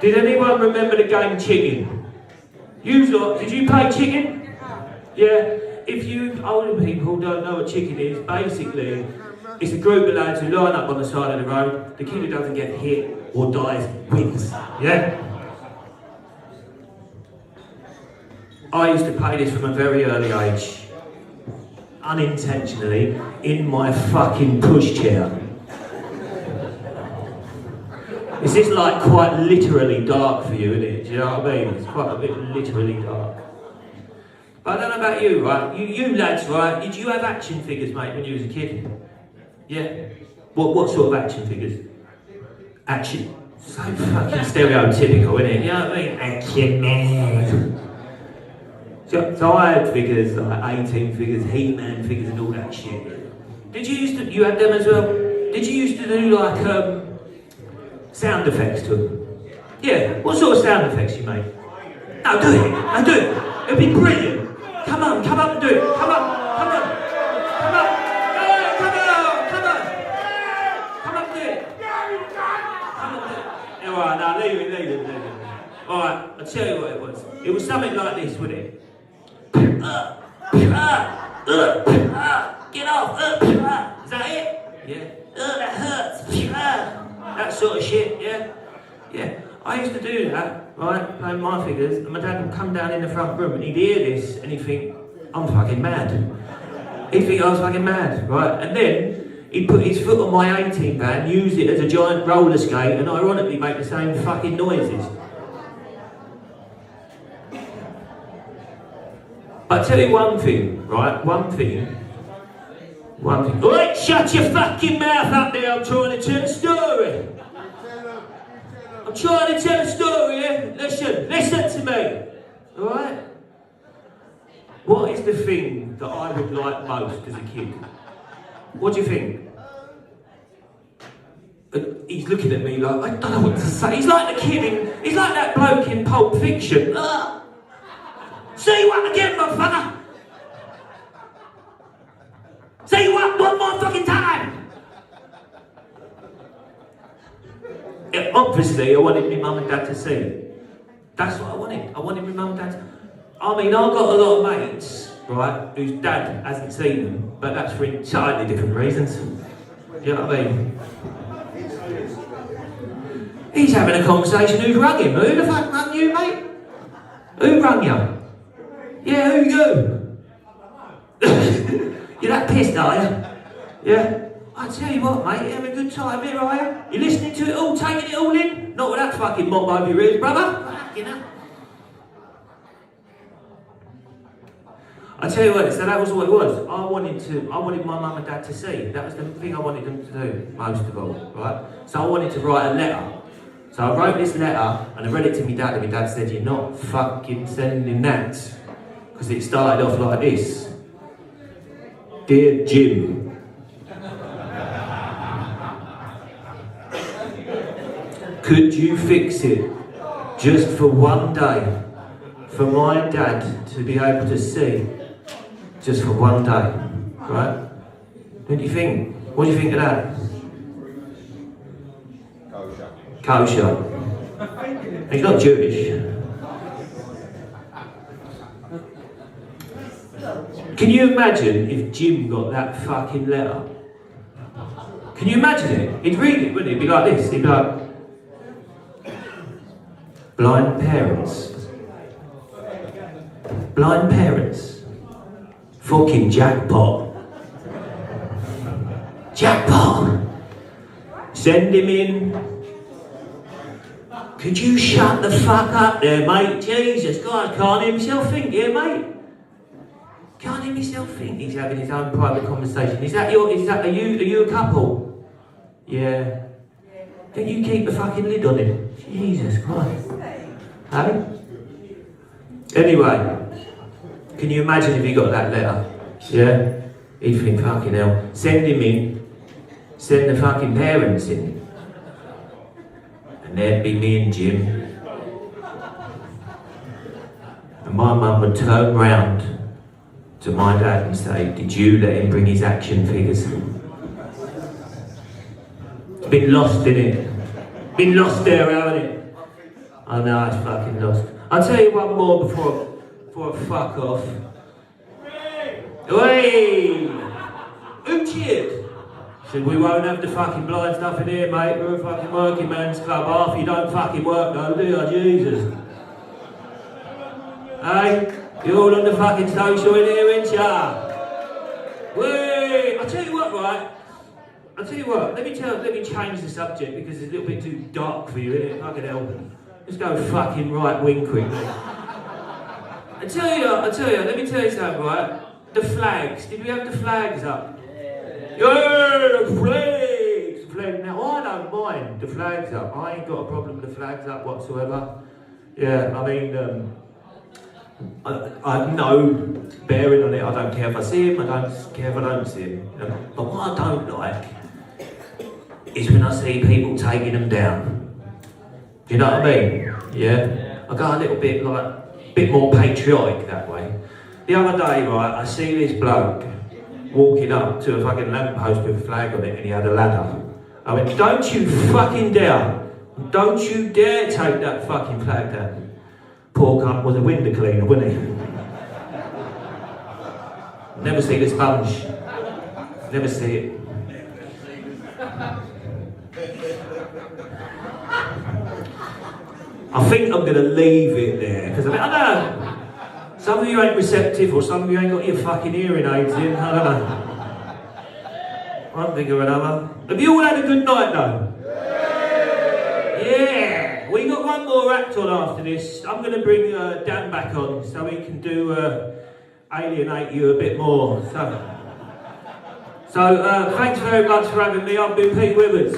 Did anyone remember the game chicken? You lot, did you play chicken? Yeah. If you older people don't know what chicken is, basically, it's a group of lads who line up on the side of the road. The kid who doesn't get hit or dies wins. Yeah? I used to play this from a very early age. Unintentionally, in my fucking pushchair. Is this like quite literally dark for you, isn't it? Do you know what I mean? It's quite a bit literally dark. But I don't know about you, right? You lads, right? Did you have action figures, mate, when you was a kid? Yeah? What sort of action figures? Action. So fucking stereotypical, isn't it? You know what I mean? Action man. So I had figures, like 18 figures, He-Man figures and all that shit. You had them as well? Did you used to do like sound effects to them? Yeah, what sort of sound effects you made? No, do it, it'd be brilliant. Come on and do it, come on. Come on, do it. Alright, now leave it. Alright, I'll tell you what it was. It was something like this, wasn't it? Get off! Is that it? Yeah. That hurts! That sort of shit, yeah? Yeah. I used to do that right, playing my figures, and my dad would come down in the front room and he'd hear this and he'd think, I'm fucking mad. He'd think I was fucking mad, right? And then he'd put his foot on my 18 van, use it as a giant roller skate, and ironically make the same fucking noises. I'll tell you one thing, right? One thing. Oi, shut your fucking mouth up there, I'm trying to tell a story. I'm trying to tell a story, yeah? Listen to me, alright? What is the thing that I would like most as a kid? What do you think? He's looking at me like, I don't know what to say. He's like the kid he's like that bloke in Pulp Fiction. Say what again, motherfucker? Say what one more fucking time? Yeah, obviously, I wanted my mum and dad to see it. That's what I wanted. I wanted my mum and dad to... I mean, I've got a lot of mates, right, whose dad hasn't seen them, but that's for entirely different reasons. You know what I mean? He's having a conversation. Who's rung him? Who the fuck rung you, mate? Who rung you? Yeah, who you? You're that pissed, are you? Yeah? I tell you what, mate, you're having a good time here, are you? You listening to it all, taking it all in? Not with that fucking mop over your ears, brother. Fucking hell. I tell you what, so that was what it was. I wanted my mum and dad to see. That was the thing I wanted them to do, most of all, right? So I wanted to write a letter. So I wrote this letter, and I read it to my dad, and my dad said, you're not fucking sending that. Because it started off like this. Dear Jim. Could you fix it just for one day for my dad to be able to see? Just for one day, right? What do you think? What do you think of that? Kosher. He's not Jewish. Can you imagine if Jim got that fucking letter? Can you imagine it? He'd read it, wouldn't he? He'd be like this. He'd be like, blind parents. Blind parents. Fucking jackpot. Jackpot. Send him in. Could you shut the fuck up there, mate? Jesus God, can't himself think here, mate. Can't himself think. He's having his own private conversation. Are you a couple? Yeah. Can you keep the fucking lid on him? Jesus Christ. Hey? Anyway. Can you imagine if he got that letter? Yeah? He'd think, fucking hell, send him in, send the fucking parents in. And there'd be me and Jim. And my mum would turn round to my dad and say, did you let him bring his action figures? It's been lost, innit? Been lost there, hasn't it? I know, it's fucking lost. I'll tell you one more before I fuck off. Hey! Who cheered? Said we won't have the fucking blind stuff in here, mate. We're a fucking working man's club. Half you don't fucking work though, do you? Jesus. Hey? You're all on the fucking social in here, ain't ya? Wait! I'll tell you what, right? I'll tell you what, let me change the subject because it's a little bit too dark for you, innit? Fucking hell. Let's go fucking right wing quickly. I tell you, let me tell you something, right? The flags, did we have the flags up? Yeah, the flags! Now, I don't mind the flags up. I ain't got a problem with the flags up whatsoever. Yeah, I mean, I have no bearing on it. I don't care if I see him, I don't care if I don't see him. But what I don't like is when I see people taking them down. Do you know what I mean? Yeah? I go a little bit bit more patriotic that way. The other day, right, I see this bloke walking up to a fucking lamppost with a flag on it and he had a ladder. I went, don't you fucking dare! Don't you dare take that fucking flag down. Poor cunt was a window cleaner, wasn't he? Never see the sponge. Never see it. I think I'm going to leave it there, because I don't know. Some of you ain't receptive, or some of you ain't got your fucking hearing aids in, I don't know. One thing or another. Have you all had a good night though? Yeah! We got one more act on after this. I'm going to bring Dan back on, so he can do alienate you a bit more. So thanks very much for having me. I've been Pete Withers.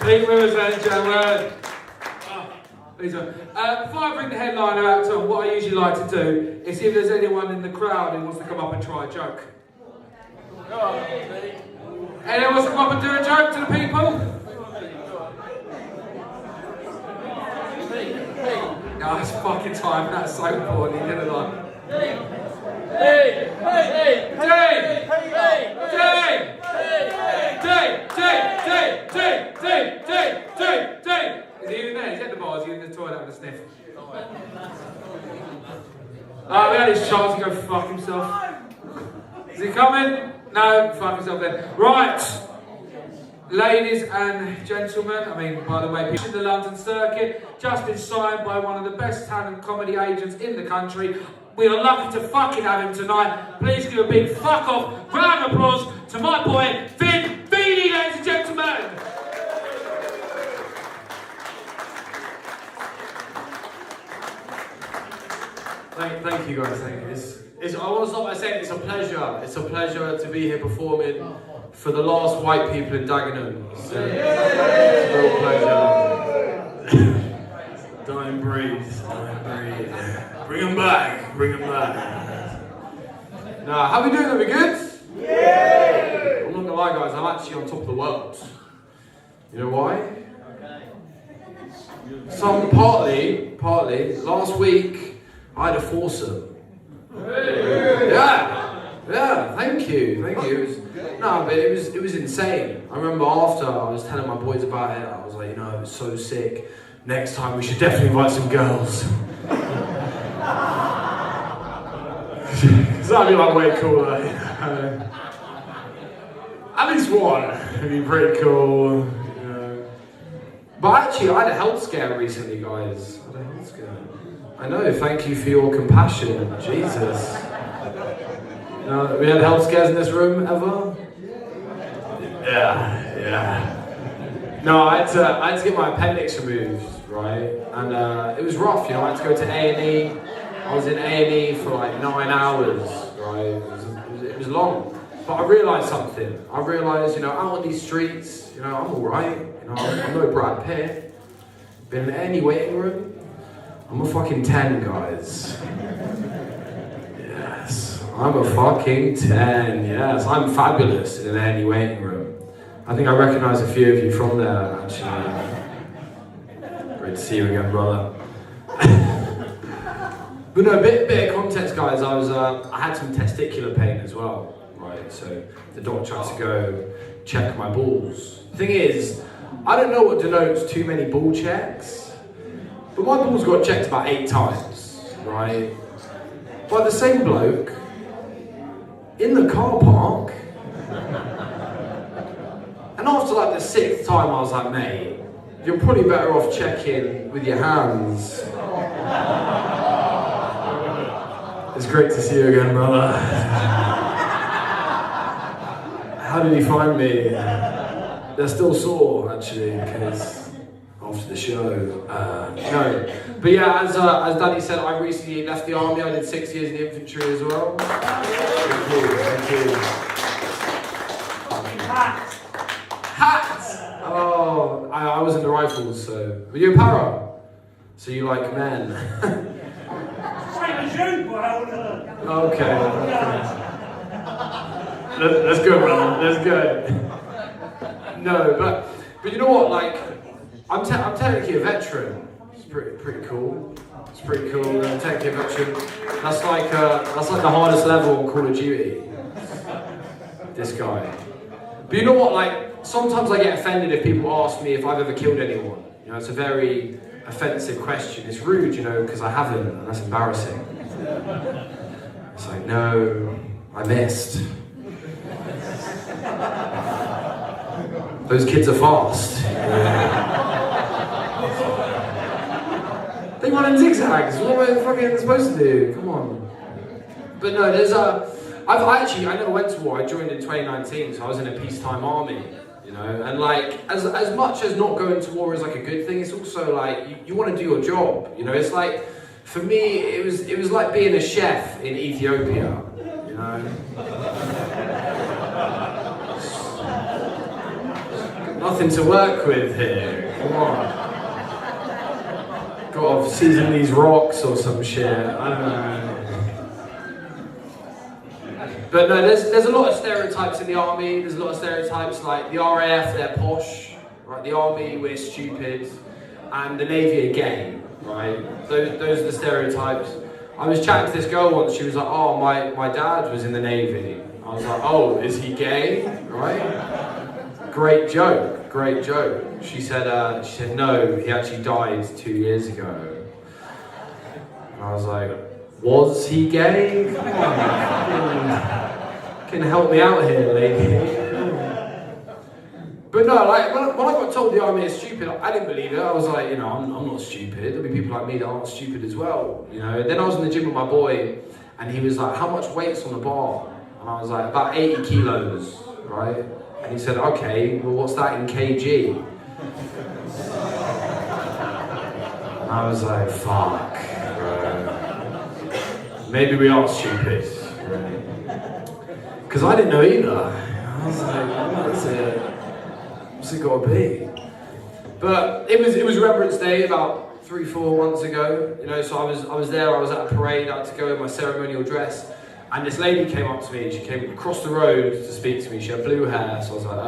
Pete Withers and Joe. Before I bring the headliner out, Tom, what I usually like to do is see if there's anyone in the crowd who wants to come up and try a joke. Anyone wants to come up and do a joke to the people? Oh, it's fucking time. That's so corny, isn't it? Is he even there? He's at the bar, is he in the toilet having a sniff? Oh, we had his chance to go fuck himself. Is he coming? No, fuck himself then. Right. Ladies and gentlemen, by the way, in the London circuit, just been signed by one of the best talent comedy agents in the country. We are lucky to fucking have him tonight. Please give a big fuck off round of applause to my boy, Vin Feeny, ladies and gentlemen. Thank you guys, thank you. I want to start by saying it's a pleasure. It's a pleasure to be here performing for the last white people in Dagenham. It's a real pleasure. Don't breathe. Bring them back. Now, how we doing? Are we good? Yeah! I'm not gonna lie, guys, I'm actually on top of the world. You know why? Partly, last week, I had a foursome. Yeah, thank you. It was insane. I remember after I was telling my boys about it, I was like, it was so sick. Next time we should definitely invite some girls. Because that'd be like way cooler. At least one. It'd be pretty cool. But actually, I had a health scare recently, guys. I know, thank you for your compassion. Jesus. We had health scares in this room ever? Yeah. No, I had to get my appendix removed, right? And it was rough, I had to go to A&E. I was in A&E for like 9 hours, right? It was long. But I realised something. I realised, out on these streets, I'm alright. I'm no Brad Pitt. Been in any waiting room. I'm a fucking 10, guys. Yes, I'm a fucking 10. Yes, I'm fabulous in any waiting room. I think I recognise a few of you from there, actually. Great to see you again, brother. But no, a bit of context, guys. I had some testicular pain as well, right? So the doctor had to go check my balls. The thing is, I don't know what denotes too many ball checks. But my balls got checked about 8 times, right? By the same bloke, in the car park. And after like the 6th time I was like, mate, you're probably better off checking with your hands. It's great to see you again, brother. How did you find me? They're still sore, actually, because after the show. No. But yeah, as Danny said, I recently left the army. I did 6 years in the infantry as well. Thank you. Hat! Oh, I was in the rifles, so. Were you a para? So you like men? Same as you, but Okay. That's good, brother. That's good. No, but you know what? Like, I'm technically a veteran. It's pretty cool. It's pretty cool. I'm technically a veteran. That's like the hardest level on Call of Duty. This guy. But you know what? Like, sometimes I get offended if people ask me if I've ever killed anyone. It's a very offensive question. It's rude, because I haven't, and that's embarrassing. It's like, no, I missed. Those kids are fast. They run in zigzags. What am I fucking supposed to do? Come on. But no, there's I never went to war. I joined in 2019, so I was in a peacetime army. You know, and like as much as not going to war is like a good thing, it's also like you want to do your job. You know, it's like for me it was like being a chef in Ethiopia. You know. Nothing to work with here. Come on. Got to season these rocks or some shit. I don't know. But no, there's a lot of stereotypes in the army. There's a lot of stereotypes like the RAF, they're posh, right? The army, we're stupid, and the Navy are gay, right? Those are the stereotypes. I was chatting to this girl once. She was like, "Oh, my dad was in the Navy." I was like, "Oh, is he gay?" Right? Great joke, great joke. She said no, he actually died 2 years ago. And I was like, was he gay? Come on, can help me out here, lady. But no, like when I got told the army is stupid, I didn't believe it. I was like, you know, I'm not stupid. There'll be people like me that aren't stupid as well. You know. Then I was in the gym with my boy, and he was like, "How much weight's on the bar?" And I was like, "About 80 kilos, right?" And he said, "Okay, well, what's that in kg?" And I was like, "Fuck, bro. Maybe we are stupid." Because I didn't know either. I was like, what's it got to be? But it was Remembrance Day about 3-4 months ago. You know, so I was there. I was at a parade. I had to go in my ceremonial dress. And this lady came up to me, she came across the road to speak to me, she had blue hair, so I was like,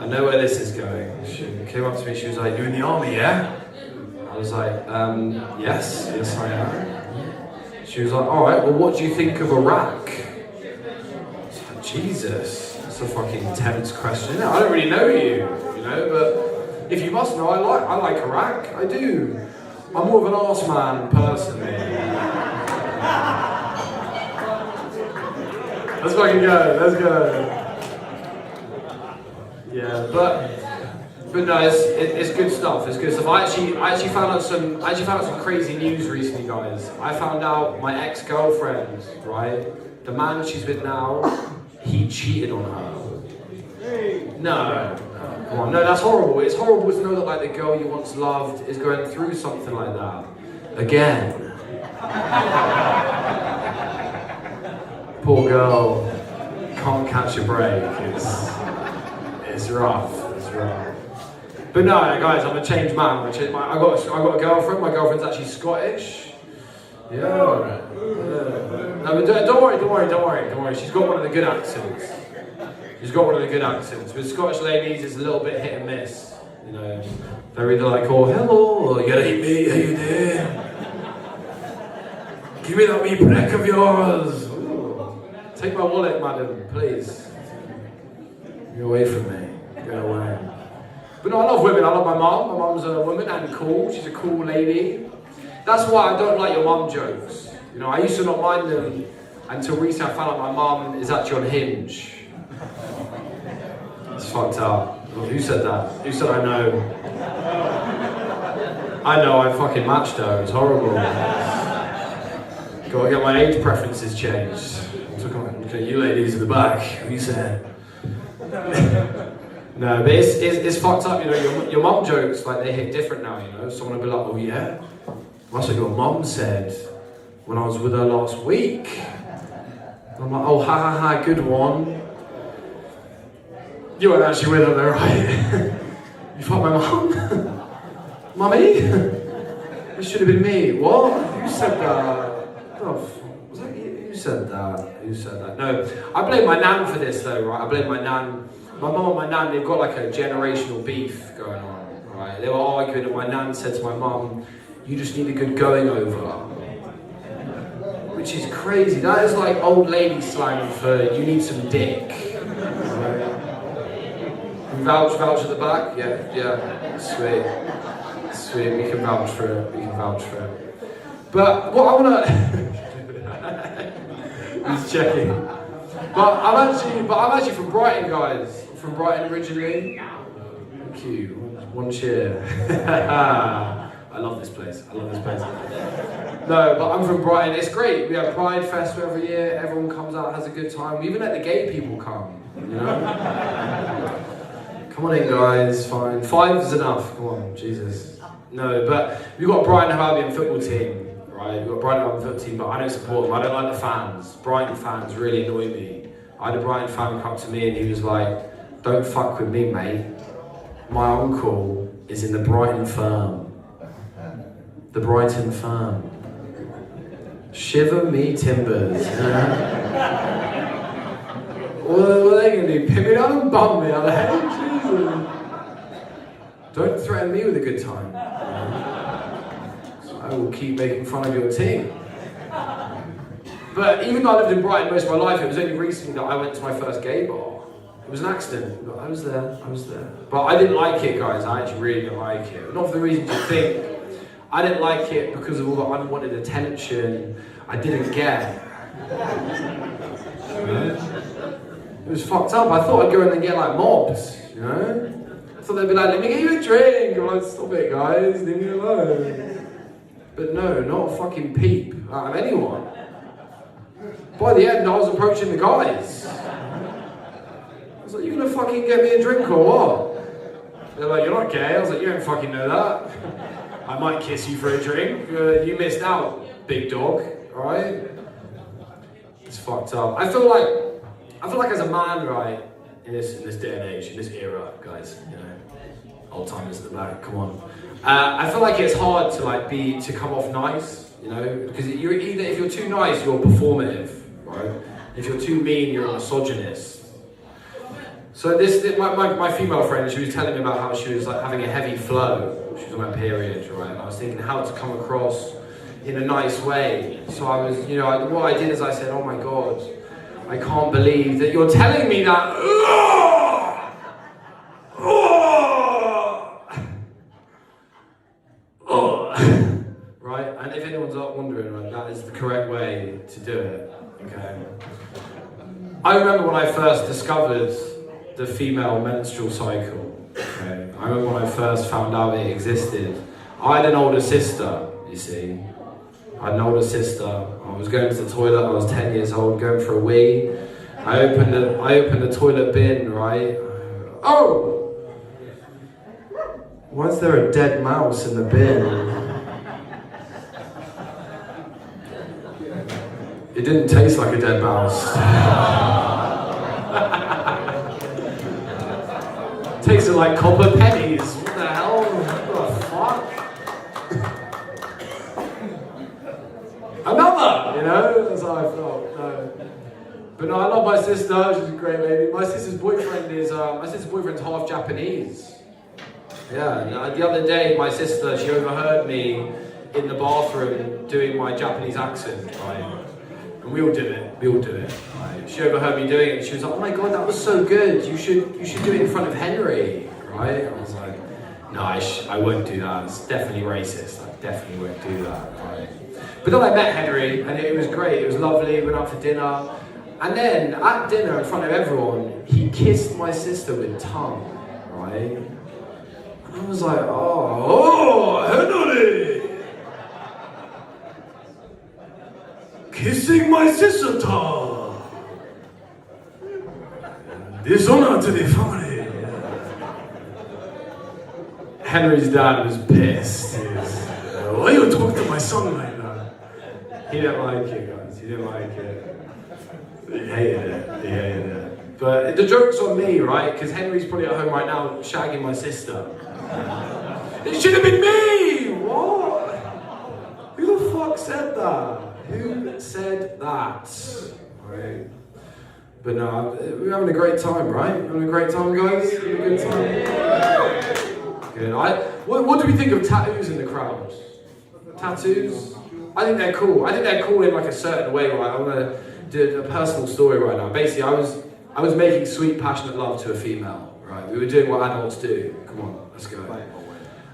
I know where this is going. She came up to me, she was like, "You in the army, yeah?" I was like, yes I am. She was like, "Alright, well what do you think of Iraq?" I was like, Jesus, that's a fucking tense question. I don't really know you know, but if you must know, I like Iraq, I do. I'm more of an arse man, personally. Let's fucking go, let's go. Yeah, but no, it's good stuff. It's good stuff. I actually found out some crazy news recently, guys. I found out my ex-girlfriend, right? The man she's with now, he cheated on her. No, come on, no, that's horrible. It's horrible to know that like the girl you once loved is going through something like that again. Poor girl, can't catch a break. It's rough. It's rough. But no, guys, I'm a changed man. I got a girlfriend. My girlfriend's actually Scottish. Yeah. No, but don't worry. She's got one of the good accents. With Scottish ladies, it's a little bit hit and miss. You know, they're either like, "Oh, hello," or "You g'day, mate, how you doing? Give me that wee prick of yours. Ooh. Take my wallet, madam, please. Get away from me. Get away." But no, I love women. I love my mum. My mum's a woman and cool. She's a cool lady. That's why I don't like your mum jokes. You know, I used to not mind them until recently I found out my mum is actually on Hinge. It's fucked up. Who said that? Who said I know? I know, I fucking matched her. It's horrible. Gotta get my age preferences changed. Look at you ladies in the back. What are you saying? No, but it's fucked up, you know, your mum jokes, like, they hit different now, you know. Someone will be like, "Oh yeah? That's what your mum said when I was with her last week." And I'm like, "Oh, ha, good one. You weren't actually with her though, right? You fucked my mum? Mummy? It should have been me." What? Who said that? Oh, was that you? Who said that? No, I blame my nan for this though, right? I blame my nan. My mum and my nan, they've got like a generational beef going on, right? They were arguing and my nan said to my mum, "You just need a good going over." Which is crazy. That is like old lady slang for "you need some dick." Right? Vouch at the back? Yeah, sweet, we can vouch for it. But what I wanna... He's checking. But I'm actually from Brighton, guys. I'm from Brighton originally. Thank you. One cheer. I love this place. No, but I'm from Brighton. It's great. We have Pride Fest every year. Everyone comes out, has a good time. We even let the gay people come. You know? Come on in, guys. Fine. 5 is enough. Come on, Jesus. No, but we've got Brighton Hove Albion football team, right? We've got Brighton Hove Albion football team, but I don't support them. I don't like the fans. Brighton fans really annoy me. I had a Brighton fan come to me and he was like, "Don't fuck with me, mate. My uncle is in the Brighton firm." The Brighton firm. Shiver me timbers. What are they going to do? Pin me down and bum me, are they? Jesus. Don't threaten me with a good time. So I will keep making fun of your team. But even though I lived in Brighton most of my life, it was only recently that I went to my first gay bar. It was an accident. I was there. But I didn't like it, guys. I actually really didn't like it. Not for the reasons you think. I didn't like it because of all the unwanted attention I didn't get. It was fucked up. I thought I'd go in and get like mobbed, you know? I thought they'd be like, "Let me get you a drink." I'm like, "Stop it, guys, leave me alone." But no, not a fucking peep out of anyone. By the end, I was approaching the guys. I was like, "You gonna fucking get me a drink or what?" They're like, "You're not gay." I was like, "You don't fucking know that. I might kiss you for a drink. You missed out, big dog, alright?" It's fucked up. I feel like as a man, right, in this day and age, in this era, guys, you know, old timers at the back, come on. I feel like it's hard to come off nice, you know, because if you're too nice, you're performative, right? If you're too mean, you're a misogynist. So my female friend, she was telling me about how she was like having a heavy flow. She was on her period, right? And I was thinking how to come across in a nice way. So I was, you know, what I did is I said, "Oh my God, I can't believe that you're telling me that." Right? And if anyone's wondering, right, that is the correct way to do it. Okay. I remember when I first discovered the female menstrual cycle. Okay. I remember when I first found out it existed. I had an older sister, you see. I had an older sister. I was going to the toilet. I was 10 years old, going for a wee. I opened the toilet bin, right? Oh! Why is there a dead mouse in the bin? It didn't taste like a dead mouse. Tasted like copper pennies. What the hell? What the fuck? Another! You know? That's how I felt. No. But no, I love my sister. She's a great lady. My sister's boyfriend's half Japanese. Yeah, and the other day, my sister, she overheard me in the bathroom doing my Japanese accent, right? And we all do it, right? She overheard me doing it and she was like, "Oh my God, that was so good. You should do it in front of Henry," right? I was like, "No, I won't do that. It's definitely racist. I definitely won't do that," right? But then I met Henry and it was great. It was lovely. We went out for dinner. And then at dinner in front of everyone, he kissed my sister with tongue, right? And I was like, "Oh, Henry! Kissing my sister tongue! Dishonor to the family!" Henry's dad was pissed. He was, "Why you talk to my son like that?" He didn't like it, guys. He didn't like it. He hated it. But the joke's on me, right? Because Henry's probably at home right now shagging my sister. It should have been me! What? Who the fuck said that? Who said that? Right. But no, we're having a great time, right? Having a great time, guys? Having a good time? Good. What do we think of tattoos in the crowd? Tattoos? I think they're cool. I think they're cool in like a certain way, right? I want to do a personal story right now. Basically, I was making sweet, passionate love to a female, right? We were doing what adults do. Come on, let's go.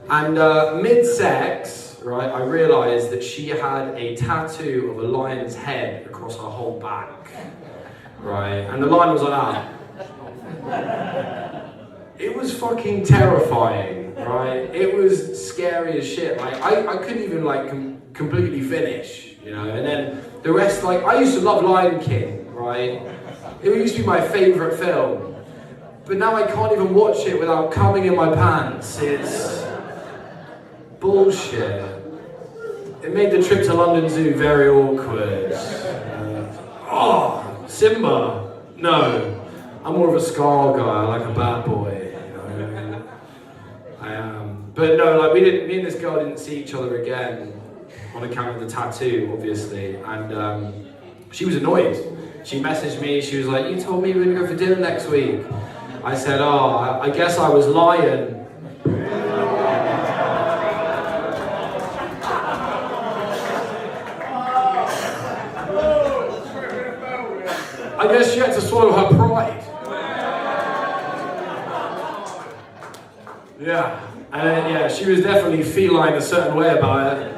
And mid-sex, right, I realised that she had a tattoo of a lion's head across her whole back. right? And the line was like that. It was fucking terrifying, right? It was scary as shit. Like, I couldn't even, like, completely finish, you know? And then the rest, like, I used to love Lion King, right? It used to be my favourite film. But now I can't even watch it without coming in my pants. It's bullshit. It made the trip to London Zoo very awkward. Simba? No. I'm more of a Scar guy, I like a bad boy. You know? I am. But no, like me and this girl didn't see each other again on account of the tattoo, obviously. And she was annoyed. She messaged me, she was like, you told me we were going to go for dinner next week. I said, oh, I guess I was lying. I guess she had to swallow her pride. Yeah, and yeah, she was definitely feline a certain way about it.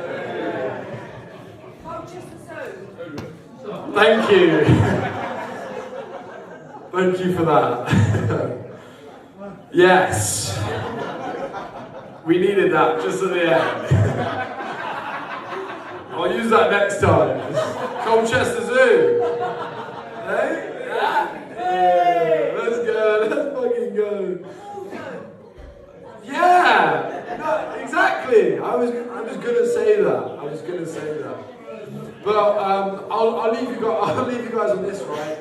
Thank you. Thank you for that. Yes. We needed that just at the end. I'll use that next time. Colchester Zoo. Hey? Yeah. Let's go. Let's fucking go. Yeah. No, exactly. I was gonna say that. But I'll leave you guys on this, right?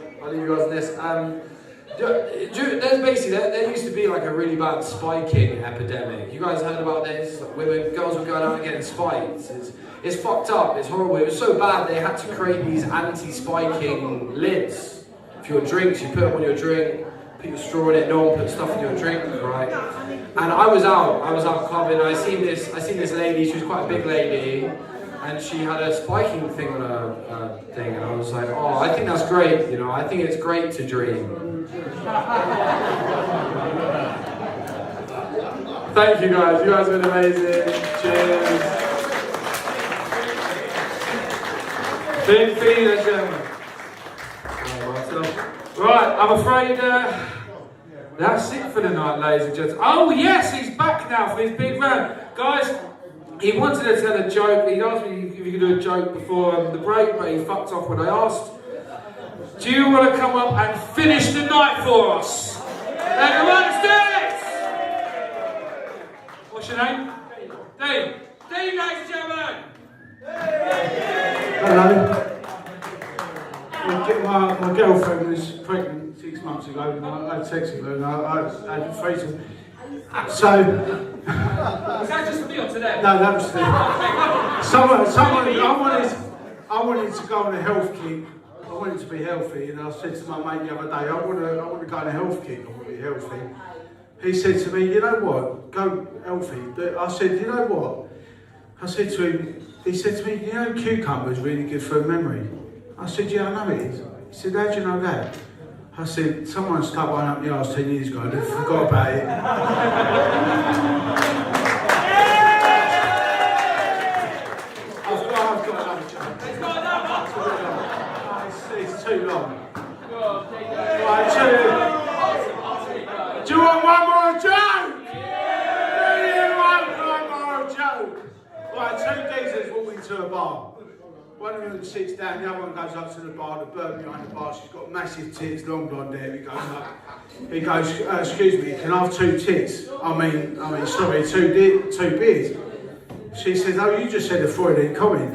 There used to be like a really bad spiking epidemic. You guys heard about this? Like, girls were going out and getting spiked. It's fucked up. It's horrible. It was so bad they had to create these anti-spiking lids for your drinks. You put them on your drink, put your straw in it. No one put stuff in your drink, right? And I was out clubbing. And I seen this lady. She was quite a big lady. And she had a spiking thing on her thing, and I was like, oh, I think that's great, you know, I think it's great to dream. Thank you guys have been amazing, cheers. Big feelers, gentlemen. Right, I'm afraid that's it for the night, ladies and gentlemen. Oh yes, he's back now for his big round. Guys, he wanted to tell a joke. He'd asked me if he could do a joke before the break, but he fucked off when I asked. Do you want to come up and finish the night for us? Everyone, let's do it! What's your name? Dean. Dean, ladies and gentlemen! Hello. My girlfriend was pregnant 6 months ago, and I had sex with her, and I had a threesome. So... Was that just for me or today? No, that was I wanted to go on a health kick. I wanted to be healthy, and I said to my mate the other day, I want to go on a health kick. I want to be healthy. He said to me, you know what? Go healthy. I said, you know what? I said to him. He said to me, you know, cucumber's really good for memory. I said, yeah, I know it is. He said, how do you know that? I said, someone stuck one up the arse 10 years ago and I forgot about it. I've got another joke. It's too long. Right, do you want one more joke? Do you want one more joke? Right, two geezers walking to a bar. One of them sits down, the other one goes up to the bar, the bird behind the bar, she's got massive tits, long blonde hair. He goes up. He goes, excuse me, can I have 2 tits? I mean, sorry, 2 beers. She says, oh, you just said a Freudian comment.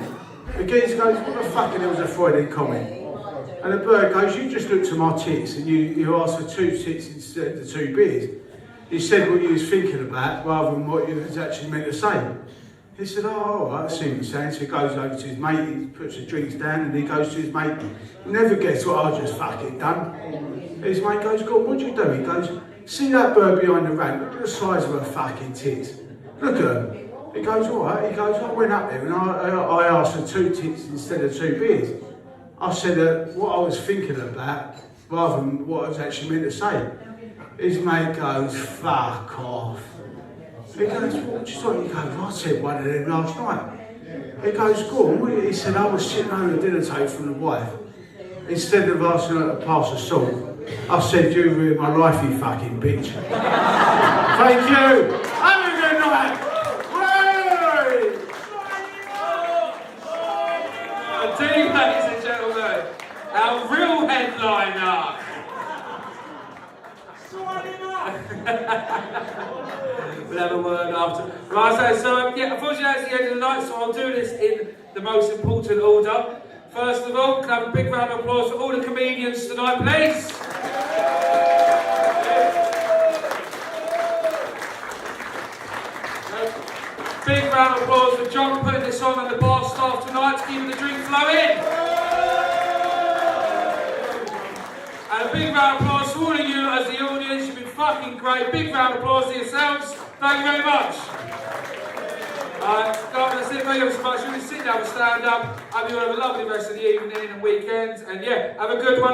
The geezer goes, what the fucking hell was a Freudian comment? And the bird goes, you just looked at my tits and you asked for 2 tits instead of 2 beers. You said what you was thinking about rather than what you was actually meant to say. He said, oh, all right, I see what you're saying. So he goes over to his mate, he puts the drinks down and he goes to his mate. He never gets what I just fucking done. His mate goes, God, what'd you do? He goes, see that bird behind the ramp? Look at the size of her fucking tits. Look at her. He goes, all right. He goes, I went up there and I asked for 2 tits instead of 2 beers. I said what I was thinking about rather than what I was actually meant to say. His mate goes, fuck off. He goes, what you thought? He goes, I said one of them last night. He goes, go on. He said, I was sitting over the dinner table from the wife. instead of asking her to pass a salt, I said, "You ruined my life, you fucking bitch." Thank you. Have a good night. Indeed, ladies and gentlemen, our real headliner. We'll have a word after. Right, so yeah, unfortunately that's the end of the night, so I'll do this in the most important order. First of all, can I have a big round of applause for all the comedians tonight, please? Big round of applause for John putting this on and the bar staff tonight to keep the drink flowing. And a big round of applause for all of you as the audience. You've been fucking great. Big round of applause to yourselves. Thank you very much. That's it. Thank you so much. You can sit down and stand up. I hope you all have a lovely rest of the evening and weekend. And yeah, have a good one.